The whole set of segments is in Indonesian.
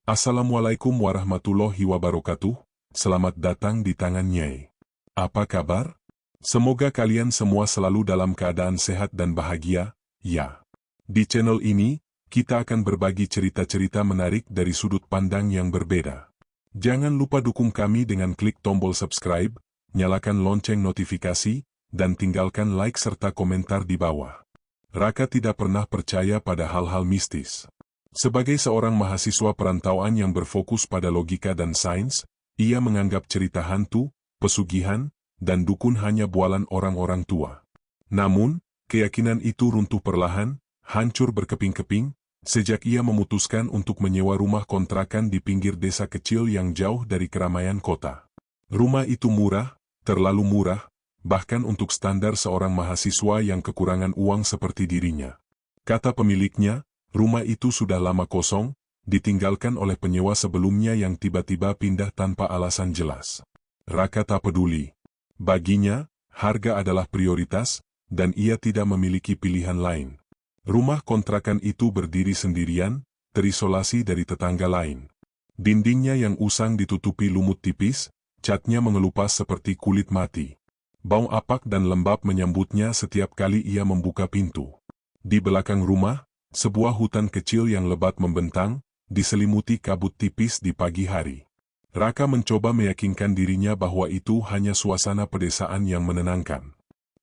Assalamualaikum warahmatullahi wabarakatuh, selamat datang di tangan Nyai. Apa kabar? Semoga kalian semua selalu dalam keadaan sehat dan bahagia, ya. Di channel ini, kita akan berbagi cerita-cerita menarik dari sudut pandang yang berbeda. Jangan lupa dukung kami dengan klik tombol subscribe, nyalakan lonceng notifikasi, dan tinggalkan like serta komentar di bawah. Raka tidak pernah percaya pada hal-hal mistis. Sebagai seorang mahasiswa perantauan yang berfokus pada logika dan sains, ia menganggap cerita hantu, pesugihan, dan dukun hanya bualan orang-orang tua. Namun, keyakinan itu runtuh perlahan, hancur berkeping-keping, sejak ia memutuskan untuk menyewa rumah kontrakan di pinggir desa kecil yang jauh dari keramaian kota. Rumah itu murah, terlalu murah, bahkan untuk standar seorang mahasiswa yang kekurangan uang seperti dirinya. Kata pemiliknya, rumah itu sudah lama kosong, ditinggalkan oleh penyewa sebelumnya yang tiba-tiba pindah tanpa alasan jelas. Raka tak peduli. Baginya, harga adalah prioritas, dan ia tidak memiliki pilihan lain. Rumah kontrakan itu berdiri sendirian, terisolasi dari tetangga lain. Dindingnya yang usang ditutupi lumut tipis, catnya mengelupas seperti kulit mati. Bau apak dan lembab menyambutnya setiap kali ia membuka pintu. Di belakang rumah, sebuah hutan kecil yang lebat membentang, diselimuti kabut tipis di pagi hari. Raka mencoba meyakinkan dirinya bahwa itu hanya suasana pedesaan yang menenangkan.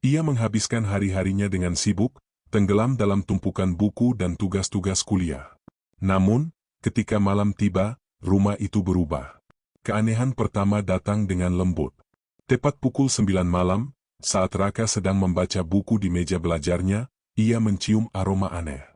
Ia menghabiskan hari-harinya dengan sibuk, tenggelam dalam tumpukan buku dan tugas-tugas kuliah. Namun, ketika malam tiba, rumah itu berubah. Keanehan pertama datang dengan lembut. Tepat pukul 9 malam, saat Raka sedang membaca buku di meja belajarnya, ia mencium aroma aneh.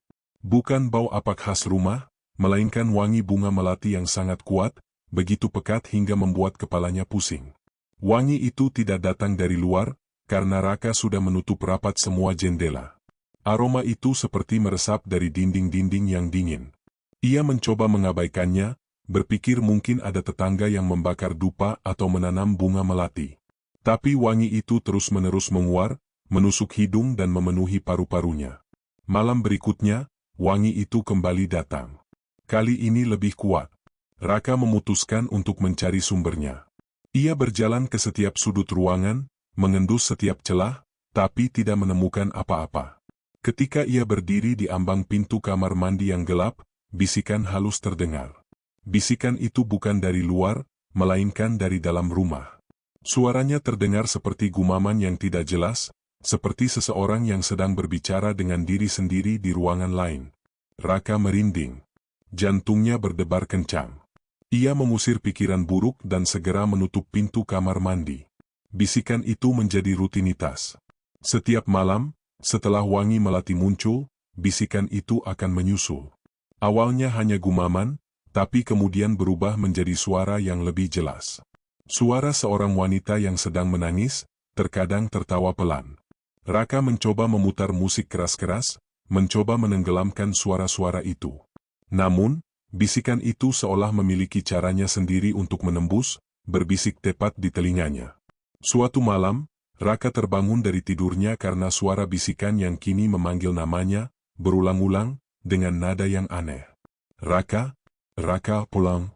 Bukan bau apak khas rumah, melainkan wangi bunga melati yang sangat kuat, begitu pekat hingga membuat kepalanya pusing. Wangi itu tidak datang dari luar, karena Raka sudah menutup rapat semua jendela. Aroma itu seperti meresap dari dinding-dinding yang dingin. Ia mencoba mengabaikannya, berpikir mungkin ada tetangga yang membakar dupa atau menanam bunga melati. Tapi wangi itu terus-menerus menguar, menusuk hidung dan memenuhi paru-parunya. Malam berikutnya, wangi itu kembali datang. Kali ini lebih kuat. Raka memutuskan untuk mencari sumbernya. Ia berjalan ke setiap sudut ruangan, mengendus setiap celah, tapi tidak menemukan apa-apa. Ketika ia berdiri di ambang pintu kamar mandi yang gelap, bisikan halus terdengar. Bisikan itu bukan dari luar, melainkan dari dalam rumah. Suaranya terdengar seperti gumaman yang tidak jelas, seperti seseorang yang sedang berbicara dengan diri sendiri di ruangan lain. Raka merinding. Jantungnya berdebar kencang. Ia mengusir pikiran buruk dan segera menutup pintu kamar mandi. Bisikan itu menjadi rutinitas. Setiap malam, setelah wangi melati muncul, bisikan itu akan menyusul. Awalnya hanya gumaman, tapi kemudian berubah menjadi suara yang lebih jelas. Suara seorang wanita yang sedang menangis, terkadang tertawa pelan. Raka mencoba memutar musik keras-keras, mencoba menenggelamkan suara-suara itu. Namun, bisikan itu seolah memiliki caranya sendiri untuk menembus, berbisik tepat di telinganya. Suatu malam, Raka terbangun dari tidurnya karena suara bisikan yang kini memanggil namanya, berulang-ulang, dengan nada yang aneh. Raka, Raka pulang.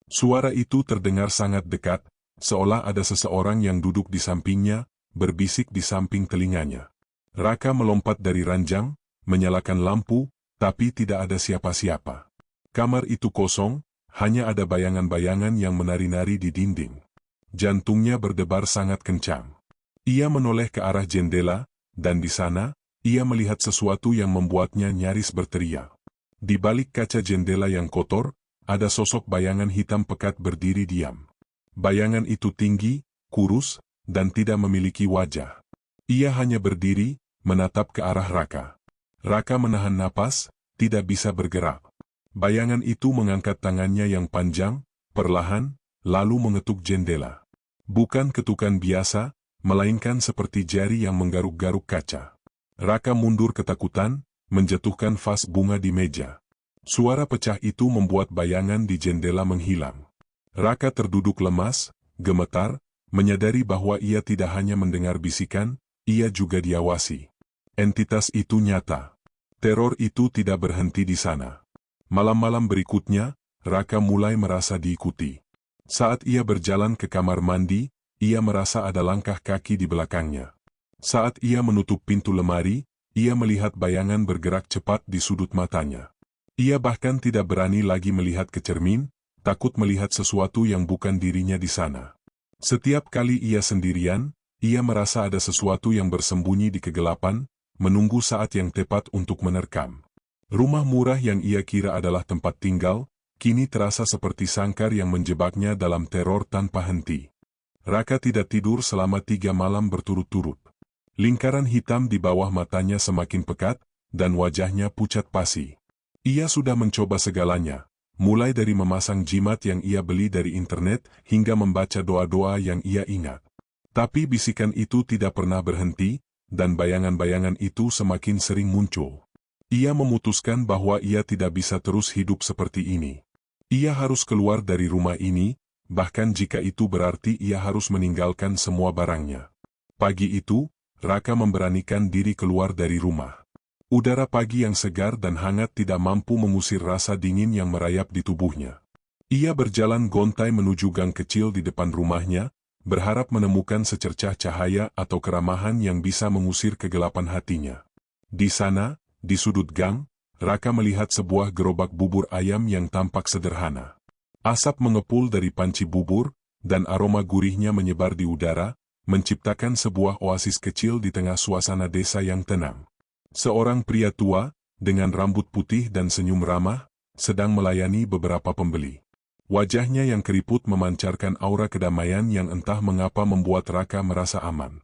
Suara itu terdengar sangat dekat, seolah ada seseorang yang duduk di sampingnya, berbisik di samping telinganya. Raka melompat dari ranjang, menyalakan lampu, tapi tidak ada siapa-siapa. Kamar itu kosong, hanya ada bayangan-bayangan yang menari-nari di dinding. Jantungnya berdebar sangat kencang. Ia menoleh ke arah jendela, dan di sana, ia melihat sesuatu yang membuatnya nyaris berteriak. Di balik kaca jendela yang kotor, ada sosok bayangan hitam pekat berdiri diam. Bayangan itu tinggi, kurus, dan tidak memiliki wajah. Ia hanya berdiri, menatap ke arah Raka. Raka menahan napas, tidak bisa bergerak. Bayangan itu mengangkat tangannya yang panjang, perlahan, lalu mengetuk jendela. Bukan ketukan biasa, melainkan seperti jari yang menggaruk-garuk kaca. Raka mundur ketakutan, menjatuhkan vas bunga di meja. Suara pecah itu membuat bayangan di jendela menghilang. Raka terduduk lemas, gemetar, menyadari bahwa ia tidak hanya mendengar bisikan, ia juga diawasi. Entitas itu nyata. Teror itu tidak berhenti di sana. Malam-malam berikutnya, Raka mulai merasa diikuti. Saat ia berjalan ke kamar mandi, ia merasa ada langkah kaki di belakangnya. Saat ia menutup pintu lemari, ia melihat bayangan bergerak cepat di sudut matanya. Ia bahkan tidak berani lagi melihat ke cermin, takut melihat sesuatu yang bukan dirinya di sana. Setiap kali ia sendirian, ia merasa ada sesuatu yang bersembunyi di kegelapan, menunggu saat yang tepat untuk menerkam. Rumah murah yang ia kira adalah tempat tinggal, kini terasa seperti sangkar yang menjebaknya dalam teror tanpa henti. Raka tidak tidur selama 3 malam berturut-turut. Lingkaran hitam di bawah matanya semakin pekat, dan wajahnya pucat pasi. Ia sudah mencoba segalanya, mulai dari memasang jimat yang ia beli dari internet, hingga membaca doa-doa yang ia ingat. Tapi bisikan itu tidak pernah berhenti, dan bayangan-bayangan itu semakin sering muncul. Ia memutuskan bahwa ia tidak bisa terus hidup seperti ini. Ia harus keluar dari rumah ini, bahkan jika itu berarti ia harus meninggalkan semua barangnya. Pagi itu, Raka memberanikan diri keluar dari rumah. Udara pagi yang segar dan hangat tidak mampu mengusir rasa dingin yang merayap di tubuhnya. Ia berjalan gontai menuju gang kecil di depan rumahnya, berharap menemukan secercah cahaya atau keramahan yang bisa mengusir kegelapan hatinya. Di sana, di sudut gang, Raka melihat sebuah gerobak bubur ayam yang tampak sederhana. Asap mengepul dari panci bubur, dan aroma gurihnya menyebar di udara, menciptakan sebuah oasis kecil di tengah suasana desa yang tenang. Seorang pria tua, dengan rambut putih dan senyum ramah, sedang melayani beberapa pembeli. Wajahnya yang keriput memancarkan aura kedamaian yang entah mengapa membuat Raka merasa aman.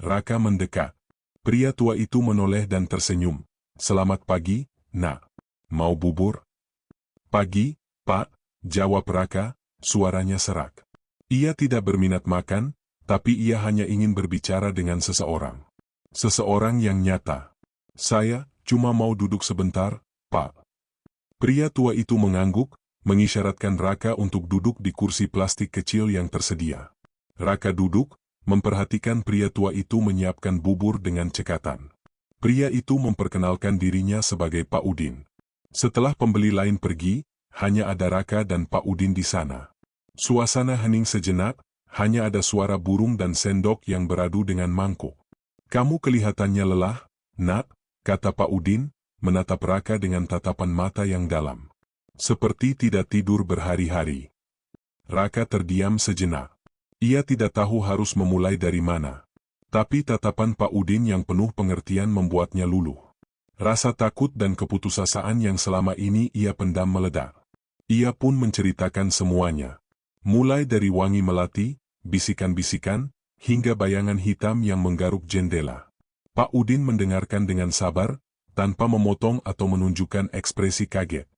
Raka mendekat. Pria tua itu menoleh dan tersenyum. "Selamat pagi, Nak. Mau bubur?" "Pagi, Pak," jawab Raka, suaranya serak. Ia tidak berminat makan, tapi ia hanya ingin berbicara dengan seseorang. Seseorang yang nyata. "Saya cuma mau duduk sebentar, Pak." Pria tua itu mengangguk, mengisyaratkan Raka untuk duduk di kursi plastik kecil yang tersedia. Raka duduk, memperhatikan pria tua itu menyiapkan bubur dengan cekatan. Pria itu memperkenalkan dirinya sebagai Pak Udin. Setelah pembeli lain pergi, hanya ada Raka dan Pak Udin di sana. Suasana hening sejenak, hanya ada suara burung dan sendok yang beradu dengan mangkuk. "Kamu kelihatannya lelah, Nak," kata Pak Udin, menatap Raka dengan tatapan mata yang dalam. "Seperti tidak tidur berhari-hari." Raka terdiam sejenak. Ia tidak tahu harus memulai dari mana. Tapi tatapan Pak Udin yang penuh pengertian membuatnya luluh. Rasa takut dan keputusasaan yang selama ini ia pendam meledak. Ia pun menceritakan semuanya. Mulai dari wangi melati, bisikan-bisikan, hingga bayangan hitam yang menggaruk jendela. Pak Udin mendengarkan dengan sabar, tanpa memotong atau menunjukkan ekspresi kaget.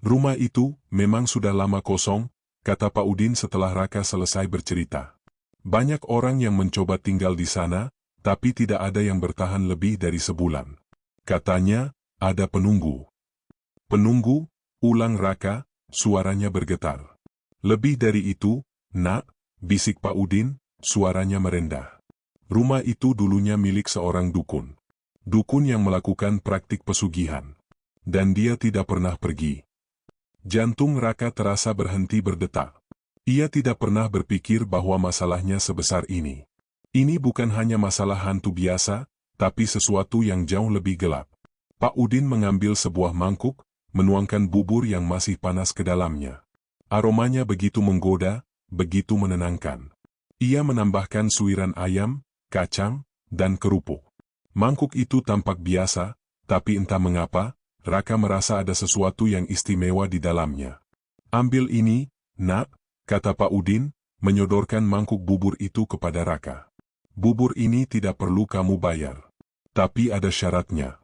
"Rumah itu memang sudah lama kosong," kata Pak Udin setelah Raka selesai bercerita. "Banyak orang yang mencoba tinggal di sana, tapi tidak ada yang bertahan lebih dari sebulan. Katanya, ada penunggu." "Penunggu?" ulang Raka, suaranya bergetar. "Lebih dari itu, Nak," bisik Pak Udin, suaranya merendah. "Rumah itu dulunya milik seorang dukun. Dukun yang melakukan praktik pesugihan. Dan dia tidak pernah pergi." Jantung Raka terasa berhenti berdetak. Ia tidak pernah berpikir bahwa masalahnya sebesar ini. Ini bukan hanya masalah hantu biasa, tapi sesuatu yang jauh lebih gelap. Pak Udin mengambil sebuah mangkuk, menuangkan bubur yang masih panas ke dalamnya. Aromanya begitu menggoda, begitu menenangkan. Ia menambahkan suiran ayam, kacang, dan kerupuk. Mangkuk itu tampak biasa, tapi entah mengapa, Raka merasa ada sesuatu yang istimewa di dalamnya. "Ambil ini, Nak," kata Pak Udin, menyodorkan mangkuk bubur itu kepada Raka. "Bubur ini tidak perlu kamu bayar. Tapi ada syaratnya."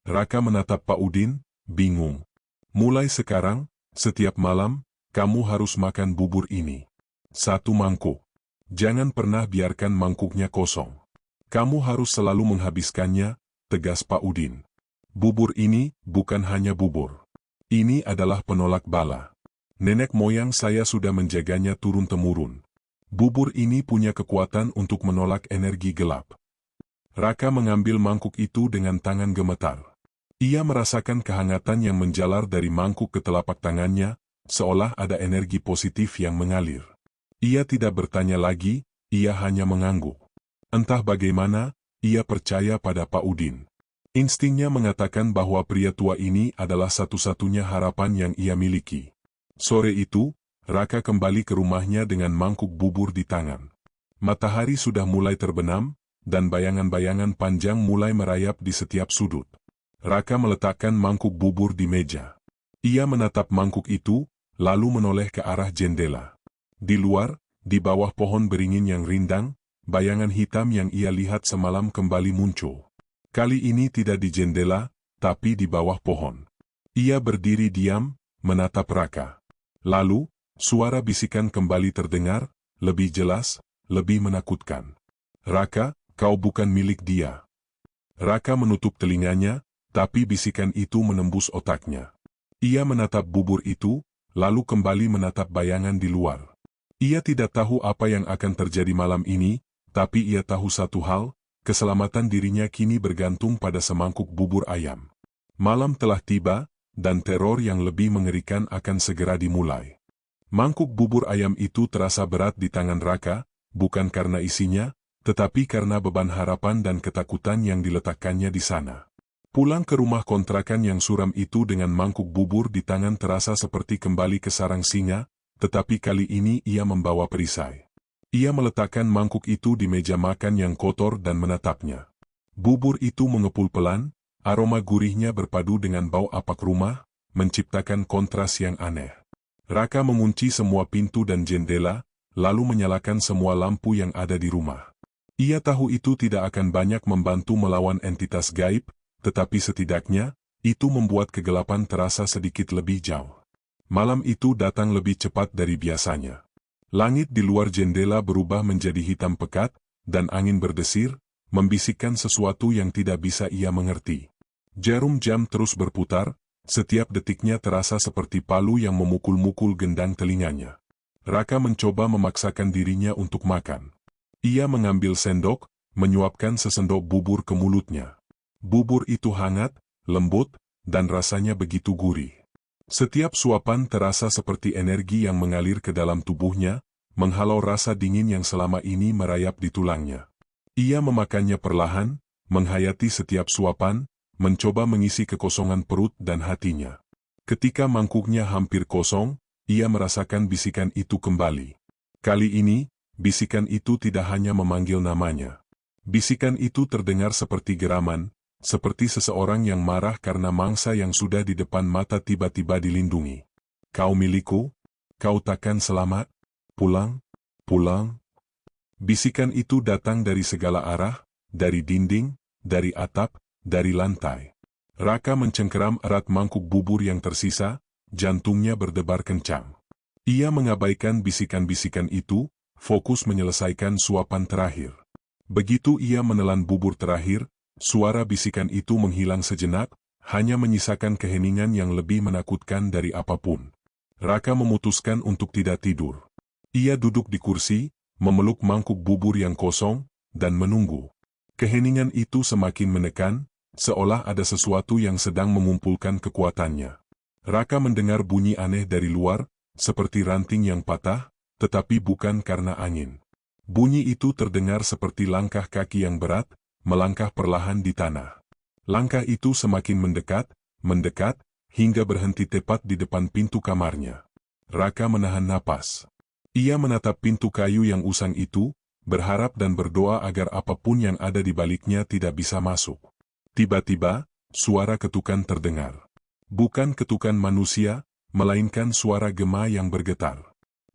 Raka menatap Pak Udin, bingung. "Mulai sekarang, setiap malam, kamu harus makan bubur ini. 1 mangkuk. Jangan pernah biarkan mangkuknya kosong. Kamu harus selalu menghabiskannya," tegas Pak Udin. "Bubur ini bukan hanya bubur. Ini adalah penolak bala. Nenek moyang saya sudah menjaganya turun-temurun. Bubur ini punya kekuatan untuk menolak energi gelap." Raka mengambil mangkuk itu dengan tangan gemetar. Ia merasakan kehangatan yang menjalar dari mangkuk ke telapak tangannya, seolah ada energi positif yang mengalir. Ia tidak bertanya lagi, ia hanya mengangguk. Entah bagaimana, ia percaya pada Pak Udin. Instingnya mengatakan bahwa pria tua ini adalah satu-satunya harapan yang ia miliki. Sore itu, Raka kembali ke rumahnya dengan mangkuk bubur di tangan. Matahari sudah mulai terbenam, dan bayangan-bayangan panjang mulai merayap di setiap sudut. Raka meletakkan mangkuk bubur di meja. Ia menatap mangkuk itu, lalu menoleh ke arah jendela. Di luar, di bawah pohon beringin yang rindang, bayangan hitam yang ia lihat semalam kembali muncul. Kali ini tidak di jendela, tapi di bawah pohon. Ia berdiri diam, menatap Raka. Lalu, suara bisikan kembali terdengar, lebih jelas, lebih menakutkan. Raka, kau bukan milik dia. Raka menutup telinganya, tapi bisikan itu menembus otaknya. Ia menatap bubur itu, lalu kembali menatap bayangan di luar. Ia tidak tahu apa yang akan terjadi malam ini, tapi ia tahu satu hal, keselamatan dirinya kini bergantung pada semangkuk bubur ayam. Malam telah tiba, dan teror yang lebih mengerikan akan segera dimulai. Mangkuk bubur ayam itu terasa berat di tangan Raka, bukan karena isinya, tetapi karena beban harapan dan ketakutan yang diletakkannya di sana. Pulang ke rumah kontrakan yang suram itu dengan mangkuk bubur di tangan terasa seperti kembali ke sarang singa, tetapi kali ini ia membawa perisai. Ia meletakkan mangkuk itu di meja makan yang kotor dan menatapnya. Bubur itu mengepul pelan, aroma gurihnya berpadu dengan bau apak rumah, menciptakan kontras yang aneh. Raka mengunci semua pintu dan jendela, lalu menyalakan semua lampu yang ada di rumah. Ia tahu itu tidak akan banyak membantu melawan entitas gaib, tetapi setidaknya, itu membuat kegelapan terasa sedikit lebih jauh. Malam itu datang lebih cepat dari biasanya. Langit di luar jendela berubah menjadi hitam pekat, dan angin berdesir, membisikkan sesuatu yang tidak bisa ia mengerti. Jarum jam terus berputar, setiap detiknya terasa seperti palu yang memukul-mukul gendang telinganya. Raka mencoba memaksakan dirinya untuk makan. Ia mengambil sendok, menyuapkan sesendok bubur ke mulutnya. Bubur itu hangat, lembut, dan rasanya begitu gurih. Setiap suapan terasa seperti energi yang mengalir ke dalam tubuhnya, menghalau rasa dingin yang selama ini merayap di tulangnya. Ia memakannya perlahan, menghayati setiap suapan, mencoba mengisi kekosongan perut dan hatinya. Ketika mangkuknya hampir kosong, ia merasakan bisikan itu kembali. Kali ini, bisikan itu tidak hanya memanggil namanya. Bisikan itu terdengar seperti geraman, seperti seseorang yang marah karena mangsa yang sudah di depan mata tiba-tiba dilindungi. Kau milikku, kau takkan selamat, pulang, pulang. Bisikan itu datang dari segala arah, dari dinding, dari atap, dari lantai. Raka mencengkeram erat mangkuk bubur yang tersisa, jantungnya berdebar kencang. Ia mengabaikan bisikan-bisikan itu, fokus menyelesaikan suapan terakhir. Begitu ia menelan bubur terakhir, suara bisikan itu menghilang sejenak, hanya menyisakan keheningan yang lebih menakutkan dari apapun. Raka memutuskan untuk tidak tidur. Ia duduk di kursi, memeluk mangkuk bubur yang kosong, dan menunggu. Keheningan itu semakin menekan, seolah ada sesuatu yang sedang mengumpulkan kekuatannya. Raka mendengar bunyi aneh dari luar, seperti ranting yang patah, tetapi bukan karena angin. Bunyi itu terdengar seperti langkah kaki yang berat, melangkah perlahan di tanah. Langkah itu semakin mendekat, mendekat, hingga berhenti tepat di depan pintu kamarnya. Raka menahan napas. Ia menatap pintu kayu yang usang itu, berharap dan berdoa agar apapun yang ada di baliknya tidak bisa masuk. Tiba-tiba, suara ketukan terdengar. Bukan ketukan manusia, melainkan suara gema yang bergetar.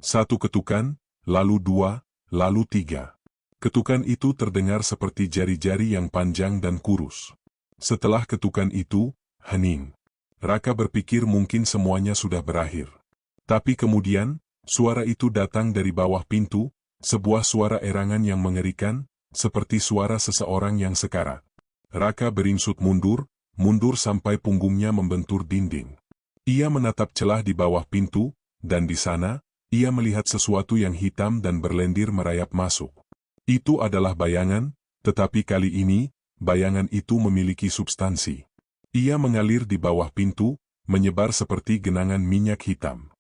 Satu ketukan, lalu dua, lalu tiga. Ketukan itu terdengar seperti jari-jari yang panjang dan kurus. Setelah ketukan itu, hening. Raka berpikir mungkin semuanya sudah berakhir. Tapi kemudian, suara itu datang dari bawah pintu, sebuah suara erangan yang mengerikan, seperti suara seseorang yang sekarat. Raka beringsut mundur, mundur sampai punggungnya membentur dinding. Ia menatap celah di bawah pintu, dan di sana, ia melihat sesuatu yang hitam dan berlendir merayap masuk. Itu adalah bayangan, tetapi kali ini, bayangan itu memiliki substansi. Ia mengalir di bawah pintu, menyebar seperti genangan minyak hitam.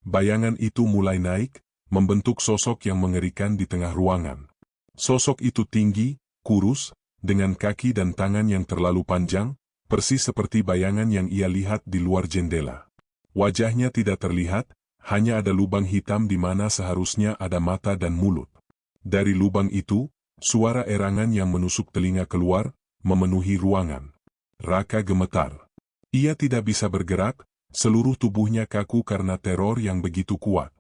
bayangan itu mulai naik, membentuk sosok yang mengerikan di tengah ruangan. Sosok itu tinggi, kurus, dengan kaki dan tangan yang terlalu panjang, persis seperti bayangan yang ia lihat di luar jendela. Wajahnya tidak terlihat, hanya ada lubang hitam di mana seharusnya ada mata dan mulut. Dari lubang itu, suara erangan yang menusuk telinga keluar, memenuhi ruangan. Raka gemetar. Ia tidak bisa bergerak, seluruh tubuhnya kaku karena teror yang begitu kuat.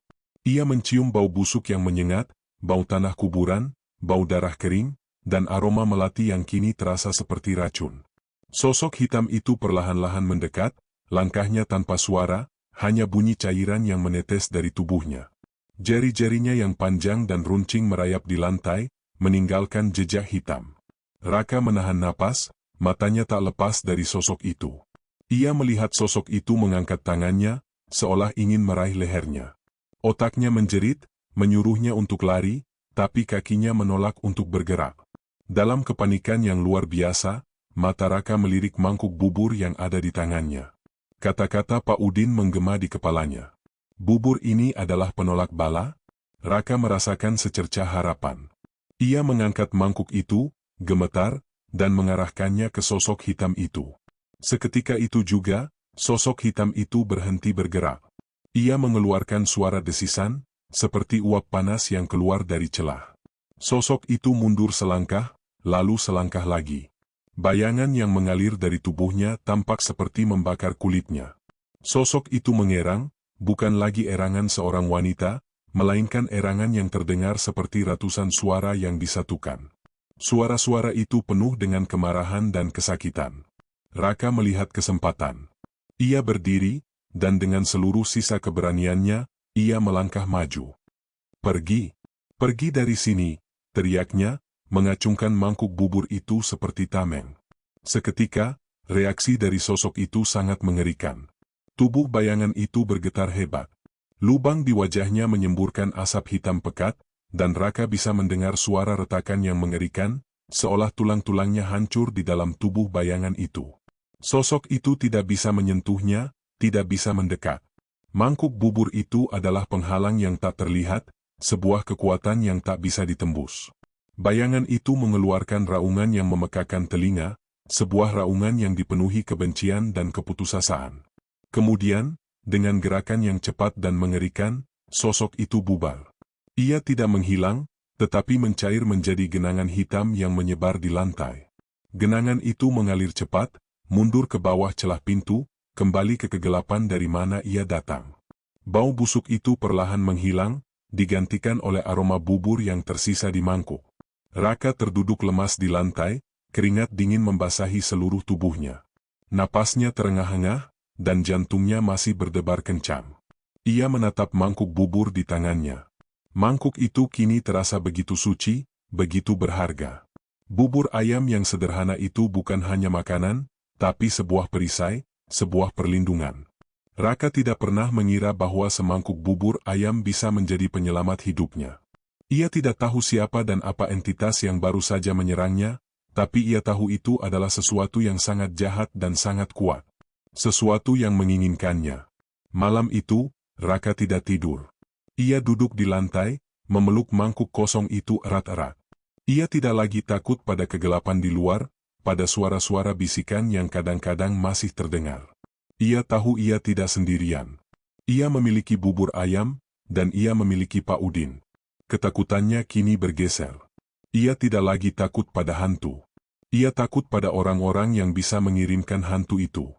Ia mencium bau busuk yang menyengat, bau tanah kuburan, bau darah kering, dan aroma melati yang kini terasa seperti racun. Sosok hitam itu perlahan-lahan mendekat, langkahnya tanpa suara, hanya bunyi cairan yang menetes dari tubuhnya. Jari-jarinya yang panjang dan runcing merayap di lantai, meninggalkan jejak hitam. Raka menahan napas, matanya tak lepas dari sosok itu. Ia melihat sosok itu mengangkat tangannya, seolah ingin meraih lehernya. Otaknya menjerit, menyuruhnya untuk lari, tapi kakinya menolak untuk bergerak. Dalam kepanikan yang luar biasa, mata Raka melirik mangkuk bubur yang ada di tangannya. Kata-kata Pak Udin menggema di kepalanya. Bubur ini adalah penolak bala? Raka merasakan secercah harapan. Ia mengangkat mangkuk itu, gemetar, dan mengarahkannya ke sosok hitam itu. Seketika itu juga, sosok hitam itu berhenti bergerak. Ia mengeluarkan suara desisan, seperti uap panas yang keluar dari celah. Sosok itu mundur selangkah, lalu selangkah lagi. Bayangan yang mengalir dari tubuhnya tampak seperti membakar kulitnya. Sosok itu mengerang, bukan lagi erangan seorang wanita, melainkan erangan yang terdengar seperti ratusan suara yang disatukan. Suara-suara itu penuh dengan kemarahan dan kesakitan. Raka melihat kesempatan. Ia berdiri, dan dengan seluruh sisa keberaniannya, ia melangkah maju. Pergi! Pergi dari sini, teriaknya, mengacungkan mangkuk bubur itu seperti tameng. Seketika, reaksi dari sosok itu sangat mengerikan. Tubuh bayangan itu bergetar hebat. Lubang di wajahnya menyemburkan asap hitam pekat, dan Raka bisa mendengar suara retakan yang mengerikan, seolah tulang-tulangnya hancur di dalam tubuh bayangan itu. Sosok itu tidak bisa menyentuhnya, tidak bisa mendekat. Mangkuk bubur itu adalah penghalang yang tak terlihat, sebuah kekuatan yang tak bisa ditembus. Bayangan itu mengeluarkan raungan yang memekakan telinga, sebuah raungan yang dipenuhi kebencian dan keputusasaan. Kemudian, dengan gerakan yang cepat dan mengerikan, sosok itu bubar. Ia tidak menghilang, tetapi mencair menjadi genangan hitam yang menyebar di lantai. Genangan itu mengalir cepat, mundur ke bawah celah pintu, kembali ke kegelapan dari mana ia datang. Bau busuk itu perlahan menghilang, digantikan oleh aroma bubur yang tersisa di mangkuk. Raka terduduk lemas di lantai, keringat dingin membasahi seluruh tubuhnya. Napasnya terengah-engah, dan jantungnya masih berdebar kencang. Ia menatap mangkuk bubur di tangannya. Mangkuk itu kini terasa begitu suci, begitu berharga. Bubur ayam yang sederhana itu bukan hanya makanan, tapi sebuah perisai, sebuah perlindungan. Raka tidak pernah mengira bahwa semangkuk bubur ayam bisa menjadi penyelamat hidupnya. Ia tidak tahu siapa dan apa entitas yang baru saja menyerangnya, tapi ia tahu itu adalah sesuatu yang sangat jahat dan sangat kuat. Sesuatu yang menginginkannya. Malam itu, Raka tidak tidur. Ia duduk di lantai, memeluk mangkuk kosong itu erat-erat. Ia tidak lagi takut pada kegelapan di luar, pada suara-suara bisikan yang kadang-kadang masih terdengar. Ia tahu ia tidak sendirian. Ia memiliki bubur ayam, dan ia memiliki Pak Udin. Ketakutannya kini bergeser. Ia tidak lagi takut pada hantu. Ia takut pada orang-orang yang bisa mengirimkan hantu itu.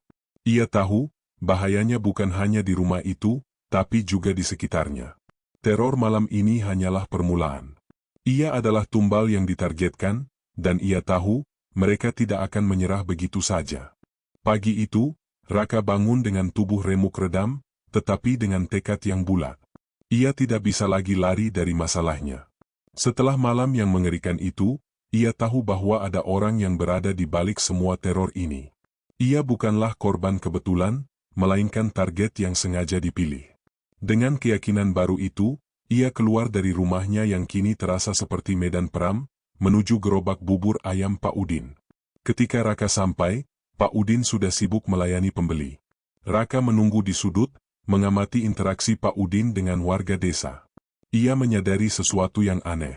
Ia tahu, bahayanya bukan hanya di rumah itu, tapi juga di sekitarnya. Teror malam ini hanyalah permulaan. Ia adalah tumbal yang ditargetkan, dan ia tahu, mereka tidak akan menyerah begitu saja. Pagi itu, Raka bangun dengan tubuh remuk redam, tetapi dengan tekad yang bulat. Ia tidak bisa lagi lari dari masalahnya. Setelah malam yang mengerikan itu, ia tahu bahwa ada orang yang berada di balik semua teror ini. Ia bukanlah korban kebetulan, melainkan target yang sengaja dipilih. Dengan keyakinan baru itu, ia keluar dari rumahnya yang kini terasa seperti medan perang, menuju gerobak bubur ayam Pak Udin. Ketika Raka sampai, Pak Udin sudah sibuk melayani pembeli. Raka menunggu di sudut, mengamati interaksi Pak Udin dengan warga desa. Ia menyadari sesuatu yang aneh.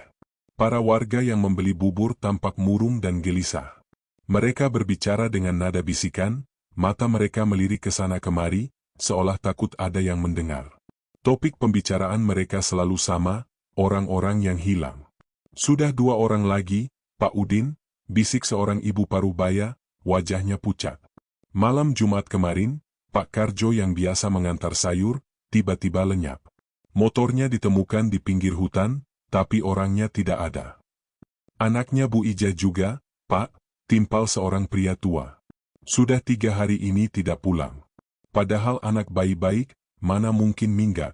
Para warga yang membeli bubur tampak murung dan gelisah. Mereka berbicara dengan nada bisikan, mata mereka melirik ke sana kemari, seolah takut ada yang mendengar. Topik pembicaraan mereka selalu sama, orang-orang yang hilang. Sudah 2 orang lagi, Pak Udin, bisik seorang ibu parubaya, wajahnya pucat. Malam Jumat kemarin, Pak Karjo yang biasa mengantar sayur, tiba-tiba lenyap. Motornya ditemukan di pinggir hutan, tapi orangnya tidak ada. Anaknya Bu Ija juga, Pak, timpal seorang pria tua. Sudah 3 hari ini tidak pulang. Padahal anak baik-baik, mana mungkin minggat.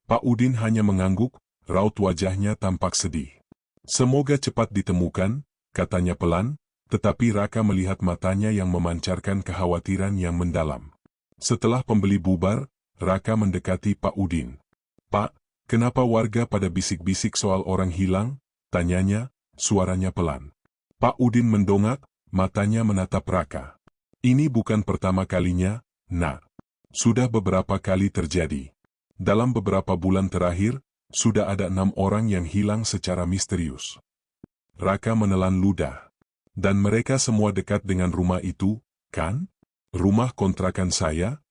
Pak Udin hanya mengangguk, raut wajahnya tampak sedih. Semoga cepat ditemukan, katanya pelan, tetapi Raka melihat matanya yang memancarkan kekhawatiran yang mendalam. Setelah pembeli bubar, Raka mendekati Pak Udin. Pak, kenapa warga pada bisik-bisik soal orang hilang? Tanyanya, suaranya pelan. Pak Udin mendongak, matanya menatap Raka. Ini bukan pertama kalinya, Nak. Sudah beberapa kali terjadi. Dalam beberapa bulan terakhir, sudah ada 6 orang yang hilang secara misterius. Raka menelan ludah. Dan mereka semua dekat dengan rumah itu, kan? Rumah kontrakan saya?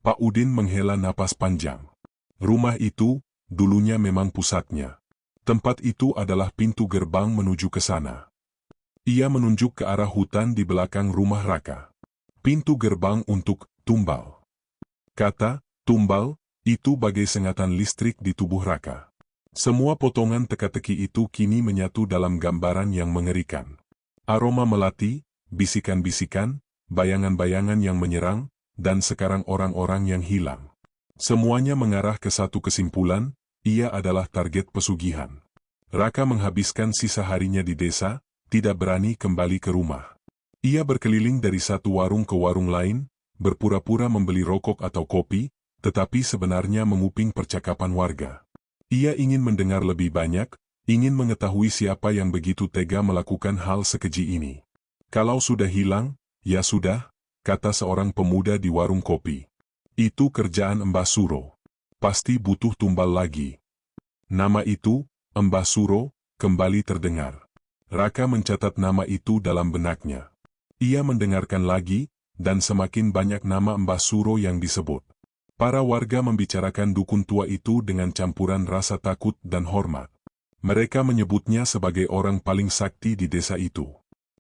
Pak Udin menghela napas panjang. Rumah itu, dulunya memang pusatnya. Tempat itu adalah pintu gerbang menuju ke sana. Ia menunjuk ke arah hutan di belakang rumah Raka. Pintu gerbang untuk tumbal. Kata, tumbal, itu bagai sengatan listrik di tubuh Raka. Semua potongan teka-teki itu kini menyatu dalam gambaran yang mengerikan. Aroma melati, bisikan-bisikan, bayangan-bayangan yang menyerang, dan sekarang orang-orang yang hilang. Semuanya mengarah ke satu kesimpulan, ia adalah target pesugihan. Raka menghabiskan sisa harinya di desa, tidak berani kembali ke rumah. Ia berkeliling dari satu warung ke warung lain, berpura-pura membeli rokok atau kopi, tetapi sebenarnya menguping percakapan warga. Ia ingin mendengar lebih banyak, ingin mengetahui siapa yang begitu tega melakukan hal sekeji ini. Kalau sudah hilang, ya sudah, kata seorang pemuda di warung kopi. Itu kerjaan Mbah Suro. Pasti butuh tumbal lagi. Nama itu, Mbah Suro, kembali terdengar. Raka mencatat nama itu dalam benaknya. Ia mendengarkan lagi, dan semakin banyak nama Mbah Suro yang disebut. Para warga membicarakan dukun tua itu dengan campuran rasa takut dan hormat. Mereka menyebutnya sebagai orang paling sakti di desa itu.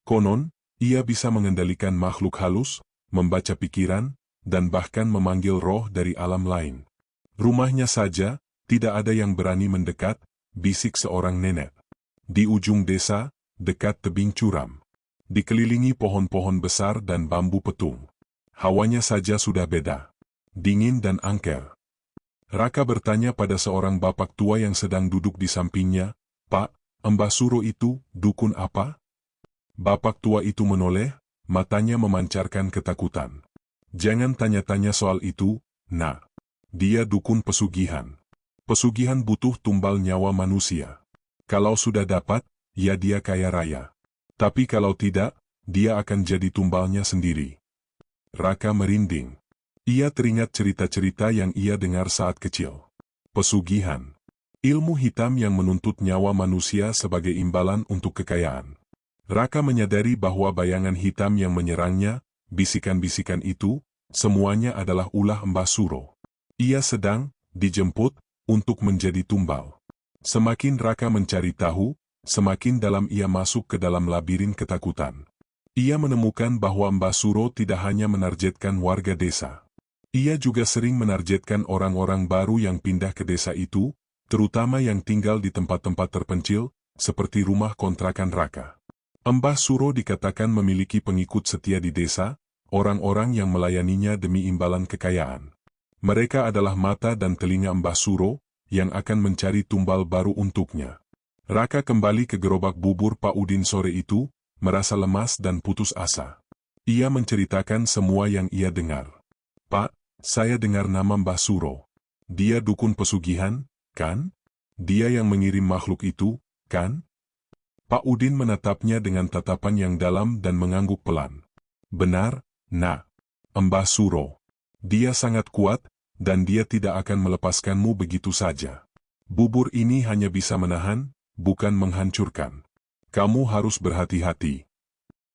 Konon, ia bisa mengendalikan makhluk halus, membaca pikiran, dan bahkan memanggil roh dari alam lain. Rumahnya saja, tidak ada yang berani mendekat, bisik seorang nenek. Di ujung desa, dekat tebing curam. Dikelilingi pohon-pohon besar dan bambu petung. Hawanya saja sudah beda. Dingin dan angker. Raka bertanya pada seorang bapak tua yang sedang duduk di sampingnya, Pak, Mbah Suro itu, dukun apa? Bapak tua itu menoleh, matanya memancarkan ketakutan. Jangan tanya-tanya soal itu, Nak. Dia dukun pesugihan. Pesugihan butuh tumbal nyawa manusia. Kalau sudah dapat, ya dia kaya raya. Tapi kalau tidak, dia akan jadi tumbalnya sendiri. Raka merinding. Ia teringat cerita-cerita yang ia dengar saat kecil. Pesugihan. Ilmu hitam yang menuntut nyawa manusia sebagai imbalan untuk kekayaan. Raka menyadari bahwa bayangan hitam yang menyerangnya, bisikan-bisikan itu, semuanya adalah ulah Mbah Suro. Ia sedang dijemput untuk menjadi tumbal. Semakin Raka mencari tahu, semakin dalam ia masuk ke dalam labirin ketakutan. Ia menemukan bahwa Mbah Suro tidak hanya menargetkan warga desa. Ia juga sering menargetkan orang-orang baru yang pindah ke desa itu, terutama yang tinggal di tempat-tempat terpencil, seperti rumah kontrakan Raka. Mbah Suro dikatakan memiliki pengikut setia di desa, orang-orang yang melayaninya demi imbalan kekayaan. Mereka adalah mata dan telinga Mbah Suro, yang akan mencari tumbal baru untuknya. Raka kembali ke gerobak bubur Pak Udin sore itu, merasa lemas dan putus asa. Ia menceritakan semua yang ia dengar. Pak, saya dengar nama Mbah Suro. Dia dukun pesugihan, kan? Dia yang mengirim makhluk itu, kan? Pak Udin menatapnya dengan tatapan yang dalam dan mengangguk pelan. Benar, Nak. Mbah Suro. Dia sangat kuat, dan dia tidak akan melepaskanmu begitu saja. Bubur ini hanya bisa menahan, bukan menghancurkan. Kamu harus berhati-hati.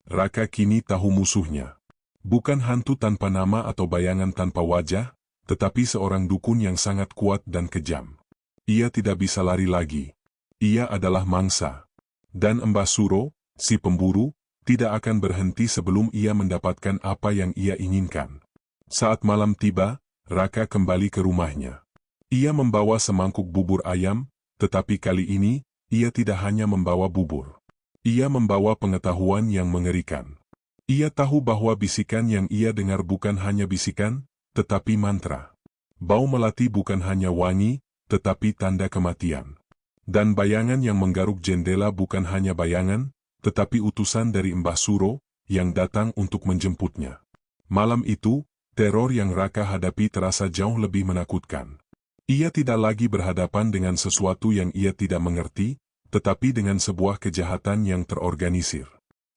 Raka kini tahu musuhnya. Bukan hantu tanpa nama atau bayangan tanpa wajah, tetapi seorang dukun yang sangat kuat dan kejam. Ia tidak bisa lari lagi. Ia adalah mangsa. Dan Mbah Suro, si pemburu, tidak akan berhenti sebelum ia mendapatkan apa yang ia inginkan. Saat malam tiba, Raka kembali ke rumahnya. Ia membawa semangkuk bubur ayam, tetapi kali ini, ia tidak hanya membawa bubur. Ia membawa pengetahuan yang mengerikan. Ia tahu bahwa bisikan yang ia dengar bukan hanya bisikan, tetapi mantra. Bau melati bukan hanya wangi, tetapi tanda kematian. Dan bayangan yang menggaruk jendela bukan hanya bayangan, tetapi utusan dari Mbah Suro, yang datang untuk menjemputnya. Malam itu, teror yang Raka hadapi terasa jauh lebih menakutkan. Ia tidak lagi berhadapan dengan sesuatu yang ia tidak mengerti, tetapi dengan sebuah kejahatan yang terorganisir.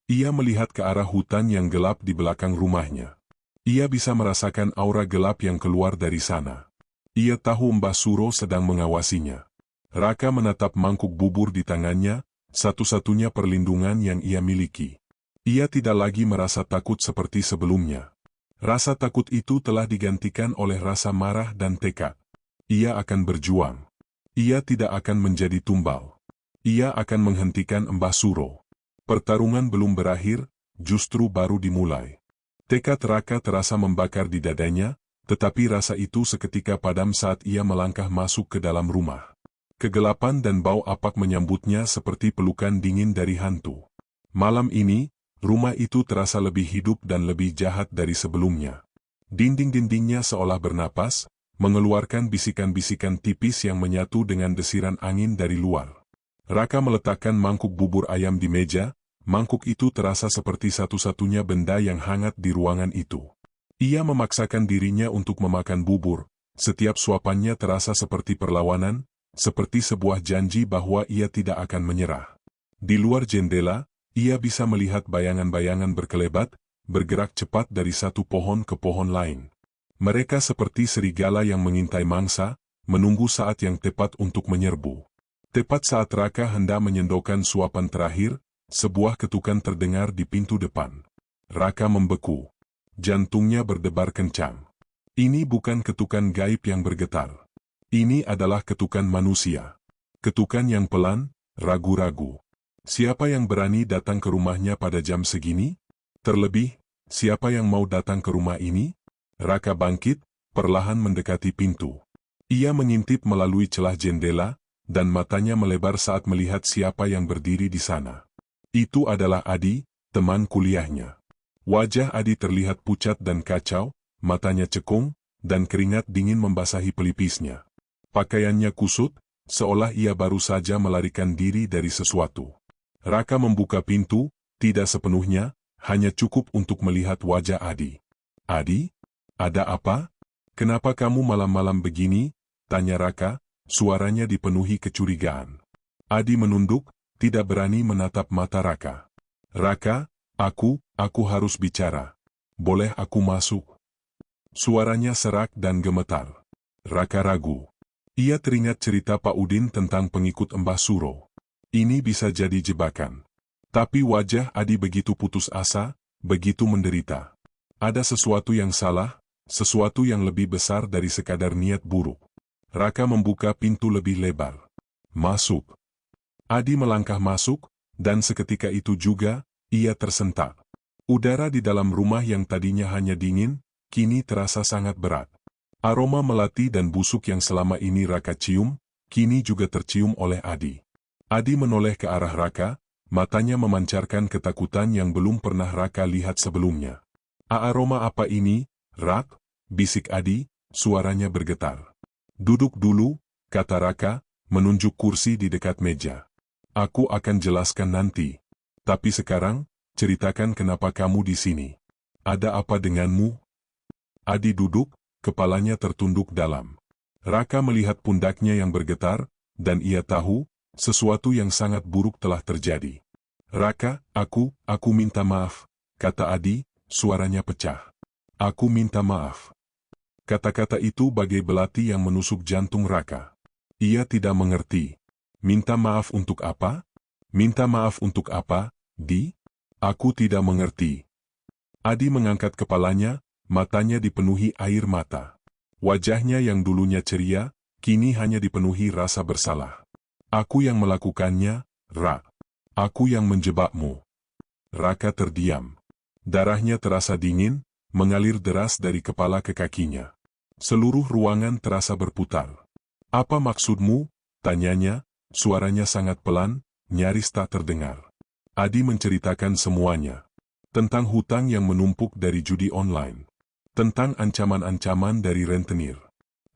Ia melihat ke arah hutan yang gelap di belakang rumahnya. Ia bisa merasakan aura gelap yang keluar dari sana. Ia tahu Mbah Suro sedang mengawasinya. Raka menatap mangkuk bubur di tangannya, satu-satunya perlindungan yang ia miliki. Ia tidak lagi merasa takut seperti sebelumnya. Rasa takut itu telah digantikan oleh rasa marah dan tekad. Ia akan berjuang. Ia tidak akan menjadi tumbal. Ia akan menghentikan Mbah Suro. Pertarungan belum berakhir, justru baru dimulai. Tekad Raka terasa membakar di dadanya, tetapi rasa itu seketika padam saat ia melangkah masuk ke dalam rumah. Kegelapan dan bau apak menyambutnya seperti pelukan dingin dari hantu. Malam ini, rumah itu terasa lebih hidup dan lebih jahat dari sebelumnya. Dinding-dindingnya seolah bernapas, mengeluarkan bisikan-bisikan tipis yang menyatu dengan desiran angin dari luar. Raka meletakkan mangkuk bubur ayam di meja, mangkuk itu terasa seperti satu-satunya benda yang hangat di ruangan itu. Ia memaksakan dirinya untuk memakan bubur, setiap suapannya terasa seperti perlawanan, seperti sebuah janji bahwa ia tidak akan menyerah. Di luar jendela, ia bisa melihat bayangan-bayangan berkelebat, bergerak cepat dari satu pohon ke pohon lain. Mereka seperti serigala yang mengintai mangsa, menunggu saat yang tepat untuk menyerbu. Tepat saat Raka hendak menyendokkan suapan terakhir, sebuah ketukan terdengar di pintu depan. Raka membeku. Jantungnya berdebar kencang. Ini bukan ketukan gaib yang bergetar. Ini adalah ketukan manusia. Ketukan yang pelan, ragu-ragu. Siapa yang berani datang ke rumahnya pada jam segini? Terlebih, siapa yang mau datang ke rumah ini? Raka bangkit, perlahan mendekati pintu. Ia mengintip melalui celah jendela, dan matanya melebar saat melihat siapa yang berdiri di sana. Itu adalah Adi, teman kuliahnya. Wajah Adi terlihat pucat dan kacau, matanya cekung, dan keringat dingin membasahi pelipisnya. Pakaiannya kusut, seolah ia baru saja melarikan diri dari sesuatu. Raka membuka pintu, tidak sepenuhnya, hanya cukup untuk melihat wajah Adi. Adi? Ada apa? Kenapa kamu malam-malam begini? Tanya Raka, suaranya dipenuhi kecurigaan. Adi menunduk, tidak berani menatap mata Raka. Raka, aku harus bicara. Boleh aku masuk? Suaranya serak dan gemetar. Raka ragu. Ia teringat cerita Pak Udin tentang pengikut Mbah Suro. Ini bisa jadi jebakan. Tapi wajah Adi begitu putus asa, begitu menderita. Ada sesuatu yang salah, sesuatu yang lebih besar dari sekadar niat buruk. Raka membuka pintu lebih lebar. Masuk. Adi melangkah masuk, dan seketika itu juga, ia tersentak. Udara di dalam rumah yang tadinya hanya dingin, kini terasa sangat berat. Aroma melati dan busuk yang selama ini Raka cium, kini juga tercium oleh Adi. Adi menoleh ke arah Raka, matanya memancarkan ketakutan yang belum pernah Raka lihat sebelumnya. Aroma apa ini, Rak? Bisik Adi, suaranya bergetar. Duduk dulu, kata Raka, menunjuk kursi di dekat meja. Aku akan jelaskan nanti. Tapi sekarang, ceritakan kenapa kamu di sini. Ada apa denganmu? Adi duduk, kepalanya tertunduk dalam. Raka melihat pundaknya yang bergetar, dan ia tahu, sesuatu yang sangat buruk telah terjadi. Raka, aku minta maaf, kata Adi, suaranya pecah. Aku minta maaf. Kata-kata itu bagai belati yang menusuk jantung Raka. Ia tidak mengerti. Minta maaf untuk apa? Minta maaf untuk apa, Di? Aku tidak mengerti. Adi mengangkat kepalanya, matanya dipenuhi air mata. Wajahnya yang dulunya ceria, kini hanya dipenuhi rasa bersalah. Aku yang melakukannya, Ra. Aku yang menjebakmu. Raka terdiam. Darahnya terasa dingin, mengalir deras dari kepala ke kakinya. Seluruh ruangan terasa berputar. Apa maksudmu? Tanyanya, suaranya sangat pelan, nyaris tak terdengar. Adi menceritakan semuanya. Tentang hutang yang menumpuk dari judi online. Tentang ancaman-ancaman dari rentenir.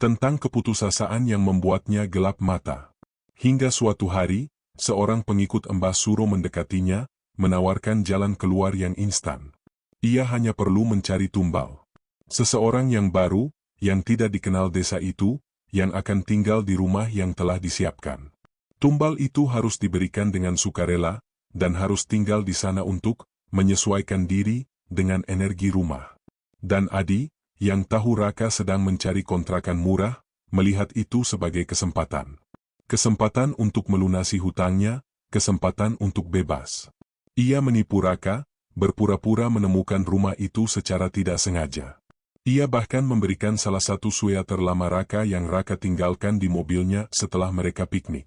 Tentang keputusasaan yang membuatnya gelap mata. Hingga suatu hari, seorang pengikut Mbah Suro mendekatinya, menawarkan jalan keluar yang instan. Ia hanya perlu mencari tumbal. Seseorang yang baru, yang tidak dikenal desa itu, yang akan tinggal di rumah yang telah disiapkan. Tumbal itu harus diberikan dengan sukarela, dan harus tinggal di sana untuk menyesuaikan diri dengan energi rumah. Dan Adi, yang tahu Raka sedang mencari kontrakan murah, melihat itu sebagai kesempatan. Kesempatan untuk melunasi hutangnya, kesempatan untuk bebas. Ia menipu Raka, berpura-pura menemukan rumah itu secara tidak sengaja. Ia bahkan memberikan salah satu sweater lama Raka yang Raka tinggalkan di mobilnya setelah mereka piknik.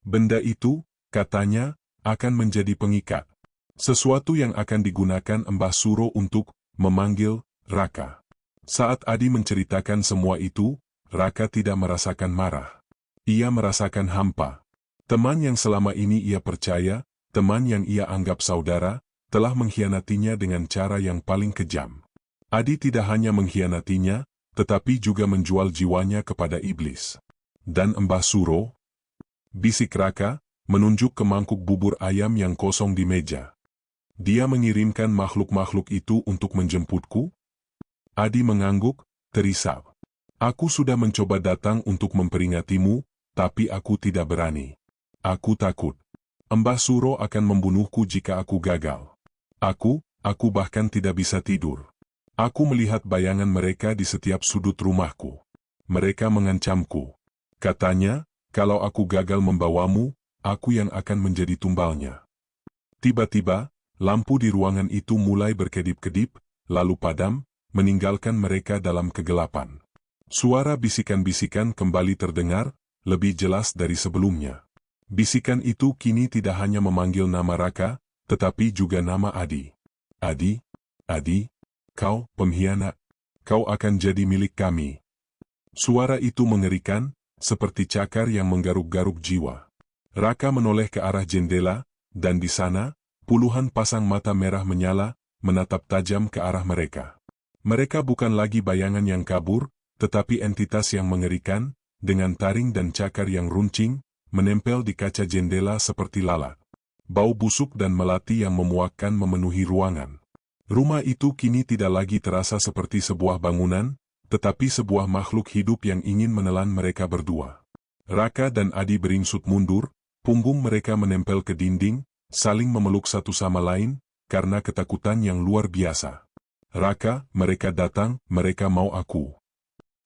Benda itu, katanya, akan menjadi pengikat. Sesuatu yang akan digunakan Mbah Suro untuk memanggil Raka. Saat Adi menceritakan semua itu, Raka tidak merasakan marah. Ia merasakan hampa. Teman yang selama ini ia percaya, teman yang ia anggap saudara, telah mengkhianatinya dengan cara yang paling kejam. Adi tidak hanya mengkhianatinya, tetapi juga menjual jiwanya kepada iblis. Dan Mbah Suro? Bisik Raka, menunjuk ke mangkuk bubur ayam yang kosong di meja. Dia mengirimkan makhluk-makhluk itu untuk menjemputku? Adi mengangguk, terisap. Aku sudah mencoba datang untuk memperingatimu, tapi aku tidak berani. Aku takut. Mbah Suro akan membunuhku jika aku gagal. Aku bahkan tidak bisa tidur. Aku melihat bayangan mereka di setiap sudut rumahku. Mereka mengancamku. Katanya, kalau aku gagal membawamu, aku yang akan menjadi tumbalnya. Tiba-tiba, lampu di ruangan itu mulai berkedip-kedip, lalu padam, meninggalkan mereka dalam kegelapan. Suara bisikan-bisikan kembali terdengar, lebih jelas dari sebelumnya. Bisikan itu kini tidak hanya memanggil nama Raka, tetapi juga nama Adi. Adi, Adi, kau pengkhianat, kau akan jadi milik kami. Suara itu mengerikan, seperti cakar yang menggaruk-garuk jiwa. Raka menoleh ke arah jendela, dan di sana, puluhan pasang mata merah menyala, menatap tajam ke arah mereka. Mereka bukan lagi bayangan yang kabur, tetapi entitas yang mengerikan, dengan taring dan cakar yang runcing, menempel di kaca jendela seperti lalat. Bau busuk dan melati yang memuakkan memenuhi ruangan. Rumah itu kini tidak lagi terasa seperti sebuah bangunan, tetapi sebuah makhluk hidup yang ingin menelan mereka berdua. Raka dan Adi beringsut mundur, punggung mereka menempel ke dinding, saling memeluk satu sama lain, karena ketakutan yang luar biasa. Raka, mereka datang, mereka mau aku.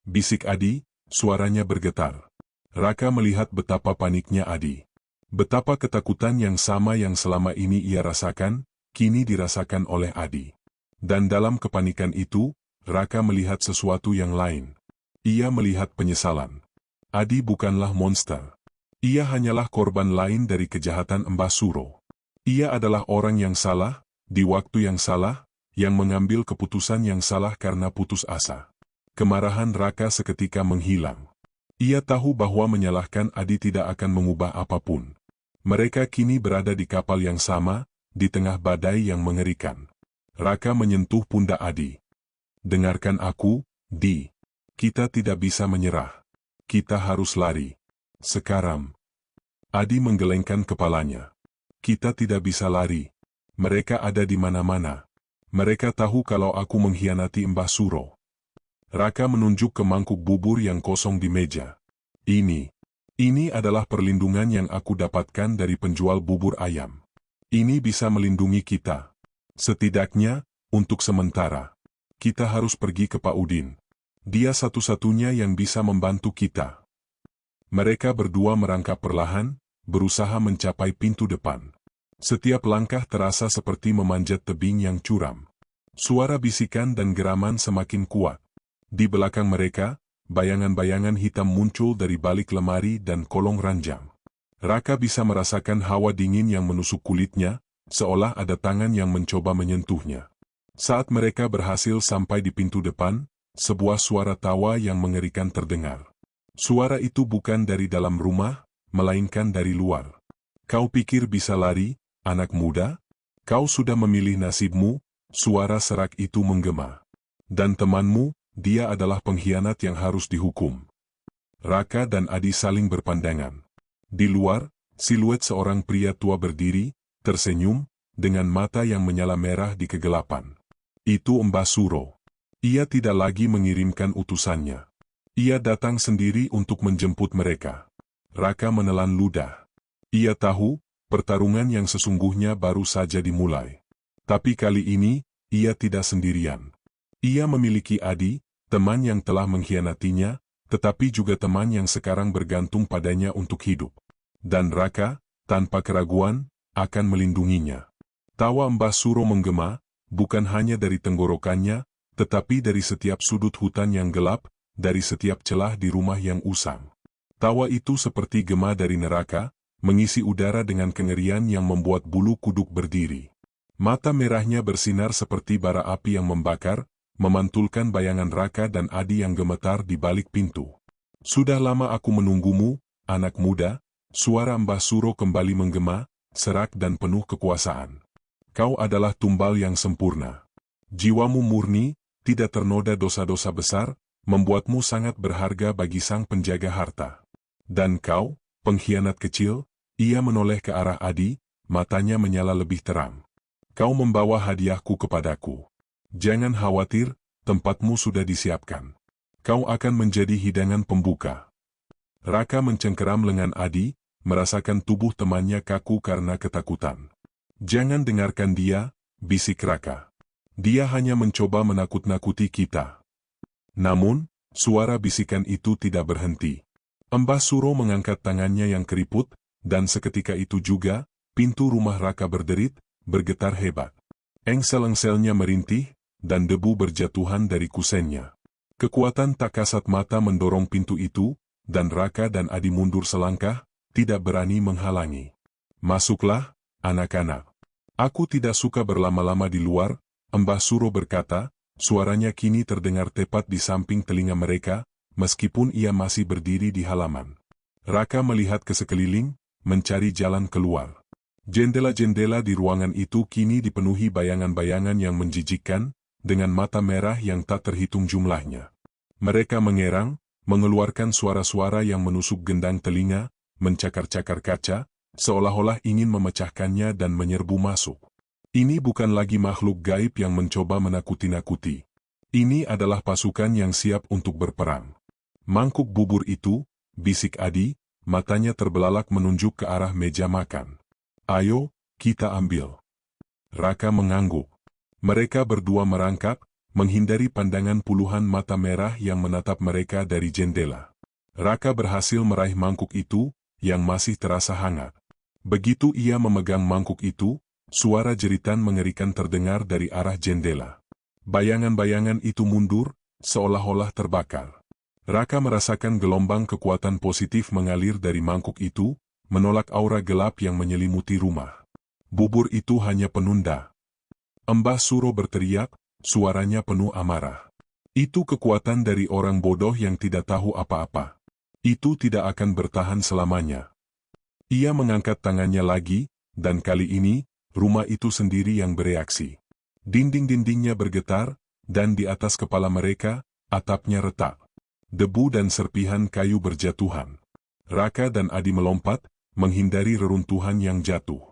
Bisik Adi, suaranya bergetar. Raka melihat betapa paniknya Adi. Betapa ketakutan yang sama yang selama ini ia rasakan, kini dirasakan oleh Adi. Dan dalam kepanikan itu, Raka melihat sesuatu yang lain. Ia melihat penyesalan. Adi bukanlah monster. Ia hanyalah korban lain dari kejahatan Mbah Suro. Ia adalah orang yang salah, di waktu yang salah, yang mengambil keputusan yang salah karena putus asa. Kemarahan Raka seketika menghilang. Ia tahu bahwa menyalahkan Adi tidak akan mengubah apapun. Mereka kini berada di kapal yang sama, di tengah badai yang mengerikan. Raka menyentuh pundak Adi. Dengarkan aku, Di. Kita tidak bisa menyerah. Kita harus lari. Sekarang. Adi menggelengkan kepalanya. Kita tidak bisa lari. Mereka ada di mana-mana. Mereka tahu kalau aku mengkhianati Mbah Suro. Raka menunjuk ke mangkuk bubur yang kosong di meja. Ini adalah perlindungan yang aku dapatkan dari penjual bubur ayam. Ini bisa melindungi kita. Setidaknya, untuk sementara. Kita harus pergi ke Pak Udin. Dia satu-satunya yang bisa membantu kita. Mereka berdua merangkap perlahan, berusaha mencapai pintu depan. Setiap langkah terasa seperti memanjat tebing yang curam. Suara bisikan dan geraman semakin kuat. Di belakang mereka, bayangan-bayangan hitam muncul dari balik lemari dan kolong ranjang. Raka bisa merasakan hawa dingin yang menusuk kulitnya, seolah ada tangan yang mencoba menyentuhnya. Saat mereka berhasil sampai di pintu depan, sebuah suara tawa yang mengerikan terdengar. Suara itu bukan dari dalam rumah, melainkan dari luar. Kau pikir bisa lari, anak muda? Kau sudah memilih nasibmu, suara serak itu menggema. Dan temanmu, dia adalah pengkhianat yang harus dihukum. Raka dan Adi saling berpandangan. Di luar, siluet seorang pria tua berdiri, tersenyum, dengan mata yang menyala merah di kegelapan. Itu Mbah Suro. Ia tidak lagi mengirimkan utusannya. Ia datang sendiri untuk menjemput mereka. Raka menelan ludah. Ia tahu, pertarungan yang sesungguhnya baru saja dimulai. Tapi kali ini, ia tidak sendirian. Ia memiliki Adi, teman yang telah mengkhianatinya, tetapi juga teman yang sekarang bergantung padanya untuk hidup. Dan Raka, tanpa keraguan, akan melindunginya. Tawa Mbah Suro menggema, bukan hanya dari tenggorokannya, tetapi dari setiap sudut hutan yang gelap, dari setiap celah di rumah yang usang. Tawa itu seperti gema dari neraka, mengisi udara dengan kengerian yang membuat bulu kuduk berdiri. Mata merahnya bersinar seperti bara api yang membakar, memantulkan bayangan Raka dan Adi yang gemetar di balik pintu. Sudah lama aku menunggumu, anak muda, suara Mbah Suro kembali menggema, serak dan penuh kekuasaan. Kau adalah tumbal yang sempurna. Jiwamu murni, tidak ternoda dosa-dosa besar, membuatmu sangat berharga bagi sang penjaga harta. Dan kau, pengkhianat kecil, ia menoleh ke arah Adi, matanya menyala lebih terang. Kau membawa hadiahku kepadaku. Jangan khawatir, tempatmu sudah disiapkan. Kau akan menjadi hidangan pembuka. Raka mencengkeram lengan Adi, merasakan tubuh temannya kaku karena ketakutan. Jangan dengarkan dia, bisik Raka. Dia hanya mencoba menakut-nakuti kita. Namun, suara bisikan itu tidak berhenti. Mbah Suro mengangkat tangannya yang keriput, dan seketika itu juga, pintu rumah Raka berderit, bergetar hebat. Engsel-engselnya merintih, dan debu berjatuhan dari kusennya. Kekuatan tak kasat mata mendorong pintu itu, dan Raka dan Adi mundur selangkah, tidak berani menghalangi. Masuklah, anak-anak. Aku tidak suka berlama-lama di luar, Mbah Suro berkata, suaranya kini terdengar tepat di samping telinga mereka, meskipun ia masih berdiri di halaman. Raka melihat ke sekeliling, mencari jalan keluar. Jendela-jendela di ruangan itu kini dipenuhi bayangan-bayangan yang menjijikkan, dengan mata merah yang tak terhitung jumlahnya. Mereka mengerang, mengeluarkan suara-suara yang menusuk gendang telinga, mencakar-cakar kaca, seolah-olah ingin memecahkannya dan menyerbu masuk. Ini bukan lagi makhluk gaib yang mencoba menakuti-nakuti. Ini adalah pasukan yang siap untuk berperang. Mangkuk bubur itu, bisik Adi, matanya terbelalak menunjuk ke arah meja makan. Ayo, kita ambil. Raka mengangguk. Mereka berdua merangkak, menghindari pandangan puluhan mata merah yang menatap mereka dari jendela. Raka berhasil meraih mangkuk itu, yang masih terasa hangat. Begitu ia memegang mangkuk itu, suara jeritan mengerikan terdengar dari arah jendela. Bayangan-bayangan itu mundur, seolah-olah terbakar. Raka merasakan gelombang kekuatan positif mengalir dari mangkuk itu, menolak aura gelap yang menyelimuti rumah. Bubur itu hanya penunda. Mbah Suro berteriak, suaranya penuh amarah. Itu kekuatan dari orang bodoh yang tidak tahu apa-apa. Itu tidak akan bertahan selamanya. Ia mengangkat tangannya lagi, dan kali ini, rumah itu sendiri yang bereaksi. Dinding-dindingnya bergetar, dan di atas kepala mereka, atapnya retak. Debu dan serpihan kayu berjatuhan. Raka dan Adi melompat, menghindari reruntuhan yang jatuh.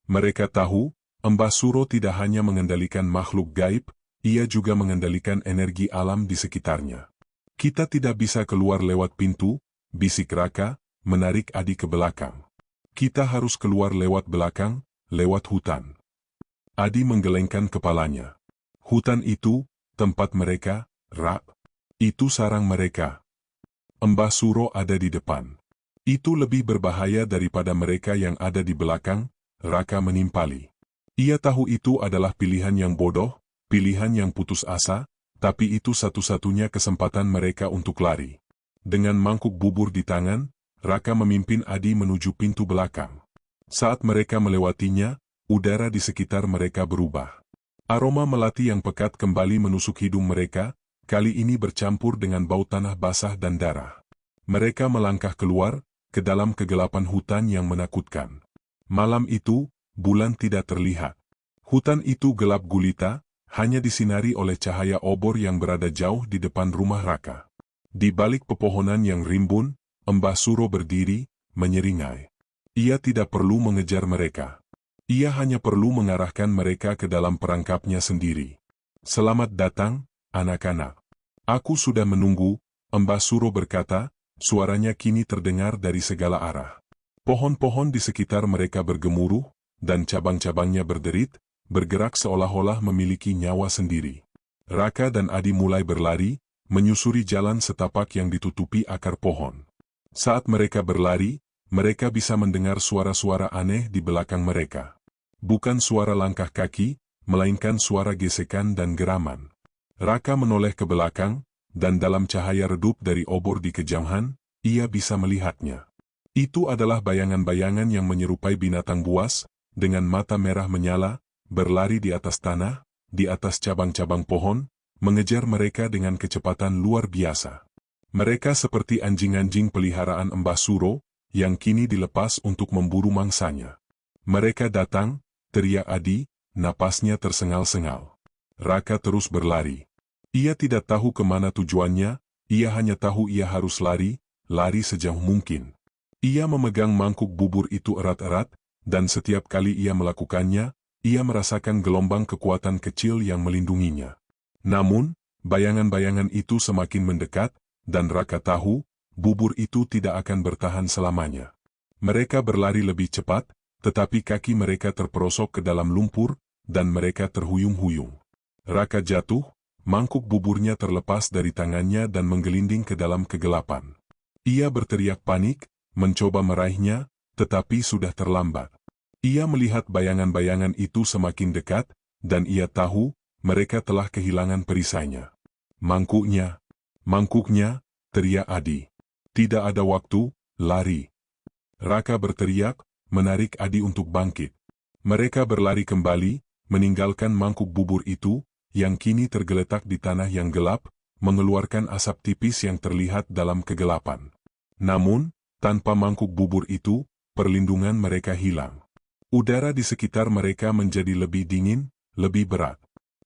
Mereka tahu, Mbah Suro tidak hanya mengendalikan makhluk gaib, ia juga mengendalikan energi alam di sekitarnya. Kita tidak bisa keluar lewat pintu, bisik Raka, menarik Adi ke belakang. Kita harus keluar lewat belakang, lewat hutan. Adi menggelengkan kepalanya. Hutan itu, tempat mereka, Rak. Itu sarang mereka. Mbah Suro ada di depan. Itu lebih berbahaya daripada mereka yang ada di belakang, Raka menimpali. Ia tahu itu adalah pilihan yang bodoh, pilihan yang putus asa, tapi itu satu-satunya kesempatan mereka untuk lari. Dengan mangkuk bubur di tangan, Raka memimpin Adi menuju pintu belakang. Saat mereka melewatinya, udara di sekitar mereka berubah. Aroma melati yang pekat kembali menusuk hidung mereka, kali ini bercampur dengan bau tanah basah dan darah. Mereka melangkah keluar, ke dalam kegelapan hutan yang menakutkan. Malam itu, bulan tidak terlihat. Hutan itu gelap gulita, hanya disinari oleh cahaya obor yang berada jauh di depan rumah Raka. Di balik pepohonan yang rimbun, Mbah Suro berdiri, menyeringai. Ia tidak perlu mengejar mereka. Ia hanya perlu mengarahkan mereka ke dalam perangkapnya sendiri. Selamat datang, anak-anak. Aku sudah menunggu, Mbah Suro berkata, suaranya kini terdengar dari segala arah. Pohon-pohon di sekitar mereka bergemuruh, dan cabang-cabangnya berderit, bergerak seolah-olah memiliki nyawa sendiri. Raka dan Adi mulai berlari, menyusuri jalan setapak yang ditutupi akar pohon. Saat mereka berlari, mereka bisa mendengar suara-suara aneh di belakang mereka. Bukan suara langkah kaki, melainkan suara gesekan dan geraman. Raka menoleh ke belakang, dan dalam cahaya redup dari obor di kejauhan, ia bisa melihatnya. Itu adalah bayangan-bayangan yang menyerupai binatang buas, dengan mata merah menyala, berlari di atas tanah, di atas cabang-cabang pohon, mengejar mereka dengan kecepatan luar biasa. Mereka seperti anjing-anjing peliharaan Mbah Suro, yang kini dilepas untuk memburu mangsanya. Mereka datang, teriak Adi, napasnya tersengal-sengal. Raka terus berlari. Ia tidak tahu kemana tujuannya, ia hanya tahu ia harus lari, lari sejauh mungkin. Ia memegang mangkuk bubur itu erat-erat, dan setiap kali ia melakukannya, ia merasakan gelombang kekuatan kecil yang melindunginya. Namun, bayangan-bayangan itu semakin mendekat, dan Raka tahu, bubur itu tidak akan bertahan selamanya. Mereka berlari lebih cepat, tetapi kaki mereka terperosok ke dalam lumpur, dan mereka terhuyung-huyung. Raka jatuh, mangkuk buburnya terlepas dari tangannya dan menggelinding ke dalam kegelapan. Ia berteriak panik, mencoba meraihnya, tetapi sudah terlambat. Ia melihat bayangan-bayangan itu semakin dekat, dan ia tahu, mereka telah kehilangan perisainya. Mangkuknya, mangkuknya, teriak Adi. Tidak ada waktu, lari. Raka berteriak, menarik Adi untuk bangkit. Mereka berlari kembali, meninggalkan mangkuk bubur itu, yang kini tergeletak di tanah yang gelap, mengeluarkan asap tipis yang terlihat dalam kegelapan. Namun, tanpa mangkuk bubur itu, perlindungan mereka hilang. Udara di sekitar mereka menjadi lebih dingin, lebih berat.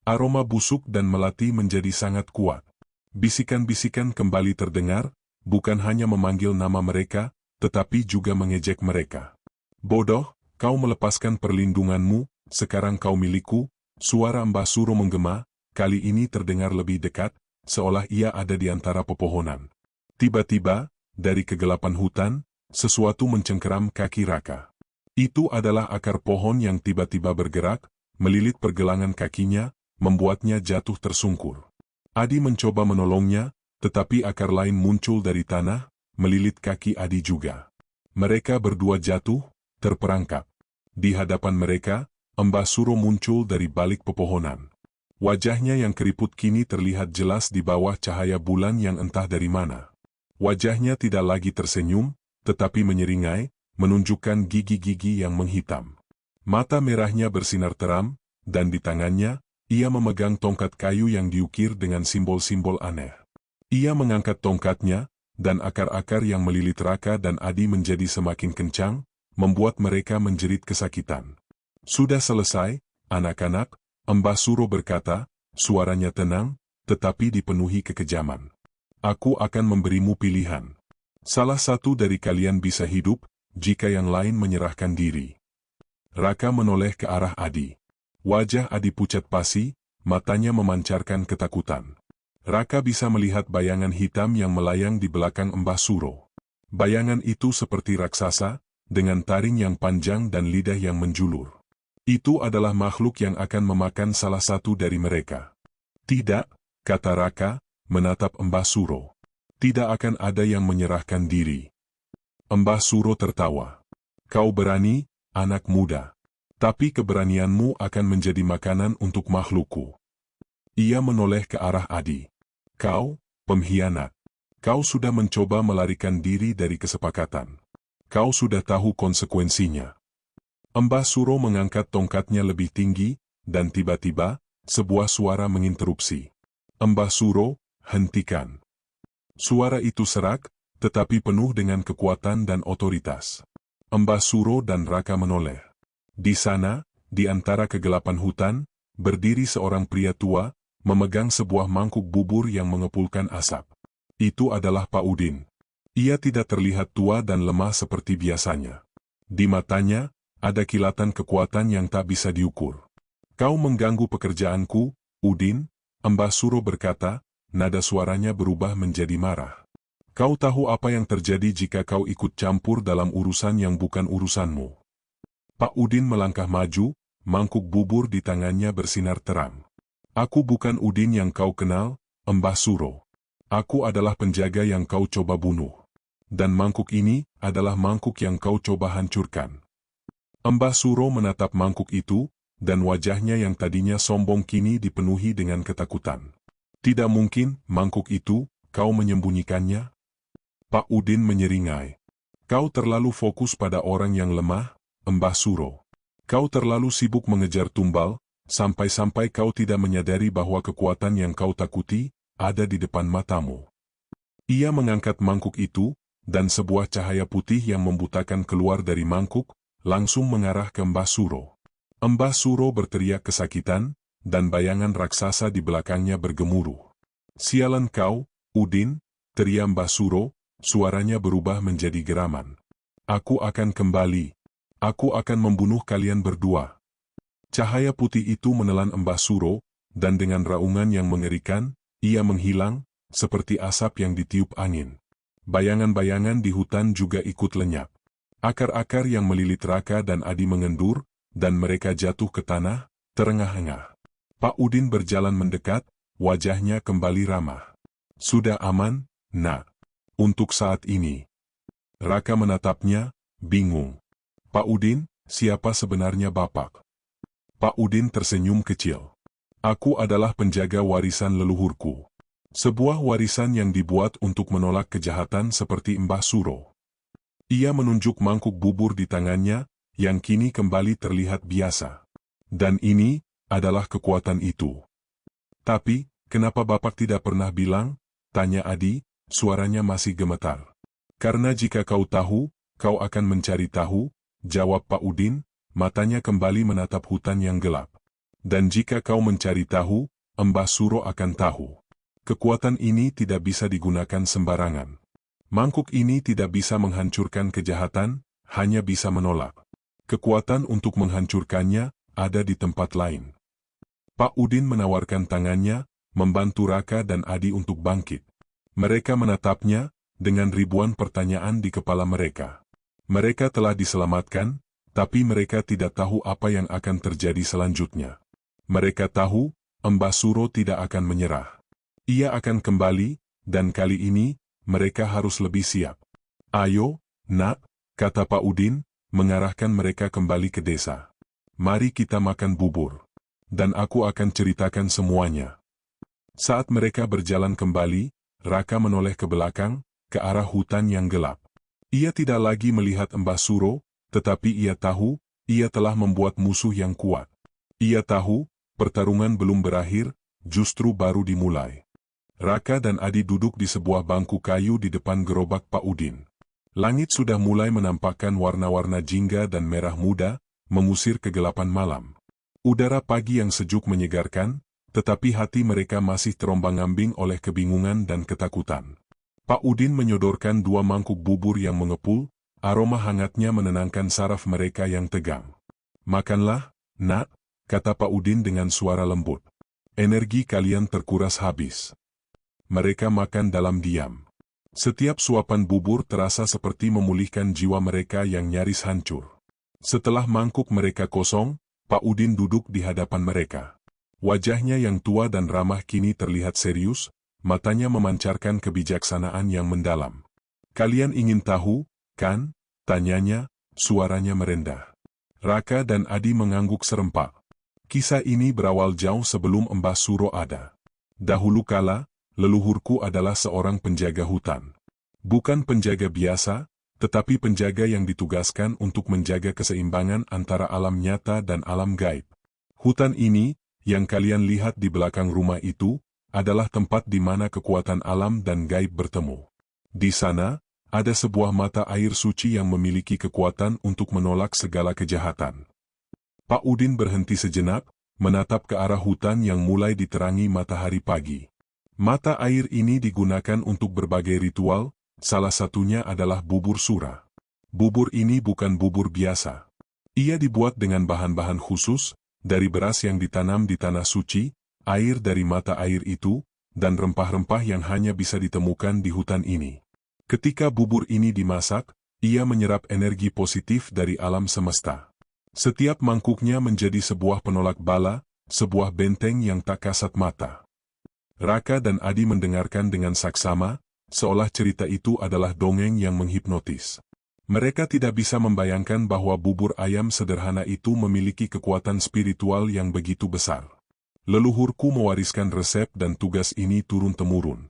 Aroma busuk dan melati menjadi sangat kuat. Bisikan-bisikan kembali terdengar, bukan hanya memanggil nama mereka, tetapi juga mengejek mereka. Bodoh, kau melepaskan perlindunganmu, sekarang kau milikku. Suara Mbah Suro menggema, kali ini terdengar lebih dekat, seolah ia ada di antara pepohonan. Tiba-tiba, dari kegelapan hutan, sesuatu mencengkeram kaki Raka. Itu adalah akar pohon yang tiba-tiba bergerak, melilit pergelangan kakinya, membuatnya jatuh tersungkur. Adi mencoba menolongnya, tetapi akar lain muncul dari tanah, melilit kaki Adi juga. Mereka berdua jatuh, terperangkap. Di hadapan mereka, Mbah Suro muncul dari balik pepohonan. Wajahnya yang keriput kini terlihat jelas di bawah cahaya bulan yang entah dari mana. Wajahnya tidak lagi tersenyum, tetapi menyeringai, menunjukkan gigi-gigi yang menghitam. Mata merahnya bersinar teram, dan di tangannya, ia memegang tongkat kayu yang diukir dengan simbol-simbol aneh. Ia mengangkat tongkatnya, dan akar-akar yang melilit Raka dan Adi menjadi semakin kencang, membuat mereka menjerit kesakitan. Sudah selesai, anak-anak, Mbah Suro berkata, suaranya tenang, tetapi dipenuhi kekejaman. Aku akan memberimu pilihan. Salah satu dari kalian bisa hidup, jika yang lain menyerahkan diri. Raka menoleh ke arah Adi. Wajah Adi pucat pasi, matanya memancarkan ketakutan. Raka bisa melihat bayangan hitam yang melayang di belakang Mbah Suro. Bayangan itu seperti raksasa, dengan taring yang panjang dan lidah yang menjulur. Itu adalah makhluk yang akan memakan salah satu dari mereka. Tidak, kata Raka, menatap Mbah Suro. Tidak akan ada yang menyerahkan diri. Mbah Suro tertawa. Kau berani, anak muda. Tapi keberanianmu akan menjadi makanan untuk makhlukku. Ia menoleh ke arah Adi. Kau, pengkhianat. Kau sudah mencoba melarikan diri dari kesepakatan. Kau sudah tahu konsekuensinya. Mbah Suro mengangkat tongkatnya lebih tinggi, dan tiba-tiba, sebuah suara menginterupsi. Mbah Suro, hentikan. Suara itu serak, tetapi penuh dengan kekuatan dan otoritas. Mbah Suro dan Raka menoleh. Di sana, di antara kegelapan hutan, berdiri seorang pria tua, memegang sebuah mangkuk bubur yang mengepulkan asap. Itu adalah Pak Udin. Ia tidak terlihat tua dan lemah seperti biasanya. Di matanya, ada kilatan kekuatan yang tak bisa diukur. Kau mengganggu pekerjaanku, Udin, Mbah Suro berkata, nada suaranya berubah menjadi marah. Kau tahu apa yang terjadi jika kau ikut campur dalam urusan yang bukan urusanmu. Pak Udin melangkah maju, mangkuk bubur di tangannya bersinar terang. Aku bukan Udin yang kau kenal, Mbah Suro. Aku adalah penjaga yang kau coba bunuh. Dan mangkuk ini adalah mangkuk yang kau coba hancurkan. Mbah Suro menatap mangkuk itu, dan wajahnya yang tadinya sombong kini dipenuhi dengan ketakutan. Tidak mungkin, mangkuk itu, kau menyembunyikannya? Pak Udin menyeringai. Kau terlalu fokus pada orang yang lemah, Mbah Suro. Kau terlalu sibuk mengejar tumbal, sampai-sampai kau tidak menyadari bahwa kekuatan yang kau takuti, ada di depan matamu. Ia mengangkat mangkuk itu, dan sebuah cahaya putih yang membutakan keluar dari mangkuk, langsung mengarah ke Mbah Suro. Mbah Suro berteriak kesakitan, dan bayangan raksasa di belakangnya bergemuruh. Sialan kau, Udin, teriak Mbah Suro, suaranya berubah menjadi geraman. Aku akan kembali. Aku akan membunuh kalian berdua. Cahaya putih itu menelan Mbah Suro, dan dengan raungan yang mengerikan, ia menghilang, seperti asap yang ditiup angin. Bayangan-bayangan di hutan juga ikut lenyap. Akar-akar yang melilit Raka dan Adi mengendur, dan mereka jatuh ke tanah, terengah-engah. Pak Udin berjalan mendekat, wajahnya kembali ramah. Sudah aman, nak. Untuk saat ini. Raka menatapnya, bingung. Pak Udin, siapa sebenarnya Bapak? Pak Udin tersenyum kecil. Aku adalah penjaga warisan leluhurku. Sebuah warisan yang dibuat untuk menolak kejahatan seperti Mbah Suro. Ia menunjuk mangkuk bubur di tangannya, yang kini kembali terlihat biasa. Dan ini adalah kekuatan itu. Tapi, kenapa Bapak tidak pernah bilang? Tanya Adi, suaranya masih gemetar. Karena jika kau tahu, kau akan mencari tahu, jawab Pak Udin, matanya kembali menatap hutan yang gelap. Dan jika kau mencari tahu, Mbah Suro akan tahu. Kekuatan ini tidak bisa digunakan sembarangan. Mangkuk ini tidak bisa menghancurkan kejahatan, hanya bisa menolak. Kekuatan untuk menghancurkannya ada di tempat lain. Pak Udin menawarkan tangannya, membantu Raka dan Adi untuk bangkit. Mereka menatapnya, dengan ribuan pertanyaan di kepala mereka. Mereka telah diselamatkan, tapi mereka tidak tahu apa yang akan terjadi selanjutnya. Mereka tahu, Mbah Suro tidak akan menyerah. Ia akan kembali, dan kali ini, mereka harus lebih siap. Ayo, nak, kata Pak Udin, mengarahkan mereka kembali ke desa. Mari kita makan bubur. Dan aku akan ceritakan semuanya. Saat mereka berjalan kembali, Raka menoleh ke belakang, ke arah hutan yang gelap. Ia tidak lagi melihat Mbah Suro, tetapi ia tahu, ia telah membuat musuh yang kuat. Ia tahu, pertarungan belum berakhir, justru baru dimulai. Raka dan Adi duduk di sebuah bangku kayu di depan gerobak Pak Udin. Langit sudah mulai menampakkan warna-warna jingga dan merah muda, mengusir kegelapan malam. Udara pagi yang sejuk menyegarkan, tetapi hati mereka masih terombang-ambing oleh kebingungan dan ketakutan. Pak Udin menyodorkan dua mangkuk bubur yang mengepul, aroma hangatnya menenangkan saraf mereka yang tegang. Makanlah, nak, kata Pak Udin dengan suara lembut. Energi kalian terkuras habis. Mereka makan dalam diam. Setiap suapan bubur terasa seperti memulihkan jiwa mereka yang nyaris hancur. Setelah mangkuk mereka kosong, Pak Udin duduk di hadapan mereka. Wajahnya yang tua dan ramah kini terlihat serius, matanya memancarkan kebijaksanaan yang mendalam. "Kalian ingin tahu, kan?" tanyanya, suaranya merendah. Raka dan Adi mengangguk serempak. Kisah ini berawal jauh sebelum Mbah Suro ada. Dahulu kala, leluhurku adalah seorang penjaga hutan. Bukan penjaga biasa, tetapi penjaga yang ditugaskan untuk menjaga keseimbangan antara alam nyata dan alam gaib. Hutan ini, yang kalian lihat di belakang rumah itu, adalah tempat di mana kekuatan alam dan gaib bertemu. Di sana, ada sebuah mata air suci yang memiliki kekuatan untuk menolak segala kejahatan. Pak Udin berhenti sejenak, menatap ke arah hutan yang mulai diterangi matahari pagi. Mata air ini digunakan untuk berbagai ritual, salah satunya adalah bubur sura. Bubur ini bukan bubur biasa. Ia dibuat dengan bahan-bahan khusus, dari beras yang ditanam di tanah suci, air dari mata air itu, dan rempah-rempah yang hanya bisa ditemukan di hutan ini. Ketika bubur ini dimasak, ia menyerap energi positif dari alam semesta. Setiap mangkuknya menjadi sebuah penolak bala, sebuah benteng yang tak kasat mata. Raka dan Adi mendengarkan dengan saksama, seolah cerita itu adalah dongeng yang menghipnotis. Mereka tidak bisa membayangkan bahwa bubur ayam sederhana itu memiliki kekuatan spiritual yang begitu besar. Leluhurku mewariskan resep dan tugas ini turun-temurun.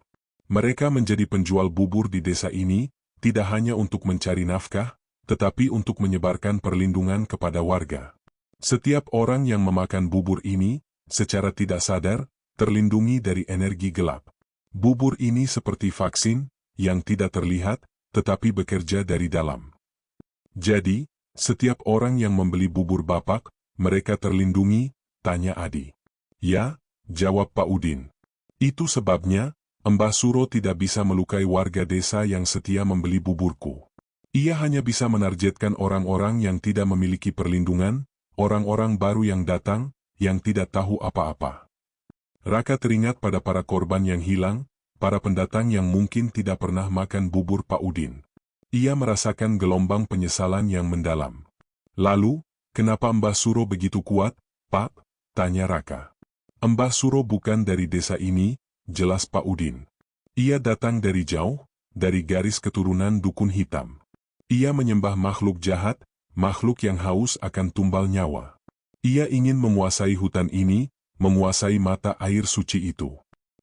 Mereka menjadi penjual bubur di desa ini, tidak hanya untuk mencari nafkah, tetapi untuk menyebarkan perlindungan kepada warga. Setiap orang yang memakan bubur ini, secara tidak sadar, terlindungi dari energi gelap. Bubur ini seperti vaksin, yang tidak terlihat, tetapi bekerja dari dalam. Jadi, setiap orang yang membeli bubur Bapak, mereka terlindungi, tanya Adi. Ya, jawab Pak Udin. Itu sebabnya, Mbah Suro tidak bisa melukai warga desa yang setia membeli buburku. Ia hanya bisa menargetkan orang-orang yang tidak memiliki perlindungan, orang-orang baru yang datang, yang tidak tahu apa-apa. Raka teringat pada para korban yang hilang, para pendatang yang mungkin tidak pernah makan bubur Pak Udin. Ia merasakan gelombang penyesalan yang mendalam. Lalu, kenapa Mbah Suro begitu kuat, Pak? Tanya Raka. Mbah Suro bukan dari desa ini, jelas Pak Udin. Ia datang dari jauh, dari garis keturunan dukun hitam. Ia menyembah makhluk jahat, makhluk yang haus akan tumbal nyawa. Ia ingin menguasai hutan ini, menguasai mata air suci itu.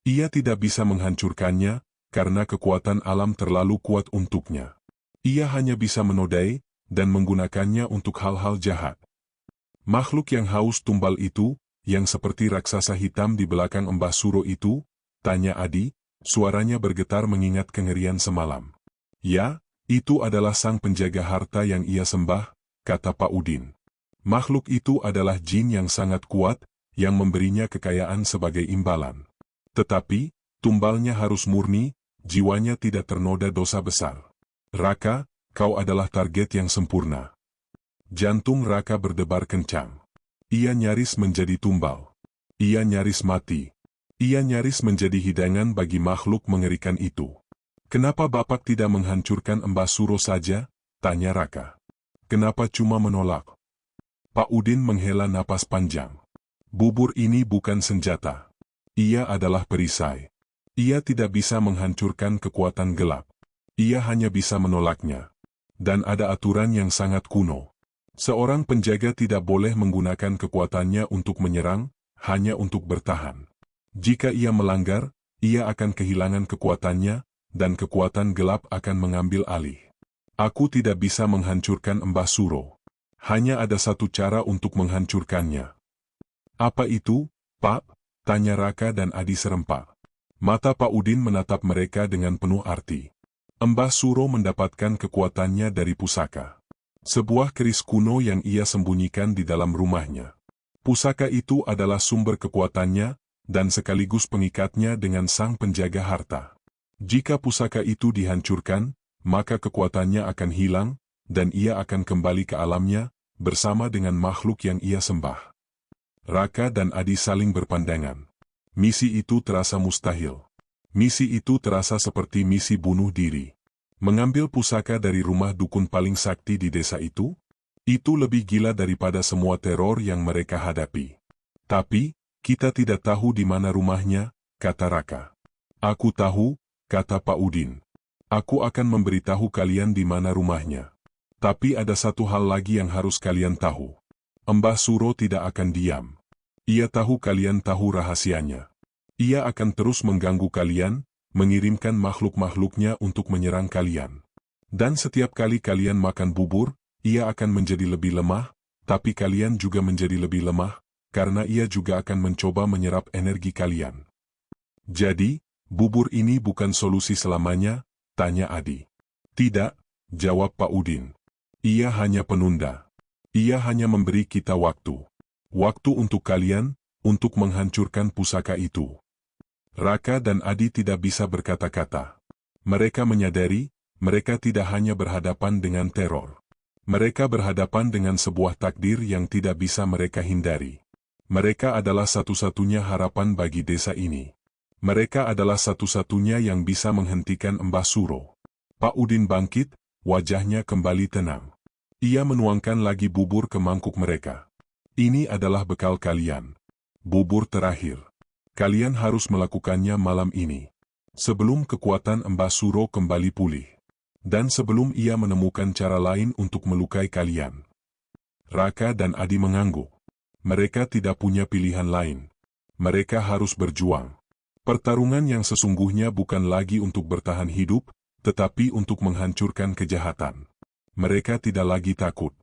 Ia tidak bisa menghancurkannya, karena kekuatan alam terlalu kuat untuknya. Ia hanya bisa menodai, dan menggunakannya untuk hal-hal jahat. Makhluk yang haus tumbal itu, yang seperti raksasa hitam di belakang Mbah Suro itu, tanya Adi, suaranya bergetar mengingat kengerian semalam. Ya, itu adalah sang penjaga harta yang ia sembah, kata Pak Udin. Makhluk itu adalah jin yang sangat kuat, yang memberinya kekayaan sebagai imbalan. Tetapi, tumbalnya harus murni, jiwanya tidak ternoda dosa besar. Raka, kau adalah target yang sempurna. Jantung Raka berdebar kencang. Ia nyaris menjadi tumbal. Ia nyaris mati. Ia nyaris menjadi hidangan bagi makhluk mengerikan itu. Kenapa Bapak tidak menghancurkan Mbah Suro saja? Tanya Raka. Kenapa cuma menolak? Pak Udin menghela napas panjang. Bubur ini bukan senjata. Ia adalah perisai. Ia tidak bisa menghancurkan kekuatan gelap. Ia hanya bisa menolaknya. Dan ada aturan yang sangat kuno. Seorang penjaga tidak boleh menggunakan kekuatannya untuk menyerang, hanya untuk bertahan. Jika ia melanggar, ia akan kehilangan kekuatannya, dan kekuatan gelap akan mengambil alih. Aku tidak bisa menghancurkan Mbah Suro. Hanya ada satu cara untuk menghancurkannya. Apa itu, Pak? Tanya Raka dan Adi serempak. Mata Pak Udin menatap mereka dengan penuh arti. Mbah Suro mendapatkan kekuatannya dari pusaka. Sebuah keris kuno yang ia sembunyikan di dalam rumahnya. Pusaka itu adalah sumber kekuatannya, dan sekaligus pengikatnya dengan sang penjaga harta. Jika pusaka itu dihancurkan, maka kekuatannya akan hilang, dan ia akan kembali ke alamnya, bersama dengan makhluk yang ia sembah. Raka dan Adi saling berpandangan. Misi itu terasa mustahil. Misi itu terasa seperti misi bunuh diri. Mengambil pusaka dari rumah dukun paling sakti di desa itu lebih gila daripada semua teror yang mereka hadapi. Tapi, kita tidak tahu di mana rumahnya, kata Raka. Aku tahu, kata Pak Udin. Aku akan memberitahu kalian di mana rumahnya. Tapi ada satu hal lagi yang harus kalian tahu. Mbah Suro tidak akan diam. Ia tahu kalian tahu rahasianya. Ia akan terus mengganggu kalian, mengirimkan makhluk-makhluknya untuk menyerang kalian. Dan setiap kali kalian makan bubur, ia akan menjadi lebih lemah, tapi kalian juga menjadi lebih lemah, karena ia juga akan mencoba menyerap energi kalian. Jadi, bubur ini bukan solusi selamanya, tanya Adi. Tidak, jawab Pak Udin. Ia hanya penunda. Ia hanya memberi kita waktu. Waktu untuk kalian, untuk menghancurkan pusaka itu. Raka dan Adi tidak bisa berkata-kata. Mereka menyadari, mereka tidak hanya berhadapan dengan teror. Mereka berhadapan dengan sebuah takdir yang tidak bisa mereka hindari. Mereka adalah satu-satunya harapan bagi desa ini. Mereka adalah satu-satunya yang bisa menghentikan Mbah Suro. Pak Udin bangkit, wajahnya kembali tenang. Ia menuangkan lagi bubur ke mangkuk mereka. Ini adalah bekal kalian. Bubur terakhir. Kalian harus melakukannya malam ini. Sebelum kekuatan Mbah Suro kembali pulih. Dan sebelum ia menemukan cara lain untuk melukai kalian. Raka dan Adi mengangguk. Mereka tidak punya pilihan lain. Mereka harus berjuang. Pertarungan yang sesungguhnya bukan lagi untuk bertahan hidup, tetapi untuk menghancurkan kejahatan. Mereka tidak lagi takut.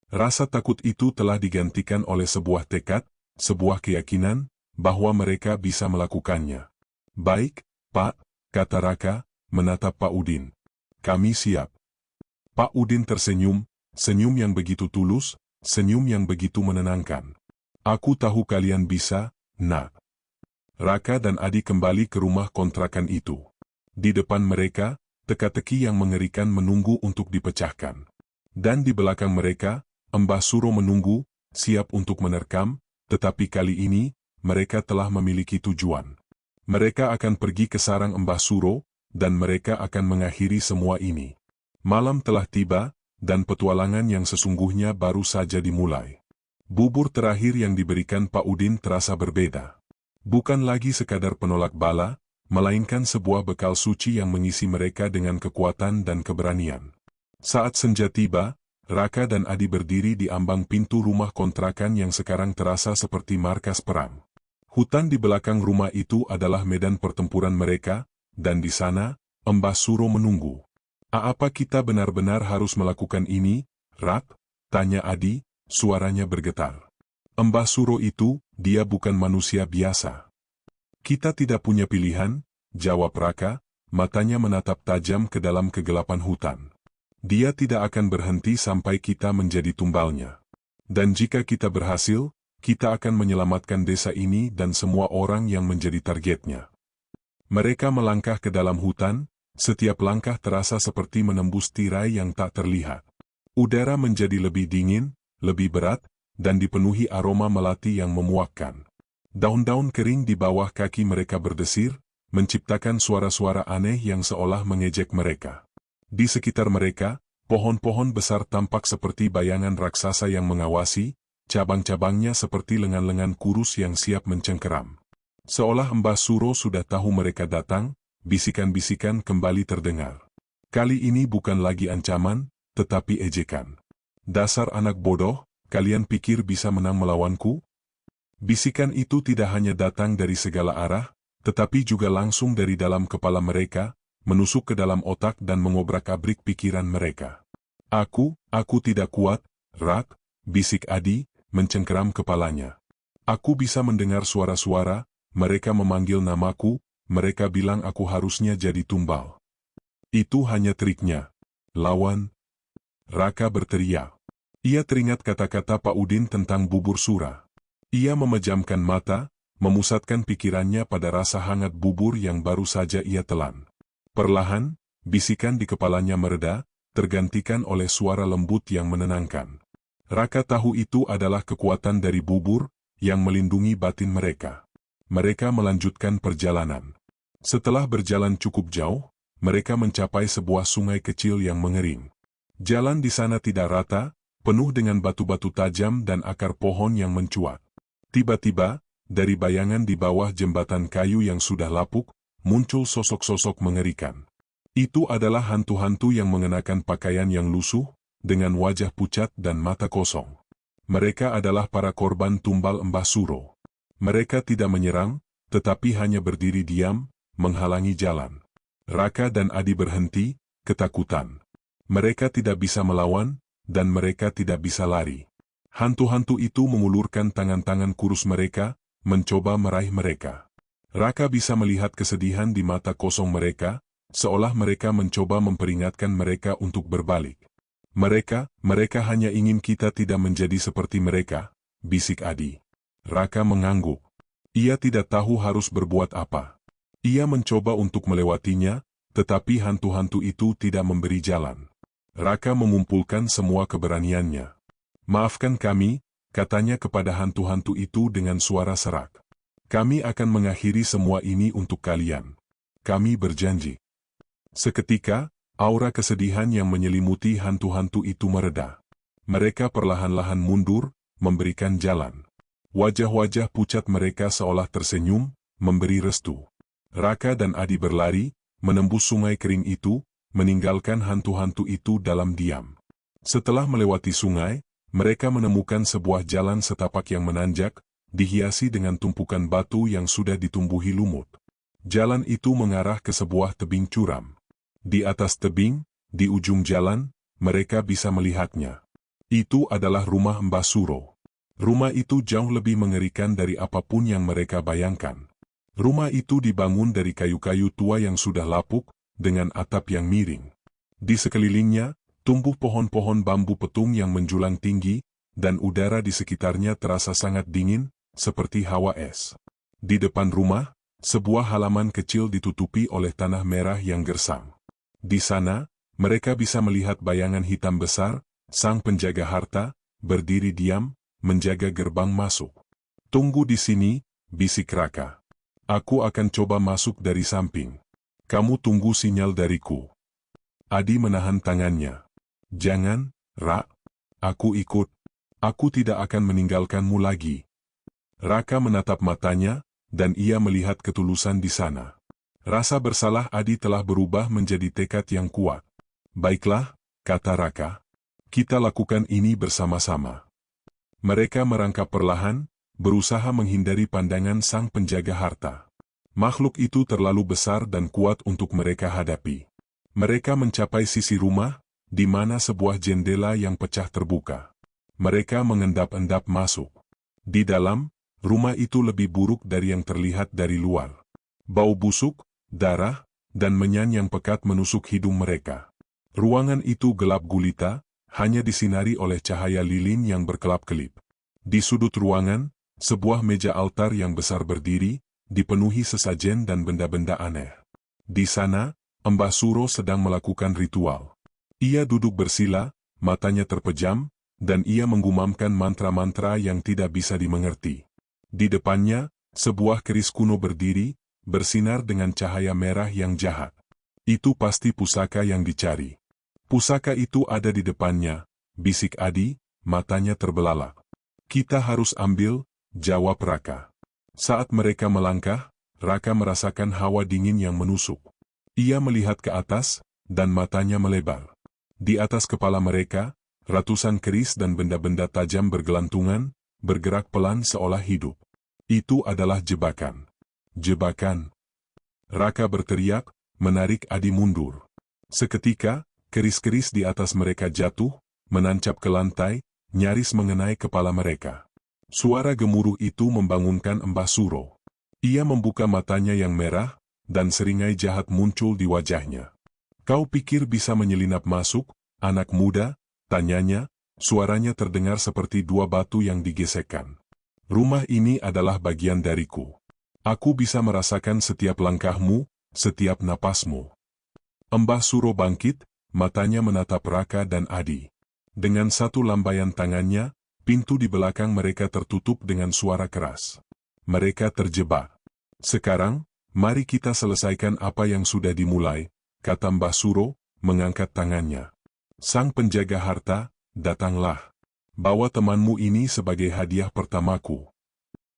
Rasa takut itu telah digantikan oleh sebuah tekad, sebuah keyakinan, bahwa mereka bisa melakukannya. Baik, Pak, kata Raka, menatap Pak Udin. Kami siap. Pak Udin tersenyum, senyum yang begitu tulus, senyum yang begitu menenangkan. Aku tahu kalian bisa, Nak. Raka dan Adi kembali ke rumah kontrakan itu. Di depan mereka, teka-teki yang mengerikan menunggu untuk dipecahkan. Dan di belakang mereka, Mbah Suro menunggu, siap untuk menerkam, tetapi kali ini, mereka telah memiliki tujuan. Mereka akan pergi ke sarang Mbah Suro, dan mereka akan mengakhiri semua ini. Malam telah tiba, dan petualangan yang sesungguhnya baru saja dimulai. Bubur terakhir yang diberikan Pak Udin terasa berbeda. Bukan lagi sekadar penolak bala, melainkan sebuah bekal suci yang mengisi mereka dengan kekuatan dan keberanian. Saat senja tiba, Raka dan Adi berdiri di ambang pintu rumah kontrakan yang sekarang terasa seperti markas perang. Hutan di belakang rumah itu adalah medan pertempuran mereka, dan di sana, Mbah Suro menunggu. Apa kita benar-benar harus melakukan ini, Rak? Tanya Adi, suaranya bergetar. Mbah Suro itu, dia bukan manusia biasa. Kita tidak punya pilihan, jawab Raka, matanya menatap tajam ke dalam kegelapan hutan. Dia tidak akan berhenti sampai kita menjadi tumbalnya. Dan jika kita berhasil, kita akan menyelamatkan desa ini dan semua orang yang menjadi targetnya. Mereka melangkah ke dalam hutan, setiap langkah terasa seperti menembus tirai yang tak terlihat. Udara menjadi lebih dingin, lebih berat, dan dipenuhi aroma melati yang memuakkan. Daun-daun kering di bawah kaki mereka berdesir, menciptakan suara-suara aneh yang seolah mengejek mereka. Di sekitar mereka, pohon-pohon besar tampak seperti bayangan raksasa yang mengawasi, cabang-cabangnya seperti lengan-lengan kurus yang siap mencengkeram. Seolah Mbah Suro sudah tahu mereka datang, bisikan-bisikan kembali terdengar. Kali ini bukan lagi ancaman, tetapi ejekan. Dasar anak bodoh, kalian pikir bisa menang melawanku? Bisikan itu tidak hanya datang dari segala arah, tetapi juga langsung dari dalam kepala mereka, menusuk ke dalam otak dan mengobrak-abrik pikiran mereka. Aku tidak kuat, Rak, bisik Adi, mencengkeram kepalanya. Aku bisa mendengar suara-suara, mereka memanggil namaku, mereka bilang aku harusnya jadi tumbal. Itu hanya triknya. Lawan. Raka berteriak. Ia teringat kata-kata Pak Udin tentang bubur sura. Ia memejamkan mata, memusatkan pikirannya pada rasa hangat bubur yang baru saja ia telan. Perlahan, bisikan di kepalanya mereda, tergantikan oleh suara lembut yang menenangkan. Raka tahu itu adalah kekuatan dari bubur, yang melindungi batin mereka. Mereka melanjutkan perjalanan. Setelah berjalan cukup jauh, mereka mencapai sebuah sungai kecil yang mengering. Jalan di sana tidak rata, penuh dengan batu-batu tajam dan akar pohon yang mencuat. Tiba-tiba, dari bayangan di bawah jembatan kayu yang sudah lapuk, muncul sosok-sosok mengerikan. Itu adalah hantu-hantu yang mengenakan pakaian yang lusuh, dengan wajah pucat dan mata kosong. Mereka adalah para korban tumbal Mbah Suro. Mereka tidak menyerang, tetapi hanya berdiri diam, menghalangi jalan. Raka dan Adi berhenti, ketakutan. Mereka tidak bisa melawan, dan mereka tidak bisa lari. Hantu-hantu itu mengulurkan tangan-tangan kurus mereka, mencoba meraih mereka. Raka bisa melihat kesedihan di mata kosong mereka, seolah mereka mencoba memperingatkan mereka untuk berbalik. Mereka hanya ingin kita tidak menjadi seperti mereka, bisik Adi. Raka mengangguk. Ia tidak tahu harus berbuat apa. Ia mencoba untuk melewatinya, tetapi hantu-hantu itu tidak memberi jalan. Raka mengumpulkan semua keberaniannya. Maafkan kami, katanya kepada hantu-hantu itu dengan suara serak. Kami akan mengakhiri semua ini untuk kalian. Kami berjanji. Seketika, aura kesedihan yang menyelimuti hantu-hantu itu mereda. Mereka perlahan-lahan mundur, memberikan jalan. Wajah-wajah pucat mereka seolah tersenyum, memberi restu. Raka dan Adi berlari, menembus sungai kering itu, meninggalkan hantu-hantu itu dalam diam. Setelah melewati sungai, mereka menemukan sebuah jalan setapak yang menanjak, dihiasi dengan tumpukan batu yang sudah ditumbuhi lumut. Jalan itu mengarah ke sebuah tebing curam. Di atas tebing, di ujung jalan, mereka bisa melihatnya. Itu adalah rumah Mbah Suro. Rumah itu jauh lebih mengerikan dari apapun yang mereka bayangkan. Rumah itu dibangun dari kayu-kayu tua yang sudah lapuk, dengan atap yang miring. Di sekelilingnya, tumbuh pohon-pohon bambu petung yang menjulang tinggi, dan udara di sekitarnya terasa sangat dingin, seperti hawa es. Di depan rumah, sebuah halaman kecil ditutupi oleh tanah merah yang gersang. Di sana, mereka bisa melihat bayangan hitam besar, sang penjaga harta, berdiri diam, menjaga gerbang masuk. Tunggu di sini, bisik Raka. Aku akan coba masuk dari samping. Kamu tunggu sinyal dariku. Adi menahan tangannya. Jangan, Ra. Aku ikut. Aku tidak akan meninggalkanmu lagi. Raka menatap matanya, dan ia melihat ketulusan di sana. Rasa bersalah Adi telah berubah menjadi tekad yang kuat. Baiklah, kata Raka. Kita lakukan ini bersama-sama. Mereka merangkap perlahan, berusaha menghindari pandangan sang penjaga harta. Makhluk itu terlalu besar dan kuat untuk mereka hadapi. Mereka mencapai sisi rumah, di mana sebuah jendela yang pecah terbuka. Mereka mengendap-endap masuk. Di dalam, rumah itu lebih buruk dari yang terlihat dari luar. Bau busuk, darah, dan menyan yang pekat menusuk hidung mereka. Ruangan itu gelap gulita, hanya disinari oleh cahaya lilin yang berkelap-kelip. Di sudut ruangan, sebuah meja altar yang besar berdiri, dipenuhi sesajen dan benda-benda aneh. Di sana, Mbah Suro sedang melakukan ritual. Ia duduk bersila, matanya terpejam, dan ia menggumamkan mantra-mantra yang tidak bisa dimengerti. Di depannya, sebuah keris kuno berdiri, bersinar dengan cahaya merah yang jahat. Itu pasti pusaka yang dicari. Pusaka itu ada di depannya, bisik Adi, matanya terbelalak. Kita harus ambil, jawab Raka. Saat mereka melangkah, Raka merasakan hawa dingin yang menusuk. Ia melihat ke atas, dan matanya melebar. Di atas kepala mereka, ratusan keris dan benda-benda tajam bergelantungan, bergerak pelan seolah hidup. Itu adalah jebakan. Jebakan. Raka berteriak, menarik Adi mundur. Seketika, keris-keris di atas mereka jatuh, menancap ke lantai, nyaris mengenai kepala mereka. Suara gemuruh itu membangunkan Mbah Suro. Ia membuka matanya yang merah, dan seringai jahat muncul di wajahnya. Kau pikir bisa menyelinap masuk, anak muda? Tanyanya, suaranya terdengar seperti dua batu yang digesekkan. Rumah ini adalah bagian dariku. Aku bisa merasakan setiap langkahmu, setiap napasmu. Mbah Suro bangkit, matanya menatap Raka dan Adi. Dengan satu lambaian tangannya, pintu di belakang mereka tertutup dengan suara keras. Mereka terjebak. Sekarang, mari kita selesaikan apa yang sudah dimulai, kata Mbah Suro, mengangkat tangannya. Sang penjaga harta, datanglah. Bawa temanmu ini sebagai hadiah pertamaku.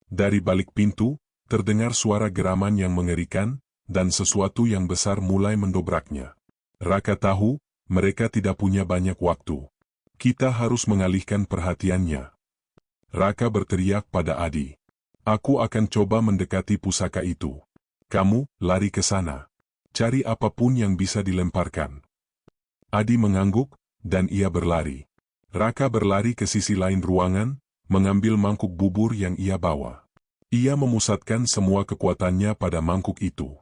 Dari balik pintu, terdengar suara geraman yang mengerikan, dan sesuatu yang besar mulai mendobraknya. Raka tahu, mereka tidak punya banyak waktu. Kita harus mengalihkan perhatiannya. Raka berteriak pada Adi. Aku akan coba mendekati pusaka itu. Kamu, lari ke sana. Cari apapun yang bisa dilemparkan. Adi mengangguk, dan ia berlari. Raka berlari ke sisi lain ruangan, mengambil mangkuk bubur yang ia bawa. Ia memusatkan semua kekuatannya pada mangkuk itu.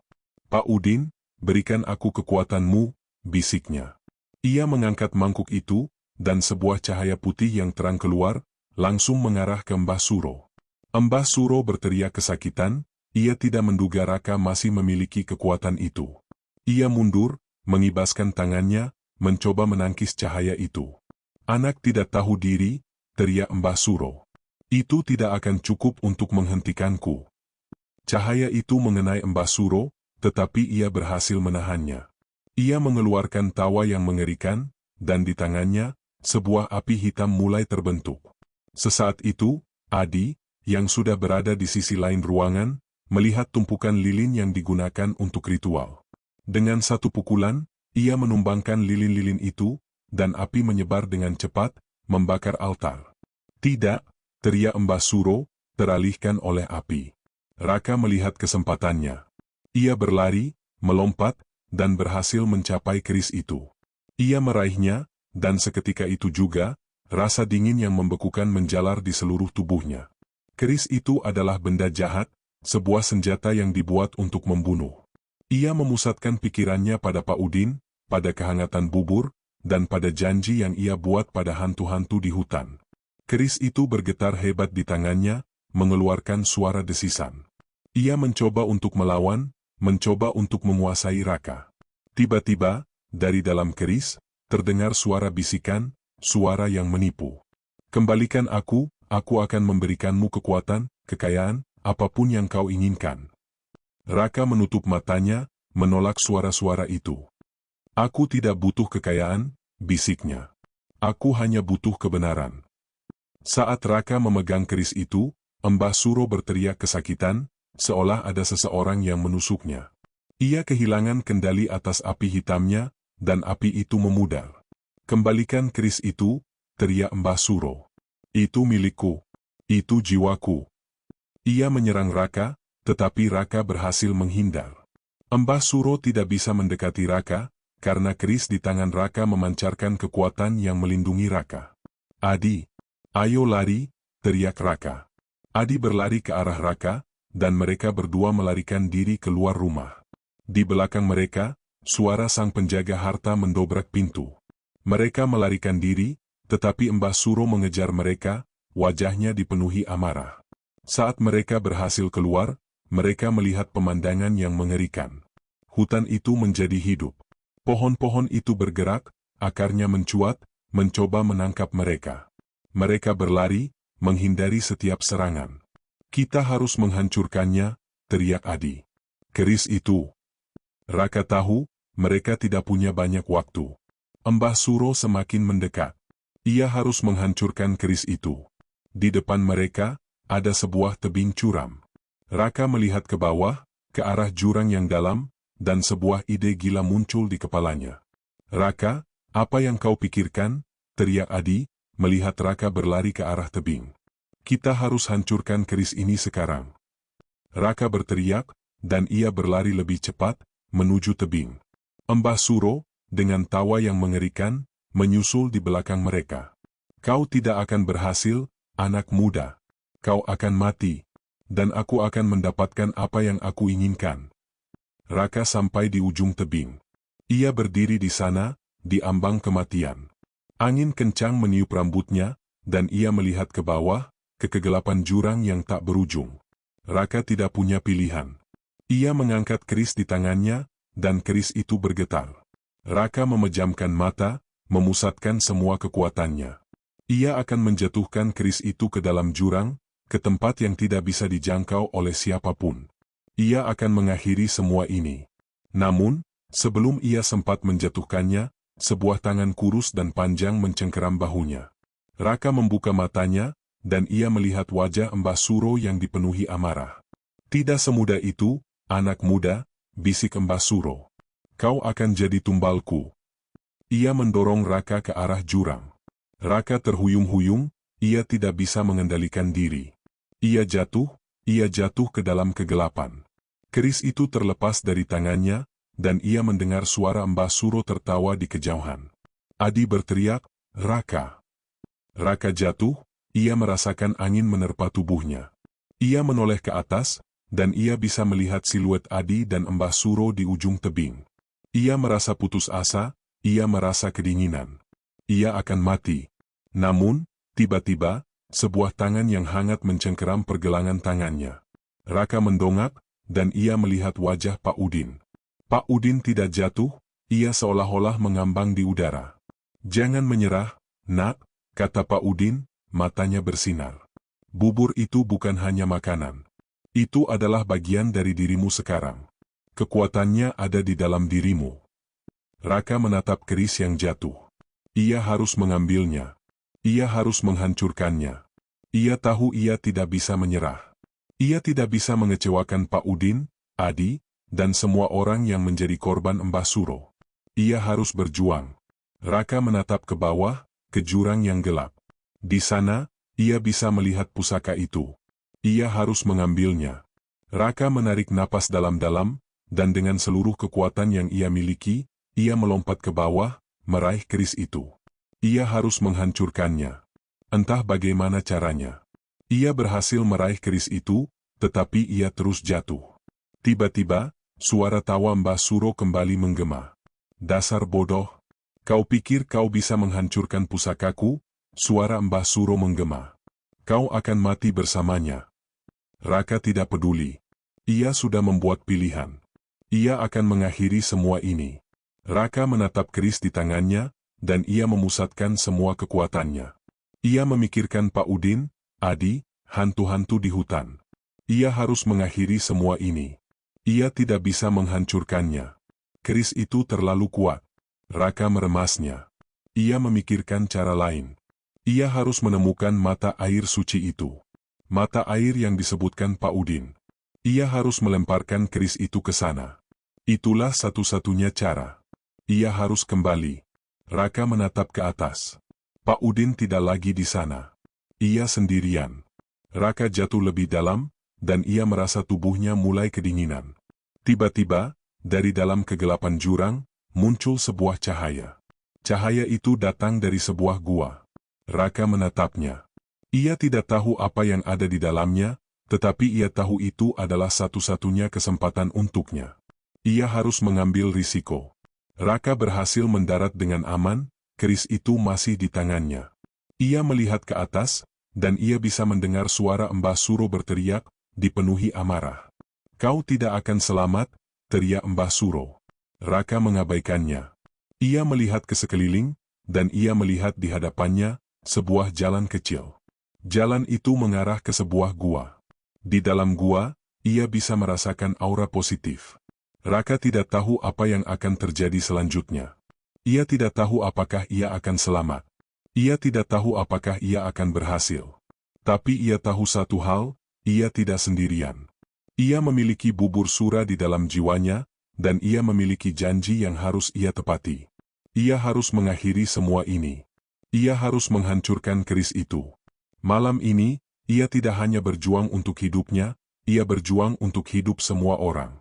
Pak Udin, berikan aku kekuatanmu, bisiknya. Ia mengangkat mangkuk itu, dan sebuah cahaya putih yang terang keluar, langsung mengarah ke Mbah Suro. Mbah Suro berteriak kesakitan, ia tidak menduga Raka masih memiliki kekuatan itu. Ia mundur, mengibaskan tangannya, mencoba menangkis cahaya itu. Anak tidak tahu diri, teriak Mbah Suro. Itu tidak akan cukup untuk menghentikanku. Cahaya itu mengenai Mbah Suro, tetapi ia berhasil menahannya. Ia mengeluarkan tawa yang mengerikan, dan di tangannya, sebuah api hitam mulai terbentuk. Sesaat itu, Adi, yang sudah berada di sisi lain ruangan, melihat tumpukan lilin yang digunakan untuk ritual. Dengan satu pukulan, ia menumbangkan lilin-lilin itu, dan api menyebar dengan cepat, membakar altar. Tidak, teriak Mbah Suro, teralihkan oleh api. Raka melihat kesempatannya. Ia berlari, melompat, dan berhasil mencapai keris itu. Ia meraihnya, dan seketika itu juga, rasa dingin yang membekukan menjalar di seluruh tubuhnya. Keris itu adalah benda jahat, sebuah senjata yang dibuat untuk membunuh. Ia memusatkan pikirannya pada Pak Udin, pada kehangatan bubur, dan pada janji yang ia buat pada hantu-hantu di hutan. Keris itu bergetar hebat di tangannya, mengeluarkan suara desisan. Ia mencoba untuk melawan, mencoba untuk menguasai Raka. Tiba-tiba, dari dalam keris, terdengar suara bisikan, suara yang menipu. Kembalikan aku akan memberikanmu kekuatan, kekayaan, apapun yang kau inginkan. Raka menutup matanya, menolak suara-suara itu. Aku tidak butuh kekayaan, bisiknya. Aku hanya butuh kebenaran. Saat Raka memegang keris itu, Mbah Suro berteriak kesakitan, seolah ada seseorang yang menusuknya. Ia kehilangan kendali atas api hitamnya, dan api itu memudar. Kembalikan keris itu, teriak Mbah Suro. Itu milikku. Itu jiwaku. Ia menyerang Raka, tetapi Raka berhasil menghindar. Mbah Suro tidak bisa mendekati Raka, karena keris di tangan Raka memancarkan kekuatan yang melindungi Raka. Adi, ayo lari, teriak Raka. Adi berlari ke arah Raka, dan mereka berdua melarikan diri keluar rumah. Di belakang mereka, suara sang penjaga harta mendobrak pintu. Mereka melarikan diri, tetapi Mbah Suro mengejar mereka, wajahnya dipenuhi amarah. Saat mereka berhasil keluar, mereka melihat pemandangan yang mengerikan. Hutan itu menjadi hidup. Pohon-pohon itu bergerak, akarnya mencuat, mencoba menangkap mereka. Mereka berlari, menghindari setiap serangan. Kita harus menghancurkannya, teriak Adi. Keris itu. Raka tahu, mereka tidak punya banyak waktu. Mbah Suro semakin mendekat. Ia harus menghancurkan keris itu. Di depan mereka, ada sebuah tebing curam. Raka melihat ke bawah, ke arah jurang yang dalam, dan sebuah ide gila muncul di kepalanya. Raka, apa yang kau pikirkan? Teriak Adi, melihat Raka berlari ke arah tebing. Kita harus hancurkan keris ini sekarang. Raka berteriak, dan ia berlari lebih cepat, menuju tebing. Mbah Suro, dengan tawa yang mengerikan, menyusul di belakang mereka. Kau tidak akan berhasil, anak muda. Kau akan mati, dan aku akan mendapatkan apa yang aku inginkan. Raka sampai di ujung tebing. Ia berdiri di sana, di ambang kematian. Angin kencang meniup rambutnya, dan ia melihat ke bawah, ke kegelapan jurang yang tak berujung. Raka tidak punya pilihan. Ia mengangkat keris di tangannya, dan keris itu bergetar. Raka memejamkan mata, memusatkan semua kekuatannya. Ia akan menjatuhkan keris itu ke dalam jurang, ke tempat yang tidak bisa dijangkau oleh siapapun. Ia akan mengakhiri semua ini. Namun, sebelum ia sempat menjatuhkannya, sebuah tangan kurus dan panjang mencengkeram bahunya. Raka membuka matanya, dan ia melihat wajah Mbah Suro yang dipenuhi amarah. Tidak semudah itu, anak muda, bisik Mbah Suro. Kau akan jadi tumbalku. Ia mendorong Raka ke arah jurang. Raka terhuyung-huyung, ia tidak bisa mengendalikan diri. Ia jatuh ke dalam kegelapan. Keris itu terlepas dari tangannya, dan ia mendengar suara Mbah Suro tertawa di kejauhan. Adi berteriak, "Raka!" Raka jatuh, ia merasakan angin menerpa tubuhnya. Ia menoleh ke atas, dan ia bisa melihat siluet Adi dan Mbah Suro di ujung tebing. Ia merasa putus asa, ia merasa kedinginan. Ia akan mati. Namun, tiba-tiba, sebuah tangan yang hangat mencengkeram pergelangan tangannya. Raka mendongak, dan ia melihat wajah Pak Udin. Pak Udin tidak jatuh, ia seolah-olah mengambang di udara. "Jangan menyerah, Nak," kata Pak Udin, matanya bersinar. "Bubur itu bukan hanya makanan. Itu adalah bagian dari dirimu sekarang. Kekuatannya ada di dalam dirimu." Raka menatap keris yang jatuh. Ia harus mengambilnya. Ia harus menghancurkannya. Ia tahu ia tidak bisa menyerah. Ia tidak bisa mengecewakan Pak Udin, Adi, dan semua orang yang menjadi korban Mbah Suro. Ia harus berjuang. Raka menatap ke bawah, ke jurang yang gelap. Di sana, ia bisa melihat pusaka itu. Ia harus mengambilnya. Raka menarik napas dalam-dalam, dan dengan seluruh kekuatan yang ia miliki, ia melompat ke bawah, meraih keris itu. Ia harus menghancurkannya. Entah bagaimana caranya. Ia berhasil meraih keris itu, tetapi ia terus jatuh. Tiba-tiba, suara tawa Mbah Suro kembali menggema. "Dasar bodoh! Kau pikir kau bisa menghancurkan pusakaku?" Suara Mbah Suro menggema. "Kau akan mati bersamanya." Raka tidak peduli. Ia sudah membuat pilihan. Ia akan mengakhiri semua ini. Raka menatap keris di tangannya, dan ia memusatkan semua kekuatannya. Ia memikirkan Pak Udin, Adi, hantu-hantu di hutan. Ia harus mengakhiri semua ini. Ia tidak bisa menghancurkannya. Keris itu terlalu kuat. Raka meremasnya. Ia memikirkan cara lain. Ia harus menemukan mata air suci itu. Mata air yang disebutkan Pak Udin. Ia harus melemparkan keris itu ke sana. Itulah satu-satunya cara. Ia harus kembali. Raka menatap ke atas. Pak Udin tidak lagi di sana. Ia sendirian. Raka jatuh lebih dalam, dan ia merasa tubuhnya mulai kedinginan. Tiba-tiba, dari dalam kegelapan jurang, muncul sebuah cahaya. Cahaya itu datang dari sebuah gua. Raka menatapnya. Ia tidak tahu apa yang ada di dalamnya, tetapi ia tahu itu adalah satu-satunya kesempatan untuknya. Ia harus mengambil risiko. Raka berhasil mendarat dengan aman, keris itu masih di tangannya. Ia melihat ke atas, dan ia bisa mendengar suara Mbah Suro berteriak, dipenuhi amarah. "Kau tidak akan selamat," teriak Mbah Suro. Raka mengabaikannya. Ia melihat ke sekeliling, dan ia melihat di hadapannya, sebuah jalan kecil. Jalan itu mengarah ke sebuah gua. Di dalam gua, ia bisa merasakan aura positif. Raka tidak tahu apa yang akan terjadi selanjutnya. Ia tidak tahu apakah ia akan selamat. Ia tidak tahu apakah ia akan berhasil. Tapi ia tahu satu hal, ia tidak sendirian. Ia memiliki bubur sura di dalam jiwanya, dan ia memiliki janji yang harus ia tepati. Ia harus mengakhiri semua ini. Ia harus menghancurkan keris itu. Malam ini, ia tidak hanya berjuang untuk hidupnya, ia berjuang untuk hidup semua orang.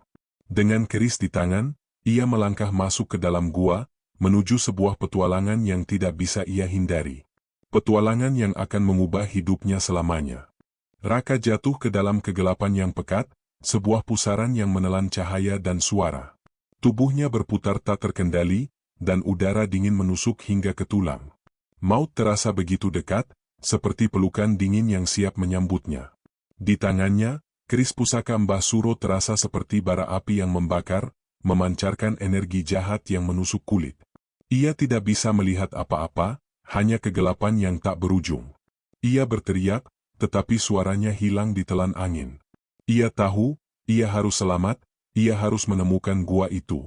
Dengan keris di tangan, ia melangkah masuk ke dalam gua, menuju sebuah petualangan yang tidak bisa ia hindari. Petualangan yang akan mengubah hidupnya selamanya. Raka jatuh ke dalam kegelapan yang pekat, sebuah pusaran yang menelan cahaya dan suara. Tubuhnya berputar tak terkendali, dan udara dingin menusuk hingga ke tulang. Maut terasa begitu dekat, seperti pelukan dingin yang siap menyambutnya. Di tangannya, keris pusaka Mbah Suro terasa seperti bara api yang membakar, memancarkan energi jahat yang menusuk kulit. Ia tidak bisa melihat apa-apa, hanya kegelapan yang tak berujung. Ia berteriak, tetapi suaranya hilang ditelan angin. Ia tahu, ia harus selamat, ia harus menemukan gua itu.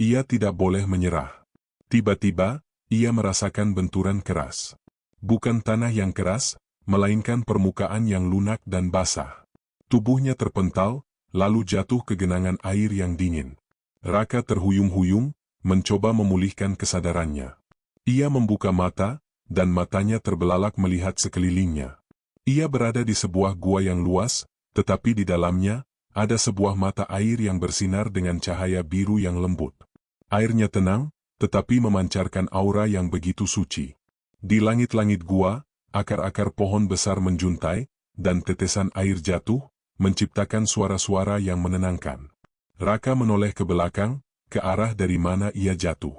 Ia tidak boleh menyerah. Tiba-tiba, ia merasakan benturan keras. Bukan tanah yang keras, melainkan permukaan yang lunak dan basah. Tubuhnya terpental, lalu jatuh ke genangan air yang dingin. Raka terhuyung-huyung, mencoba memulihkan kesadarannya. Ia membuka mata, dan matanya terbelalak melihat sekelilingnya. Ia berada di sebuah gua yang luas, tetapi di dalamnya, ada sebuah mata air yang bersinar dengan cahaya biru yang lembut. Airnya tenang, tetapi memancarkan aura yang begitu suci. Di langit-langit gua, akar-akar pohon besar menjuntai, dan tetesan air jatuh, menciptakan suara-suara yang menenangkan. Raka menoleh ke belakang, ke arah dari mana ia jatuh.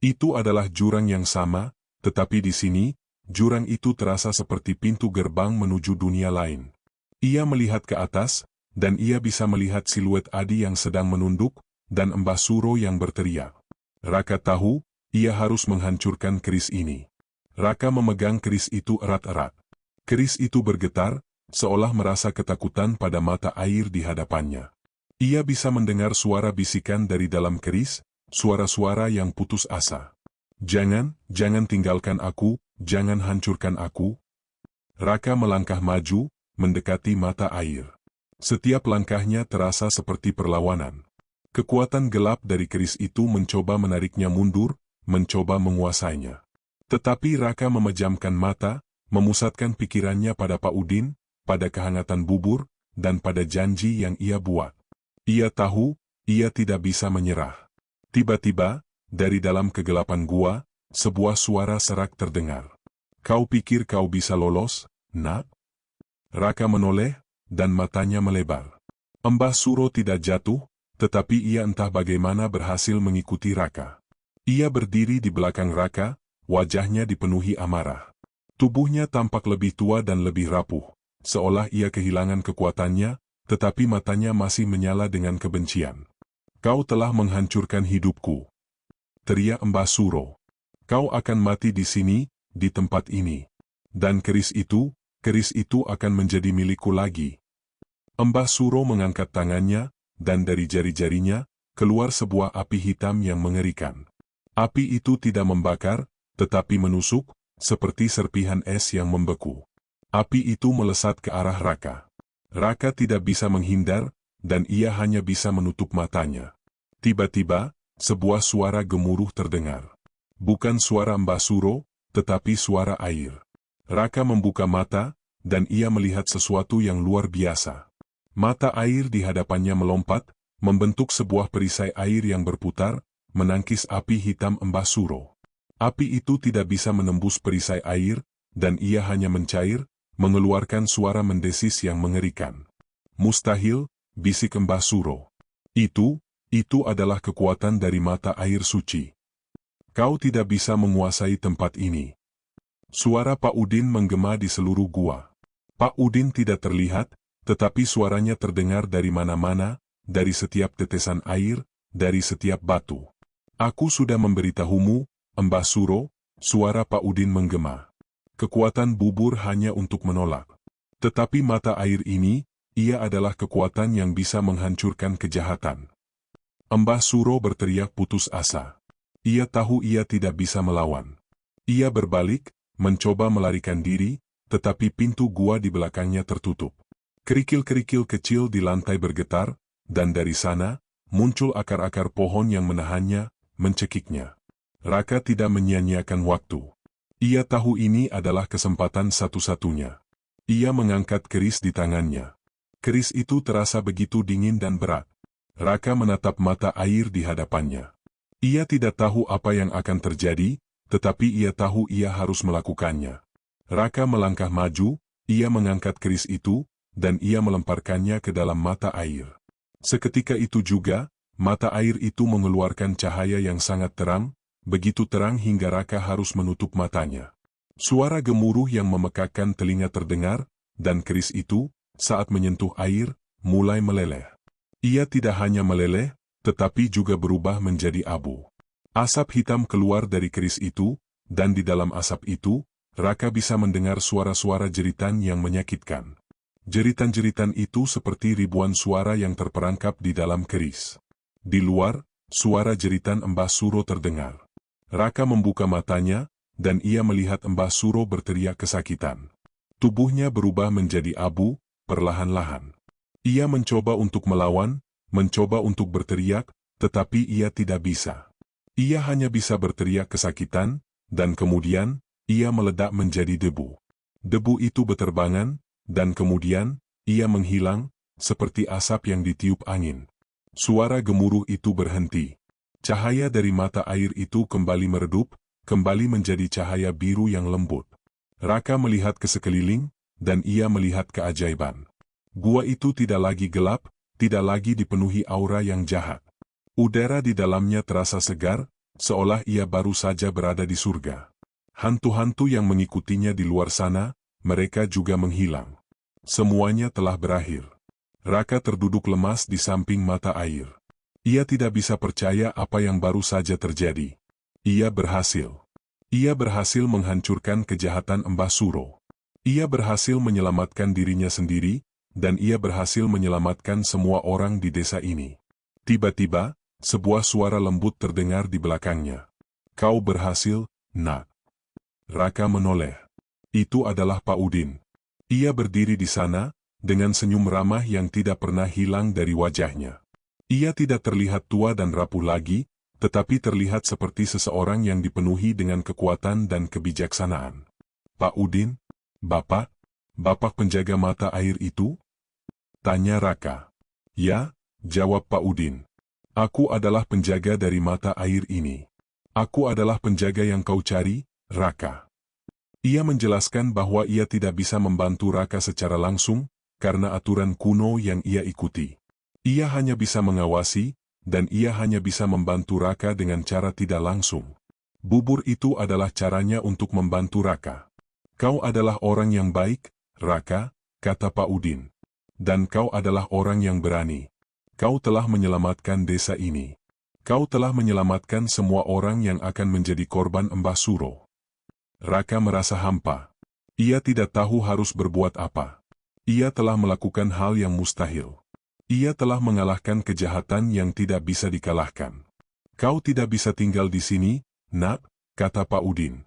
Itu adalah jurang yang sama, tetapi di sini, jurang itu terasa seperti pintu gerbang menuju dunia lain. Ia melihat ke atas, dan ia bisa melihat siluet Adi yang sedang menunduk, dan Mbah Suro yang berteriak. Raka tahu, ia harus menghancurkan keris ini. Raka memegang keris itu erat-erat. Keris itu bergetar, seolah merasa ketakutan pada mata air di hadapannya. Ia bisa mendengar suara bisikan dari dalam keris, suara-suara yang putus asa. Jangan tinggalkan aku, jangan hancurkan aku. Raka melangkah maju, mendekati mata air. Setiap langkahnya terasa seperti perlawanan. Kekuatan gelap dari keris itu mencoba menariknya mundur, mencoba menguasainya. Tetapi Raka memejamkan mata, memusatkan pikirannya pada Pak Udin, pada kehangatan bubur, dan pada janji yang ia buat. Ia tahu, ia tidak bisa menyerah. Tiba-tiba, dari dalam kegelapan gua, sebuah suara serak terdengar. Kau pikir kau bisa lolos, nak? Raka menoleh, dan matanya melebar. Mbah Suro tidak jatuh, tetapi ia entah bagaimana berhasil mengikuti Raka. Ia berdiri di belakang Raka, wajahnya dipenuhi amarah. Tubuhnya tampak lebih tua dan lebih rapuh, seolah ia kehilangan kekuatannya, tetapi matanya masih menyala dengan kebencian. Kau telah menghancurkan hidupku, teriak Mbah Suro. Kau akan mati di sini, di tempat ini. Dan keris itu akan menjadi milikku lagi. Mbah Suro mengangkat tangannya, dan dari jari-jarinya, keluar sebuah api hitam yang mengerikan. Api itu tidak membakar, tetapi menusuk, seperti serpihan es yang membeku. Api itu melesat ke arah Raka. Raka tidak bisa menghindar, dan ia hanya bisa menutup matanya. Tiba-tiba, sebuah suara gemuruh terdengar. Bukan suara Mbah Suro, tetapi suara air. Raka membuka mata, dan ia melihat sesuatu yang luar biasa. Mata air di hadapannya melompat, membentuk sebuah perisai air yang berputar, menangkis api hitam Mbah Suro. Api itu tidak bisa menembus perisai air, dan ia hanya mencair, mengeluarkan suara mendesis yang mengerikan. Mustahil, bisik Mbah Suro. Itu adalah kekuatan dari mata air suci. Kau tidak bisa menguasai tempat ini. Suara Pak Udin menggema di seluruh gua. Pak Udin tidak terlihat, tetapi suaranya terdengar dari mana-mana, dari setiap tetesan air, dari setiap batu. Aku sudah memberitahumu, Mbah Suro, suara Pak Udin menggema. Kekuatan bubur hanya untuk menolak. Tetapi mata air ini, ia adalah kekuatan yang bisa menghancurkan kejahatan. Mbah Suro berteriak putus asa. Ia tahu ia tidak bisa melawan. Ia berbalik, mencoba melarikan diri, tetapi pintu gua di belakangnya tertutup. Kerikil-kerikil kecil di lantai bergetar, dan dari sana, muncul akar-akar pohon yang menahannya, mencekiknya. Raka tidak menyia-nyiakan waktu. Ia tahu ini adalah kesempatan satu-satunya. Ia mengangkat keris di tangannya. Keris itu terasa begitu dingin dan berat. Raka menatap mata air di hadapannya. Ia tidak tahu apa yang akan terjadi, tetapi ia tahu ia harus melakukannya. Raka melangkah maju, ia mengangkat keris itu, dan ia melemparkannya ke dalam mata air. Seketika itu juga, mata air itu mengeluarkan cahaya yang sangat terang, begitu terang hingga Raka harus menutup matanya. Suara gemuruh yang memekakkan telinga terdengar, dan keris itu, saat menyentuh air, mulai meleleh. Ia tidak hanya meleleh, tetapi juga berubah menjadi abu. Asap hitam keluar dari keris itu, dan di dalam asap itu, Raka bisa mendengar suara-suara jeritan yang menyakitkan. Jeritan-jeritan itu seperti ribuan suara yang terperangkap di dalam keris. Di luar, suara jeritan Mbah Suro terdengar. Raka membuka matanya, dan ia melihat Mbah Suro berteriak kesakitan. Tubuhnya berubah menjadi abu, perlahan-lahan. Ia mencoba untuk melawan, mencoba untuk berteriak, tetapi ia tidak bisa. Ia hanya bisa berteriak kesakitan, dan kemudian, ia meledak menjadi debu. Debu itu beterbangan, dan kemudian, ia menghilang, seperti asap yang ditiup angin. Suara gemuruh itu berhenti. Cahaya dari mata air itu kembali meredup, kembali menjadi cahaya biru yang lembut. Raka melihat ke sekeliling, dan ia melihat keajaiban. Gua itu tidak lagi gelap, tidak lagi dipenuhi aura yang jahat. Udara di dalamnya terasa segar, seolah ia baru saja berada di surga. Hantu-hantu yang mengikutinya di luar sana, mereka juga menghilang. Semuanya telah berakhir. Raka terduduk lemas di samping mata air. Ia tidak bisa percaya apa yang baru saja terjadi. Ia berhasil. Ia berhasil menghancurkan kejahatan Mbah Suro. Ia berhasil menyelamatkan dirinya sendiri, dan ia berhasil menyelamatkan semua orang di desa ini. Tiba-tiba, sebuah suara lembut terdengar di belakangnya. Kau berhasil, Nak. Raka menoleh. Itu adalah Pak Udin. Ia berdiri di sana, dengan senyum ramah yang tidak pernah hilang dari wajahnya. Ia tidak terlihat tua dan rapuh lagi, tetapi terlihat seperti seseorang yang dipenuhi dengan kekuatan dan kebijaksanaan. Pak Udin, Bapak penjaga mata air itu? Tanya Raka. Ya, jawab Pak Udin. Aku adalah penjaga dari mata air ini. Aku adalah penjaga yang kau cari, Raka. Ia menjelaskan bahwa ia tidak bisa membantu Raka secara langsung, karena aturan kuno yang ia ikuti. Ia hanya bisa mengawasi, dan ia hanya bisa membantu Raka dengan cara tidak langsung. Bubur itu adalah caranya untuk membantu Raka. Kau adalah orang yang baik, Raka, kata Pak Udin. Dan kau adalah orang yang berani. Kau telah menyelamatkan desa ini. Kau telah menyelamatkan semua orang yang akan menjadi korban Mbah Suro. Raka merasa hampa. Ia tidak tahu harus berbuat apa. Ia telah melakukan hal yang mustahil. Ia telah mengalahkan kejahatan yang tidak bisa dikalahkan. Kau tidak bisa tinggal di sini, Nak, kata Pak Udin.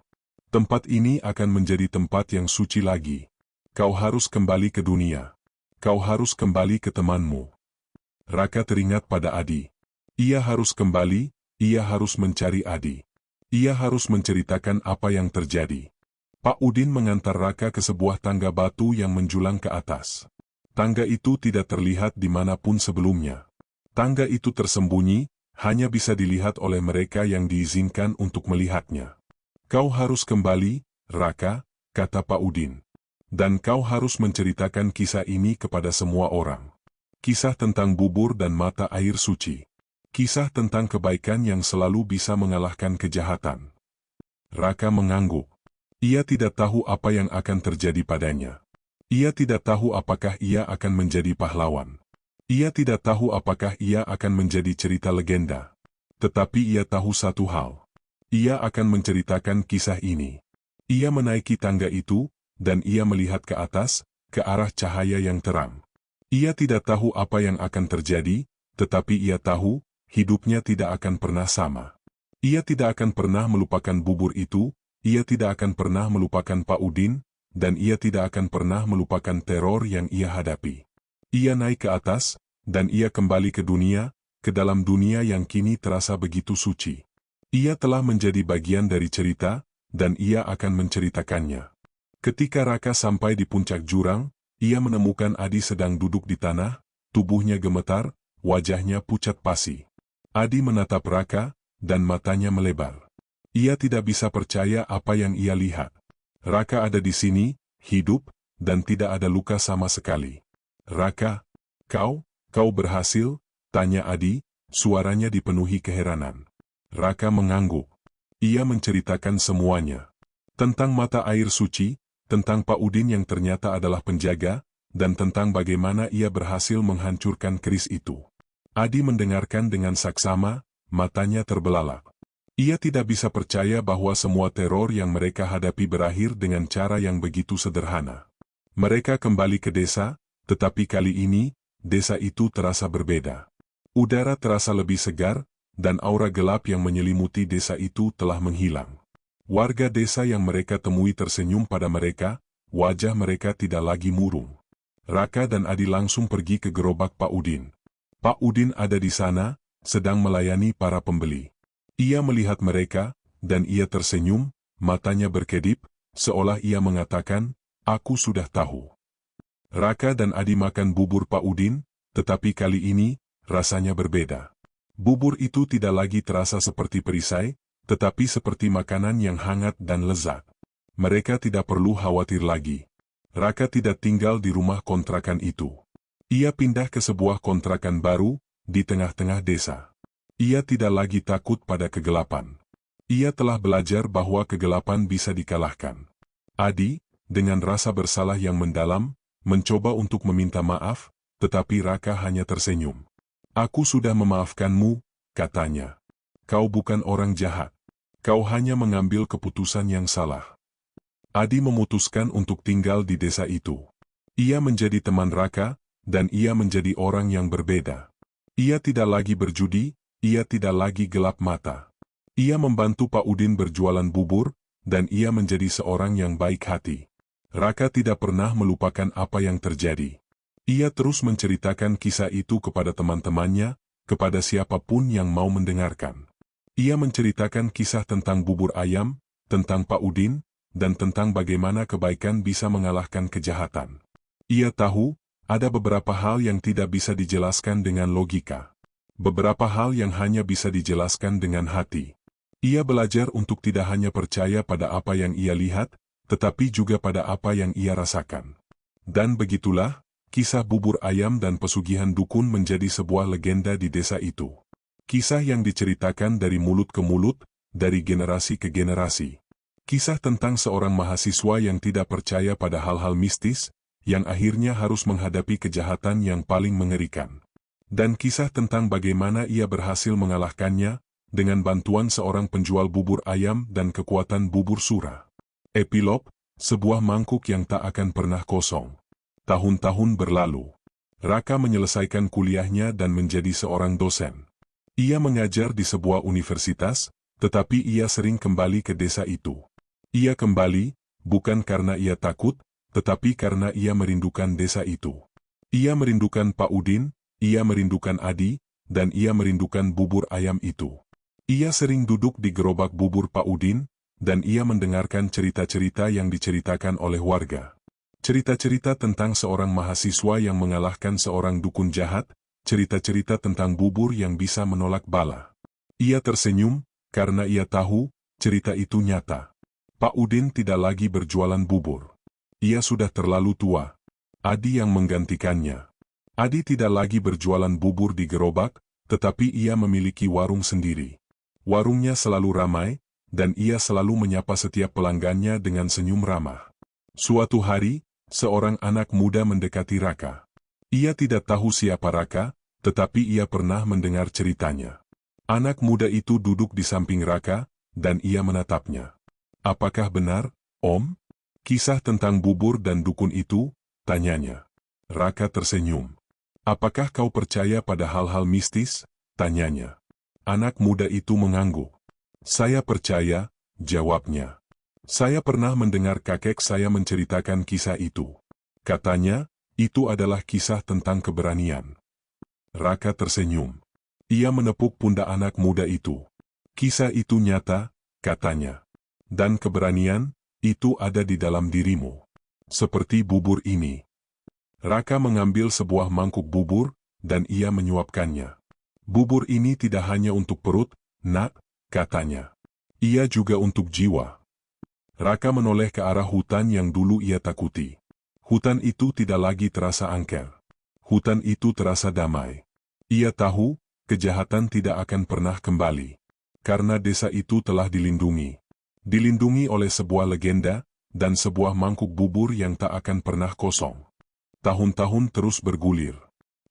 Tempat ini akan menjadi tempat yang suci lagi. Kau harus kembali ke dunia. Kau harus kembali ke temanmu. Raka teringat pada Adi. Ia harus kembali, ia harus mencari Adi. Ia harus menceritakan apa yang terjadi. Pak Udin mengantar Raka ke sebuah tangga batu yang menjulang ke atas. Tangga itu tidak terlihat dimanapun sebelumnya. Tangga itu tersembunyi, hanya bisa dilihat oleh mereka yang diizinkan untuk melihatnya. Kau harus kembali, Raka, kata Pak Udin. Dan kau harus menceritakan kisah ini kepada semua orang. Kisah tentang bubur dan mata air suci. Kisah tentang kebaikan yang selalu bisa mengalahkan kejahatan. Raka mengangguk. Ia tidak tahu apa yang akan terjadi padanya. Ia tidak tahu apakah ia akan menjadi pahlawan. Ia tidak tahu apakah ia akan menjadi cerita legenda. Tetapi ia tahu satu hal. Ia akan menceritakan kisah ini. Ia menaiki tangga itu, dan ia melihat ke atas, ke arah cahaya yang terang. Ia tidak tahu apa yang akan terjadi, tetapi ia tahu, hidupnya tidak akan pernah sama. Ia tidak akan pernah melupakan bubur itu, ia tidak akan pernah melupakan Pak Udin, dan ia tidak akan pernah melupakan teror yang ia hadapi. Ia naik ke atas, dan ia kembali ke dunia, ke dalam dunia yang kini terasa begitu suci. Ia telah menjadi bagian dari cerita, dan ia akan menceritakannya. Ketika Raka sampai di puncak jurang, ia menemukan Adi sedang duduk di tanah, tubuhnya gemetar, wajahnya pucat pasi. Adi menatap Raka, dan matanya melebar. Ia tidak bisa percaya apa yang ia lihat. Raka ada di sini, hidup, dan tidak ada luka sama sekali. Raka, kau berhasil? Tanya Adi, suaranya dipenuhi keheranan. Raka mengangguk. Ia menceritakan semuanya. Tentang mata air suci, tentang Pak Udin yang ternyata adalah penjaga, dan tentang bagaimana ia berhasil menghancurkan keris itu. Adi mendengarkan dengan saksama, matanya terbelalak. Ia tidak bisa percaya bahwa semua teror yang mereka hadapi berakhir dengan cara yang begitu sederhana. Mereka kembali ke desa, tetapi kali ini, desa itu terasa berbeda. Udara terasa lebih segar, dan aura gelap yang menyelimuti desa itu telah menghilang. Warga desa yang mereka temui tersenyum pada mereka, wajah mereka tidak lagi murung. Raka dan Adi langsung pergi ke gerobak Pak Udin. Pak Udin ada di sana, sedang melayani para pembeli. Ia melihat mereka, dan ia tersenyum, matanya berkedip, seolah ia mengatakan, "Aku sudah tahu." Raka dan Adi makan bubur Pak Udin, tetapi kali ini, rasanya berbeda. Bubur itu tidak lagi terasa seperti perisai, tetapi seperti makanan yang hangat dan lezat. Mereka tidak perlu khawatir lagi. Raka tidak tinggal di rumah kontrakan itu. Ia pindah ke sebuah kontrakan baru, di tengah-tengah desa. Ia tidak lagi takut pada kegelapan. Ia telah belajar bahwa kegelapan bisa dikalahkan. Adi, dengan rasa bersalah yang mendalam, mencoba untuk meminta maaf, tetapi Raka hanya tersenyum. "Aku sudah memaafkanmu," katanya. "Kau bukan orang jahat. Kau hanya mengambil keputusan yang salah." Adi memutuskan untuk tinggal di desa itu. Ia menjadi teman Raka, dan ia menjadi orang yang berbeda. Ia tidak lagi berjudi, ia tidak lagi gelap mata. Ia membantu Pak Udin berjualan bubur, dan ia menjadi seorang yang baik hati. Raka tidak pernah melupakan apa yang terjadi. Ia terus menceritakan kisah itu kepada teman-temannya, kepada siapapun yang mau mendengarkan. Ia menceritakan kisah tentang bubur ayam, tentang Pak Udin, dan tentang bagaimana kebaikan bisa mengalahkan kejahatan. Ia tahu, ada beberapa hal yang tidak bisa dijelaskan dengan logika. Beberapa hal yang hanya bisa dijelaskan dengan hati. Ia belajar untuk tidak hanya percaya pada apa yang ia lihat, tetapi juga pada apa yang ia rasakan. Dan begitulah, kisah bubur ayam dan pesugihan dukun menjadi sebuah legenda di desa itu. Kisah yang diceritakan dari mulut ke mulut, dari generasi ke generasi. Kisah tentang seorang mahasiswa yang tidak percaya pada hal-hal mistis, yang akhirnya harus menghadapi kejahatan yang paling mengerikan. Dan kisah tentang bagaimana ia berhasil mengalahkannya, dengan bantuan seorang penjual bubur ayam dan kekuatan bubur sura. Epilog, sebuah mangkuk yang tak akan pernah kosong. Tahun-tahun berlalu. Raka menyelesaikan kuliahnya dan menjadi seorang dosen. Ia mengajar di sebuah universitas, tetapi ia sering kembali ke desa itu. Ia kembali, bukan karena ia takut, tetapi karena ia merindukan desa itu. Ia merindukan Pak Udin, ia merindukan Adi, dan ia merindukan bubur ayam itu. Ia sering duduk di gerobak bubur Pak Udin, dan ia mendengarkan cerita-cerita yang diceritakan oleh warga. Cerita-cerita tentang seorang mahasiswa yang mengalahkan seorang dukun jahat, cerita-cerita tentang bubur yang bisa menolak bala. Ia tersenyum, karena ia tahu, cerita itu nyata. Pak Udin tidak lagi berjualan bubur. Ia sudah terlalu tua. Adi yang menggantikannya. Adi tidak lagi berjualan bubur di gerobak, tetapi ia memiliki warung sendiri. Warungnya selalu ramai, dan ia selalu menyapa setiap pelanggannya dengan senyum ramah. Suatu hari, seorang anak muda mendekati Raka. Ia tidak tahu siapa Raka, tetapi ia pernah mendengar ceritanya. Anak muda itu duduk di samping Raka, dan ia menatapnya. "Apakah benar, Om? Kisah tentang bubur dan dukun itu?" tanyanya. Raka tersenyum. "Apakah kau percaya pada hal-hal mistis?" tanyanya. Anak muda itu mengangguk. "Saya percaya," jawabnya. "Saya pernah mendengar kakek saya menceritakan kisah itu. Katanya, itu adalah kisah tentang keberanian." Raka tersenyum. Ia menepuk pundak anak muda itu. "Kisah itu nyata," katanya. "Dan keberanian, itu ada di dalam dirimu. Seperti bubur ini." Raka mengambil sebuah mangkuk bubur, dan ia menyuapkannya. "Bubur ini tidak hanya untuk perut, Nak," katanya. "Ia juga untuk jiwa." Raka menoleh ke arah hutan yang dulu ia takuti. Hutan itu tidak lagi terasa angker. Hutan itu terasa damai. Ia tahu, kejahatan tidak akan pernah kembali. Karena desa itu telah dilindungi. Dilindungi oleh sebuah legenda, dan sebuah mangkuk bubur yang tak akan pernah kosong. Tahun-tahun terus bergulir.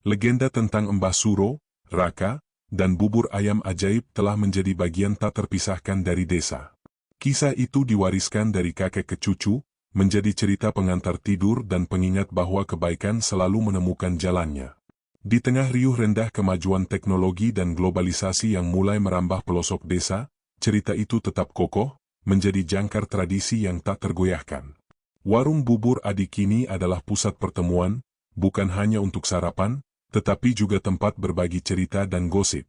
Legenda tentang Mbah Suro, Raka, dan bubur ayam ajaib telah menjadi bagian tak terpisahkan dari desa. Kisah itu diwariskan dari kakek ke cucu, menjadi cerita pengantar tidur dan pengingat bahwa kebaikan selalu menemukan jalannya. Di tengah riuh rendah kemajuan teknologi dan globalisasi yang mulai merambah pelosok desa, cerita itu tetap kokoh, menjadi jangkar tradisi yang tak tergoyahkan. Warung bubur Adi kini adalah pusat pertemuan, bukan hanya untuk sarapan, tetapi juga tempat berbagi cerita dan gosip.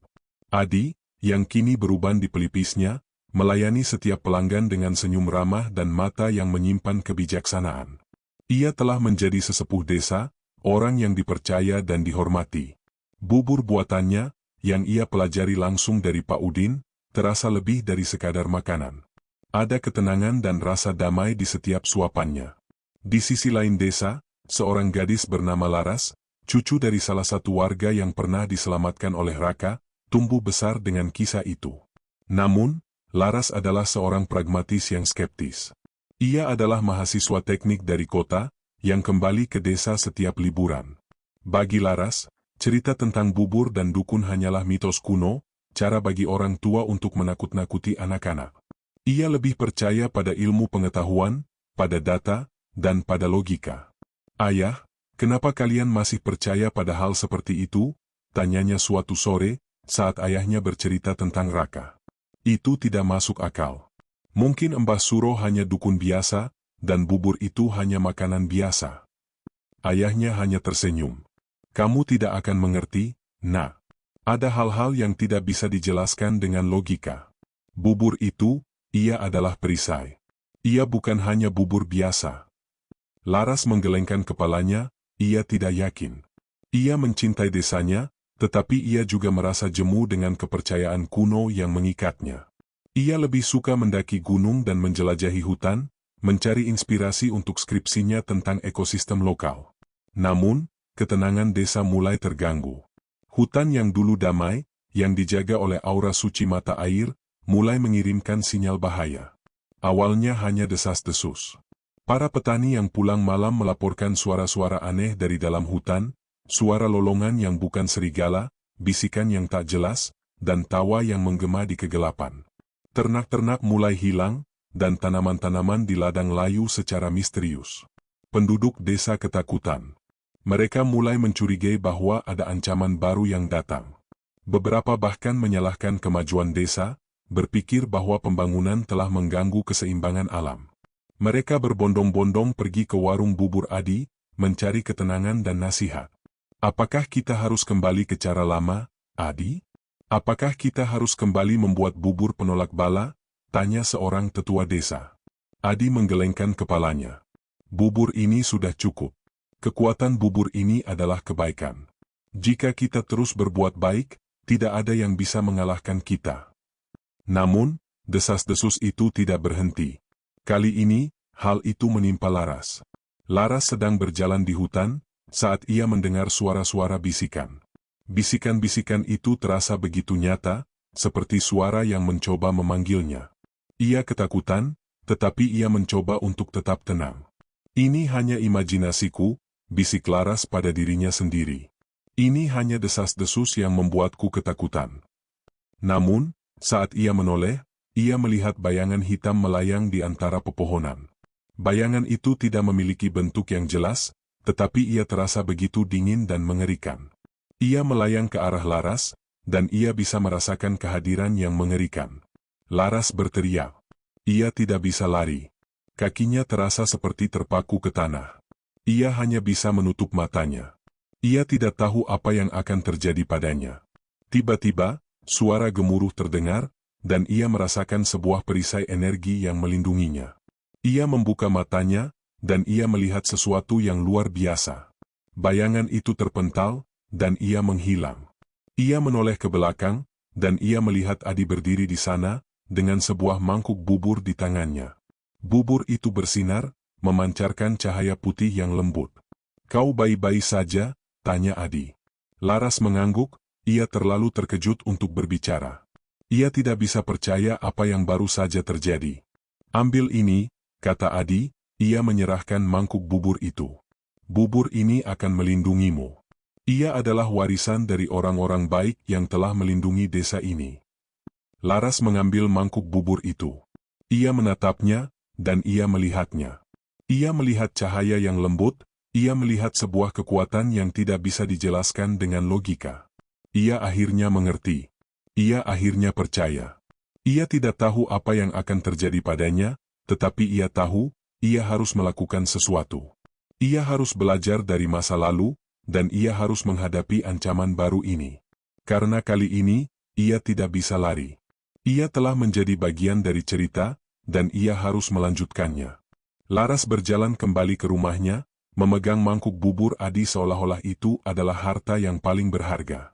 Adi, yang kini beruban di pelipisnya, melayani setiap pelanggan dengan senyum ramah dan mata yang menyimpan kebijaksanaan. Ia telah menjadi sesepuh desa, orang yang dipercaya dan dihormati. Bubur buatannya, yang ia pelajari langsung dari Pak Udin, terasa lebih dari sekadar makanan. Ada ketenangan dan rasa damai di setiap suapannya. Di sisi lain desa, seorang gadis bernama Laras, cucu dari salah satu warga yang pernah diselamatkan oleh Raka, tumbuh besar dengan kisah itu. Namun, Laras adalah seorang pragmatis yang skeptis. Ia adalah mahasiswa teknik dari kota, yang kembali ke desa setiap liburan. Bagi Laras, cerita tentang bubur dan dukun hanyalah mitos kuno, cara bagi orang tua untuk menakut-nakuti anak-anak. Ia lebih percaya pada ilmu pengetahuan, pada data, dan pada logika. "Ayah, kenapa kalian masih percaya pada hal seperti itu?" tanyanya suatu sore, saat ayahnya bercerita tentang Raka. "Itu tidak masuk akal. Mungkin Mbah Suro hanya dukun biasa, dan bubur itu hanya makanan biasa." Ayahnya hanya tersenyum. "Kamu tidak akan mengerti, Nak. Ada hal-hal yang tidak bisa dijelaskan dengan logika. Bubur itu, ia adalah perisai. Ia bukan hanya bubur biasa." Laras menggelengkan kepalanya, ia tidak yakin. Ia mencintai desanya, tetapi ia juga merasa jemu dengan kepercayaan kuno yang mengikatnya. Ia lebih suka mendaki gunung dan menjelajahi hutan, mencari inspirasi untuk skripsinya tentang ekosistem lokal. Namun, ketenangan desa mulai terganggu. Hutan yang dulu damai, yang dijaga oleh aura suci mata air, mulai mengirimkan sinyal bahaya. Awalnya hanya desas-desus. Para petani yang pulang malam melaporkan suara-suara aneh dari dalam hutan, suara lolongan yang bukan serigala, bisikan yang tak jelas, dan tawa yang menggema di kegelapan. Ternak-ternak mulai hilang, dan tanaman-tanaman di ladang layu secara misterius. Penduduk desa ketakutan. Mereka mulai mencurigai bahwa ada ancaman baru yang datang. Beberapa bahkan menyalahkan kemajuan desa, berpikir bahwa pembangunan telah mengganggu keseimbangan alam. Mereka berbondong-bondong pergi ke warung bubur Adi, mencari ketenangan dan nasihat. "Apakah kita harus kembali ke cara lama, Adi? Apakah kita harus kembali membuat bubur penolak bala?" tanya seorang tetua desa. Adi menggelengkan kepalanya. "Bubur ini sudah cukup. Kekuatan bubur ini adalah kebaikan. Jika kita terus berbuat baik, tidak ada yang bisa mengalahkan kita." Namun, desas-desus itu tidak berhenti. Kali ini, hal itu menimpa Laras. Laras sedang berjalan di hutan, saat ia mendengar suara-suara bisikan. Bisikan-bisikan itu terasa begitu nyata, seperti suara yang mencoba memanggilnya. Ia ketakutan, tetapi ia mencoba untuk tetap tenang. "Ini hanya imajinasiku," bisik Laras pada dirinya sendiri. "Ini hanya desas-desus yang membuatku ketakutan." Namun, saat ia menoleh, ia melihat bayangan hitam melayang di antara pepohonan. Bayangan itu tidak memiliki bentuk yang jelas, tetapi ia terasa begitu dingin dan mengerikan. Ia melayang ke arah Laras, dan ia bisa merasakan kehadiran yang mengerikan. Laras berteriak. Ia tidak bisa lari. Kakinya terasa seperti terpaku ke tanah. Ia hanya bisa menutup matanya. Ia tidak tahu apa yang akan terjadi padanya. Tiba-tiba, suara gemuruh terdengar, dan ia merasakan sebuah perisai energi yang melindunginya. Ia membuka matanya, dan ia melihat sesuatu yang luar biasa. Bayangan itu terpental, dan ia menghilang. Ia menoleh ke belakang, dan ia melihat Adi berdiri di sana, dengan sebuah mangkuk bubur di tangannya. Bubur itu bersinar, memancarkan cahaya putih yang lembut. "Kau baik-baik saja?" tanya Adi. Laras mengangguk, ia terlalu terkejut untuk berbicara. Ia tidak bisa percaya apa yang baru saja terjadi. "Ambil ini," kata Adi, ia menyerahkan mangkuk bubur itu. "Bubur ini akan melindungimu. Ia adalah warisan dari orang-orang baik yang telah melindungi desa ini." Laras mengambil mangkuk bubur itu. Ia menatapnya, dan ia melihatnya. Ia melihat cahaya yang lembut, ia melihat sebuah kekuatan yang tidak bisa dijelaskan dengan logika. Ia akhirnya mengerti. Ia akhirnya percaya. Ia tidak tahu apa yang akan terjadi padanya, tetapi ia tahu, ia harus melakukan sesuatu. Ia harus belajar dari masa lalu, dan ia harus menghadapi ancaman baru ini. Karena kali ini, ia tidak bisa lari. Ia telah menjadi bagian dari cerita, dan ia harus melanjutkannya. Laras berjalan kembali ke rumahnya, memegang mangkuk bubur Adi seolah-olah itu adalah harta yang paling berharga.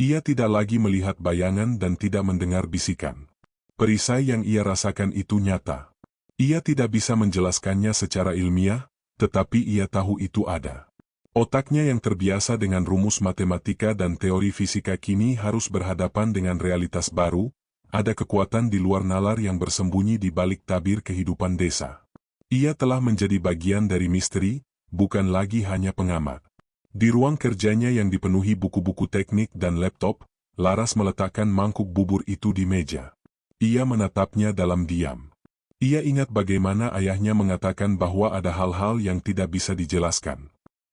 Ia tidak lagi melihat bayangan dan tidak mendengar bisikan. Perisai yang ia rasakan itu nyata. Ia tidak bisa menjelaskannya secara ilmiah, tetapi ia tahu itu ada. Otaknya yang terbiasa dengan rumus matematika dan teori fisika kini harus berhadapan dengan realitas baru, ada kekuatan di luar nalar yang bersembunyi di balik tabir kehidupan desa. Ia telah menjadi bagian dari misteri, bukan lagi hanya pengamat. Di ruang kerjanya yang dipenuhi buku-buku teknik dan laptop, Laras meletakkan mangkuk bubur itu di meja. Ia menatapnya dalam diam. Ia ingat bagaimana ayahnya mengatakan bahwa ada hal-hal yang tidak bisa dijelaskan.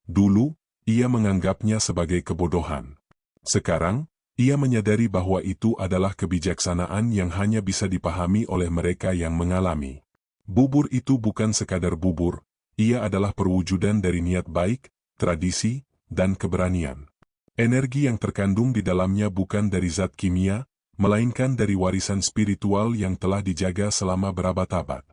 Dulu, ia menganggapnya sebagai kebodohan. Sekarang, ia menyadari bahwa itu adalah kebijaksanaan yang hanya bisa dipahami oleh mereka yang mengalami. Bubur itu bukan sekadar bubur, ia adalah perwujudan dari niat baik, tradisi, dan keberanian. Energi yang terkandung di dalamnya bukan dari zat kimia, melainkan dari warisan spiritual yang telah dijaga selama berabad-abad.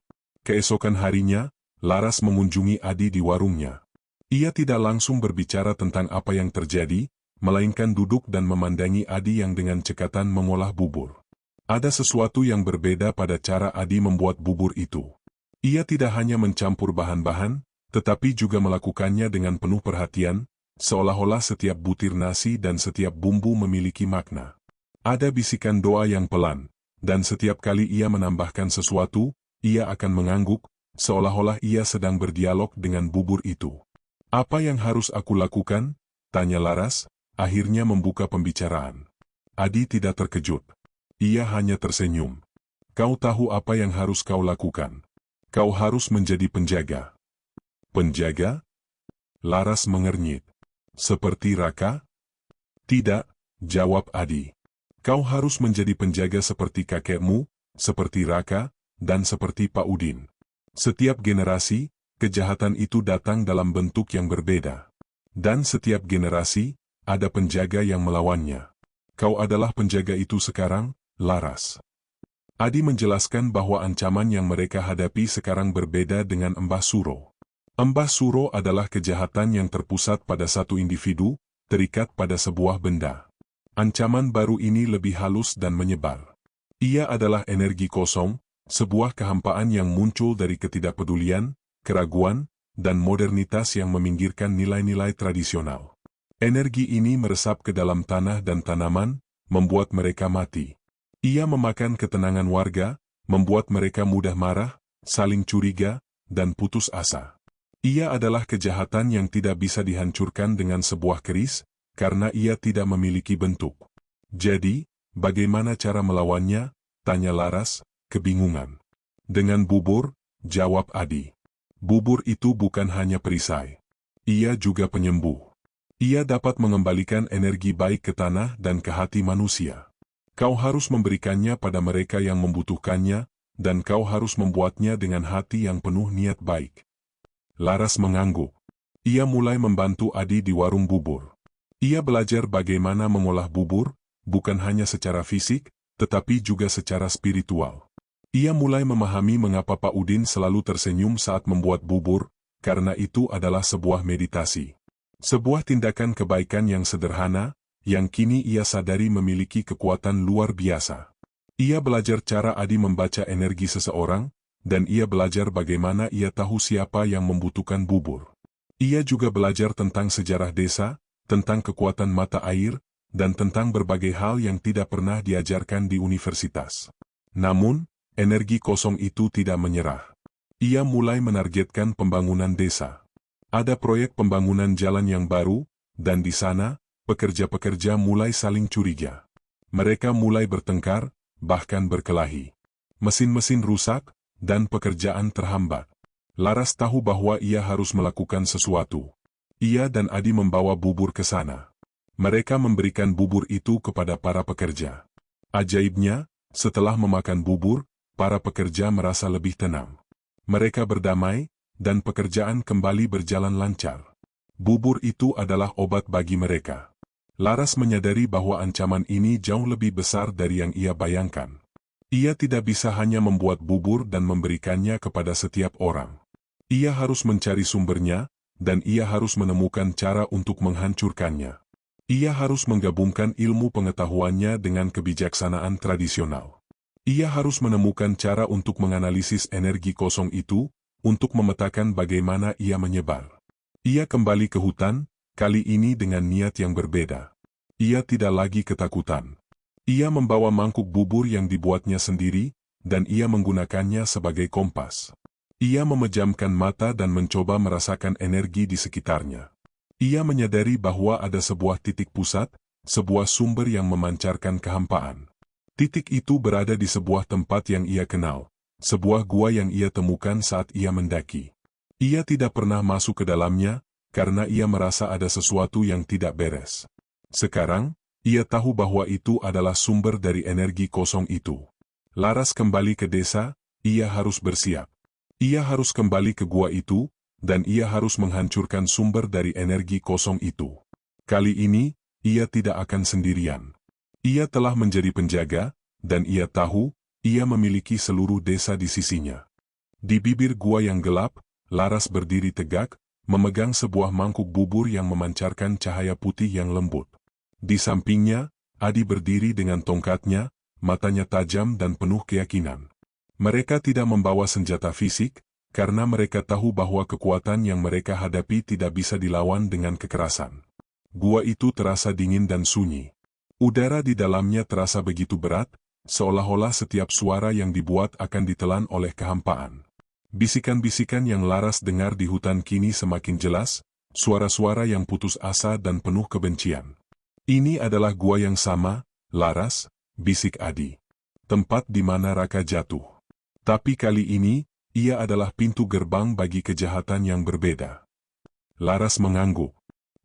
Keesokan harinya, Laras mengunjungi Adi di warungnya. Ia tidak langsung berbicara tentang apa yang terjadi, melainkan duduk dan memandangi Adi yang dengan cekatan mengolah bubur. Ada sesuatu yang berbeda pada cara Adi membuat bubur itu. Ia tidak hanya mencampur bahan-bahan, tetapi juga melakukannya dengan penuh perhatian, seolah-olah setiap butir nasi dan setiap bumbu memiliki makna. Ada bisikan doa yang pelan, dan setiap kali ia menambahkan sesuatu, ia akan mengangguk, seolah-olah ia sedang berdialog dengan bubur itu. "Apa yang harus aku lakukan?" tanya Laras, akhirnya membuka pembicaraan. Adi tidak terkejut. Ia hanya tersenyum. "Kau tahu apa yang harus kau lakukan. Kau harus menjadi penjaga." "Penjaga?" Laras mengernyit. "Seperti Raka?" "Tidak," jawab Adi. "Kau harus menjadi penjaga seperti kakekmu, seperti Raka, dan seperti Pak Udin. Setiap generasi, kejahatan itu datang dalam bentuk yang berbeda. Dan setiap generasi, ada penjaga yang melawannya. Kau adalah penjaga itu sekarang, Laras." Adi menjelaskan bahwa ancaman yang mereka hadapi sekarang berbeda dengan Mbah Suro. Mbah Suro adalah kejahatan yang terpusat pada satu individu, terikat pada sebuah benda. Ancaman baru ini lebih halus dan menyebar. Ia adalah energi kosong, sebuah kehampaan yang muncul dari ketidakpedulian, keraguan, dan modernitas yang meminggirkan nilai-nilai tradisional. Energi ini meresap ke dalam tanah dan tanaman, membuat mereka mati. Ia memakan ketenangan warga, membuat mereka mudah marah, saling curiga, dan putus asa. Ia adalah kejahatan yang tidak bisa dihancurkan dengan sebuah keris, karena ia tidak memiliki bentuk. "Jadi, bagaimana cara melawannya?" tanya Laras, kebingungan. "Dengan bubur," jawab Adi. "Bubur itu bukan hanya perisai. Ia juga penyembuh. Ia dapat mengembalikan energi baik ke tanah dan ke hati manusia. Kau harus memberikannya pada mereka yang membutuhkannya, dan kau harus membuatnya dengan hati yang penuh niat baik." Laras mengangguk. Ia mulai membantu Adi di warung bubur. Ia belajar bagaimana mengolah bubur, bukan hanya secara fisik, tetapi juga secara spiritual. Ia mulai memahami mengapa Pak Udin selalu tersenyum saat membuat bubur, karena itu adalah sebuah meditasi. Sebuah tindakan kebaikan yang sederhana, yang kini ia sadari memiliki kekuatan luar biasa. Ia belajar cara Adi membaca energi seseorang, dan ia belajar bagaimana ia tahu siapa yang membutuhkan bubur. Ia juga belajar tentang sejarah desa, tentang kekuatan mata air, dan tentang berbagai hal yang tidak pernah diajarkan di universitas. Namun, energi kosong itu tidak menyerah. Ia mulai menargetkan pembangunan desa. Ada proyek pembangunan jalan yang baru, dan di sana, pekerja-pekerja mulai saling curiga. Mereka mulai bertengkar, bahkan berkelahi. Mesin-mesin rusak, dan pekerjaan terhambat. Laras tahu bahwa ia harus melakukan sesuatu. Ia dan Adi membawa bubur ke sana. Mereka memberikan bubur itu kepada para pekerja. Ajaibnya, setelah memakan bubur, para pekerja merasa lebih tenang. Mereka berdamai, dan pekerjaan kembali berjalan lancar. Bubur itu adalah obat bagi mereka. Laras menyadari bahwa ancaman ini jauh lebih besar dari yang ia bayangkan. Ia tidak bisa hanya membuat bubur dan memberikannya kepada setiap orang. Ia harus mencari sumbernya, dan ia harus menemukan cara untuk menghancurkannya. Ia harus menggabungkan ilmu pengetahuannya dengan kebijaksanaan tradisional. Ia harus menemukan cara untuk menganalisis energi kosong itu, untuk memetakan bagaimana ia menyebar. Ia kembali ke hutan, kali ini dengan niat yang berbeda. Ia tidak lagi ketakutan. Ia membawa mangkuk bubur yang dibuatnya sendiri, dan ia menggunakannya sebagai kompas. Ia memejamkan mata dan mencoba merasakan energi di sekitarnya. Ia menyadari bahwa ada sebuah titik pusat, sebuah sumber yang memancarkan kehampaan. Titik itu berada di sebuah tempat yang ia kenal, sebuah gua yang ia temukan saat ia mendaki. Ia tidak pernah masuk ke dalamnya, karena ia merasa ada sesuatu yang tidak beres. Sekarang, ia tahu bahwa itu adalah sumber dari energi kosong itu. Laras kembali ke desa, ia harus bersiap. Ia harus kembali ke gua itu, dan ia harus menghancurkan sumber dari energi kosong itu. Kali ini, ia tidak akan sendirian. Ia telah menjadi penjaga, dan ia tahu, ia memiliki seluruh desa di sisinya. Di bibir gua yang gelap, Laras berdiri tegak, memegang sebuah mangkuk bubur yang memancarkan cahaya putih yang lembut. Di sampingnya, Adi berdiri dengan tongkatnya, matanya tajam dan penuh keyakinan. Mereka tidak membawa senjata fisik, karena mereka tahu bahwa kekuatan yang mereka hadapi tidak bisa dilawan dengan kekerasan. Gua itu terasa dingin dan sunyi. Udara di dalamnya terasa begitu berat, seolah-olah setiap suara yang dibuat akan ditelan oleh kehampaan. Bisikan-bisikan yang Laras dengar di hutan kini semakin jelas, suara-suara yang putus asa dan penuh kebencian. Ini adalah gua yang sama, Laras, bisik Adi. Tempat di mana Raka jatuh. Tapi kali ini, ia adalah pintu gerbang bagi kejahatan yang berbeda. Laras mengangguk.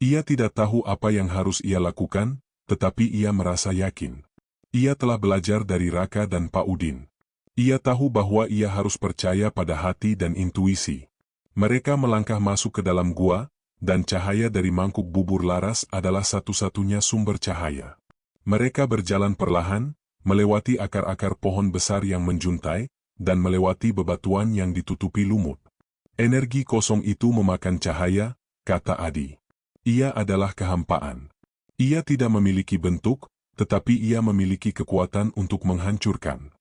Ia tidak tahu apa yang harus ia lakukan, tetapi ia merasa yakin. Ia telah belajar dari Raka dan Pak Udin. Ia tahu bahwa ia harus percaya pada hati dan intuisi. Mereka melangkah masuk ke dalam gua, dan cahaya dari mangkuk bubur Laras adalah satu-satunya sumber cahaya. Mereka berjalan perlahan, melewati akar-akar pohon besar yang menjuntai, dan melewati bebatuan yang ditutupi lumut. Energi kosong itu memakan cahaya, kata Adi. Ia adalah kehampaan. Ia tidak memiliki bentuk, tetapi ia memiliki kekuatan untuk menghancurkan.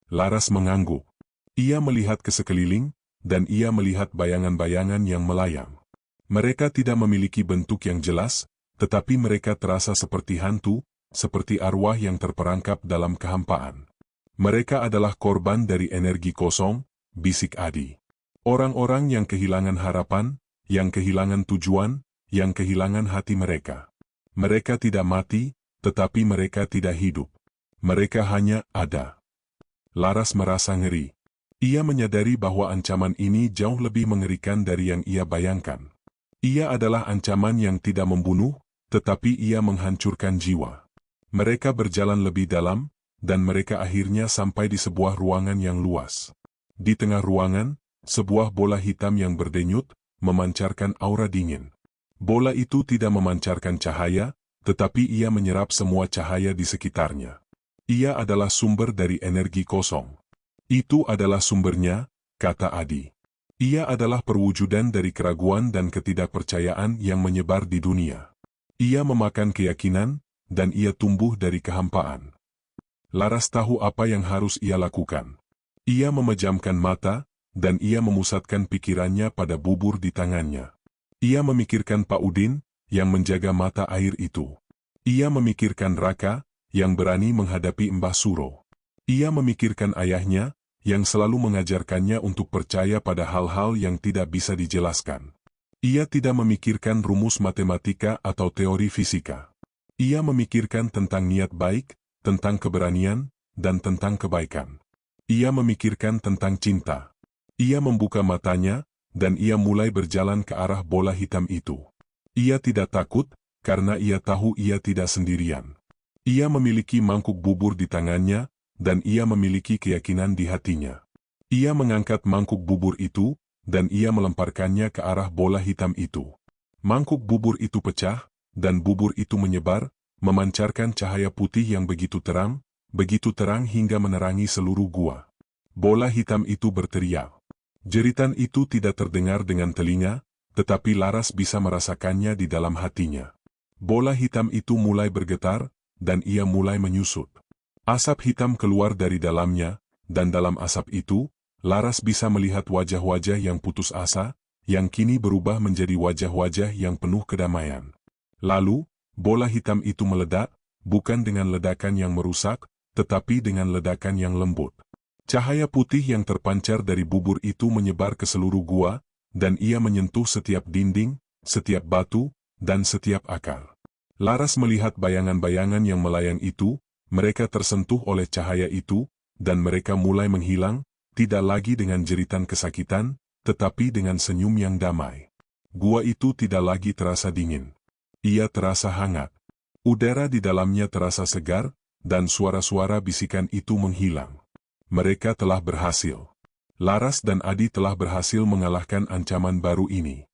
Laras mengangguk. Ia melihat ke sekeliling, dan ia melihat bayangan-bayangan yang melayang. Mereka tidak memiliki bentuk yang jelas, tetapi mereka terasa seperti hantu, seperti arwah yang terperangkap dalam kehampaan. Mereka adalah korban dari energi kosong, bisik Adi. Orang-orang yang kehilangan harapan, yang kehilangan tujuan, yang kehilangan hati mereka. Mereka tidak mati, tetapi mereka tidak hidup. Mereka hanya ada. Laras merasa ngeri. Ia menyadari bahwa ancaman ini jauh lebih mengerikan dari yang ia bayangkan. Ia adalah ancaman yang tidak membunuh, tetapi ia menghancurkan jiwa. Mereka berjalan lebih dalam, dan mereka akhirnya sampai di sebuah ruangan yang luas. Di tengah ruangan, sebuah bola hitam yang berdenyut, memancarkan aura dingin. Bola itu tidak memancarkan cahaya, tetapi ia menyerap semua cahaya di sekitarnya. Ia adalah sumber dari energi kosong. Itu adalah sumbernya, kata Adi. Ia adalah perwujudan dari keraguan dan ketidakpercayaan yang menyebar di dunia. Ia memakan keyakinan, dan ia tumbuh dari kehampaan. Laras tahu apa yang harus ia lakukan. Ia memejamkan mata, dan ia memusatkan pikirannya pada bubur di tangannya. Ia memikirkan Pak Udin, yang menjaga mata air itu. Ia memikirkan Raka, yang berani menghadapi Mbah Suro. Ia memikirkan ayahnya, yang selalu mengajarkannya untuk percaya pada hal-hal yang tidak bisa dijelaskan. Ia tidak memikirkan rumus matematika atau teori fisika. Ia memikirkan tentang niat baik, tentang keberanian, dan tentang kebaikan. Ia memikirkan tentang cinta. Ia membuka matanya, dan ia mulai berjalan ke arah bola hitam itu. Ia tidak takut, karena ia tahu ia tidak sendirian. Ia memiliki mangkuk bubur di tangannya, dan ia memiliki keyakinan di hatinya. Ia mengangkat mangkuk bubur itu, dan ia melemparkannya ke arah bola hitam itu. Mangkuk bubur itu pecah, dan bubur itu menyebar, memancarkan cahaya putih yang begitu terang hingga menerangi seluruh gua. Bola hitam itu berteriak. Jeritan itu tidak terdengar dengan telinga, tetapi Laras bisa merasakannya di dalam hatinya. Bola hitam itu mulai bergetar, dan ia mulai menyusut. Asap hitam keluar dari dalamnya, dan dalam asap itu, Laras bisa melihat wajah-wajah yang putus asa, yang kini berubah menjadi wajah-wajah yang penuh kedamaian. Lalu, bola hitam itu meledak, bukan dengan ledakan yang merusak, tetapi dengan ledakan yang lembut. Cahaya putih yang terpancar dari bubur itu menyebar ke seluruh gua, dan ia menyentuh setiap dinding, setiap batu, dan setiap akar. Laras melihat bayangan-bayangan yang melayang itu, mereka tersentuh oleh cahaya itu, dan mereka mulai menghilang, tidak lagi dengan jeritan kesakitan, tetapi dengan senyum yang damai. Gua itu tidak lagi terasa dingin. Ia terasa hangat. Udara di dalamnya terasa segar, dan suara-suara bisikan itu menghilang. Mereka telah berhasil. Laras dan Adi telah berhasil mengalahkan ancaman baru ini.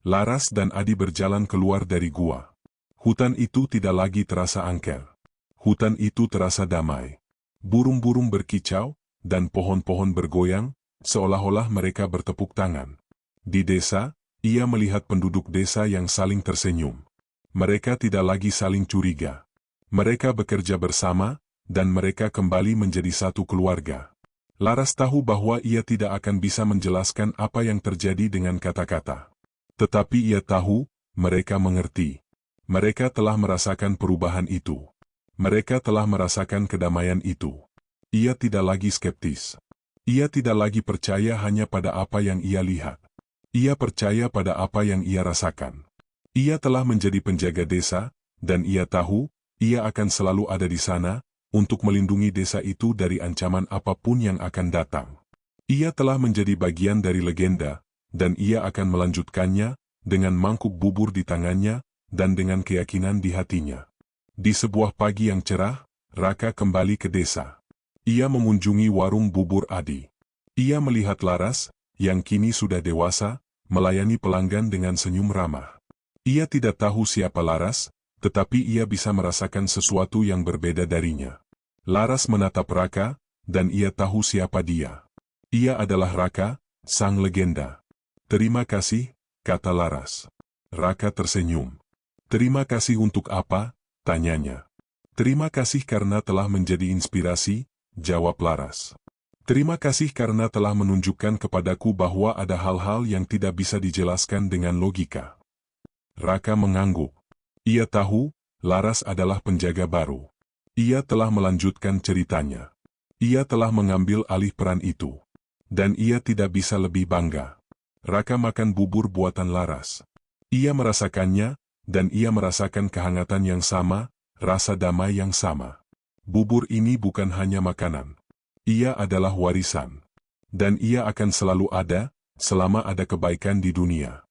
Laras dan Adi berjalan keluar dari gua. Hutan itu tidak lagi terasa angker. Hutan itu terasa damai. Burung-burung berkicau, dan pohon-pohon bergoyang, seolah-olah mereka bertepuk tangan. Di desa, ia melihat penduduk desa yang saling tersenyum. Mereka tidak lagi saling curiga. Mereka bekerja bersama, dan mereka kembali menjadi satu keluarga. Laras tahu bahwa ia tidak akan bisa menjelaskan apa yang terjadi dengan kata-kata. Tetapi ia tahu, mereka mengerti. Mereka telah merasakan perubahan itu. Mereka telah merasakan kedamaian itu. Ia tidak lagi skeptis. Ia tidak lagi percaya hanya pada apa yang ia lihat. Ia percaya pada apa yang ia rasakan. Ia telah menjadi penjaga desa, dan ia tahu, ia akan selalu ada di sana, untuk melindungi desa itu dari ancaman apapun yang akan datang. Ia telah menjadi bagian dari legenda, dan ia akan melanjutkannya, dengan mangkuk bubur di tangannya, dan dengan keyakinan di hatinya. Di sebuah pagi yang cerah, Raka kembali ke desa. Ia mengunjungi warung bubur Adi. Ia melihat Laras, yang kini sudah dewasa, melayani pelanggan dengan senyum ramah. Ia tidak tahu siapa Laras, tetapi ia bisa merasakan sesuatu yang berbeda darinya. Laras menatap Raka, dan ia tahu siapa dia. Ia adalah Raka, sang legenda. Terima kasih, kata Laras. Raka tersenyum. Terima kasih untuk apa? Tanyanya. Terima kasih karena telah menjadi inspirasi, jawab Laras. Terima kasih karena telah menunjukkan kepadaku bahwa ada hal-hal yang tidak bisa dijelaskan dengan logika. Raka mengangguk. Ia tahu, Laras adalah penjaga baru. Ia telah melanjutkan ceritanya. Ia telah mengambil alih peran itu. Dan ia tidak bisa lebih bangga. Raka makan bubur buatan Laras. Ia merasakannya, dan ia merasakan kehangatan yang sama, rasa damai yang sama. Bubur ini bukan hanya makanan. Ia adalah warisan. Dan ia akan selalu ada, selama ada kebaikan di dunia.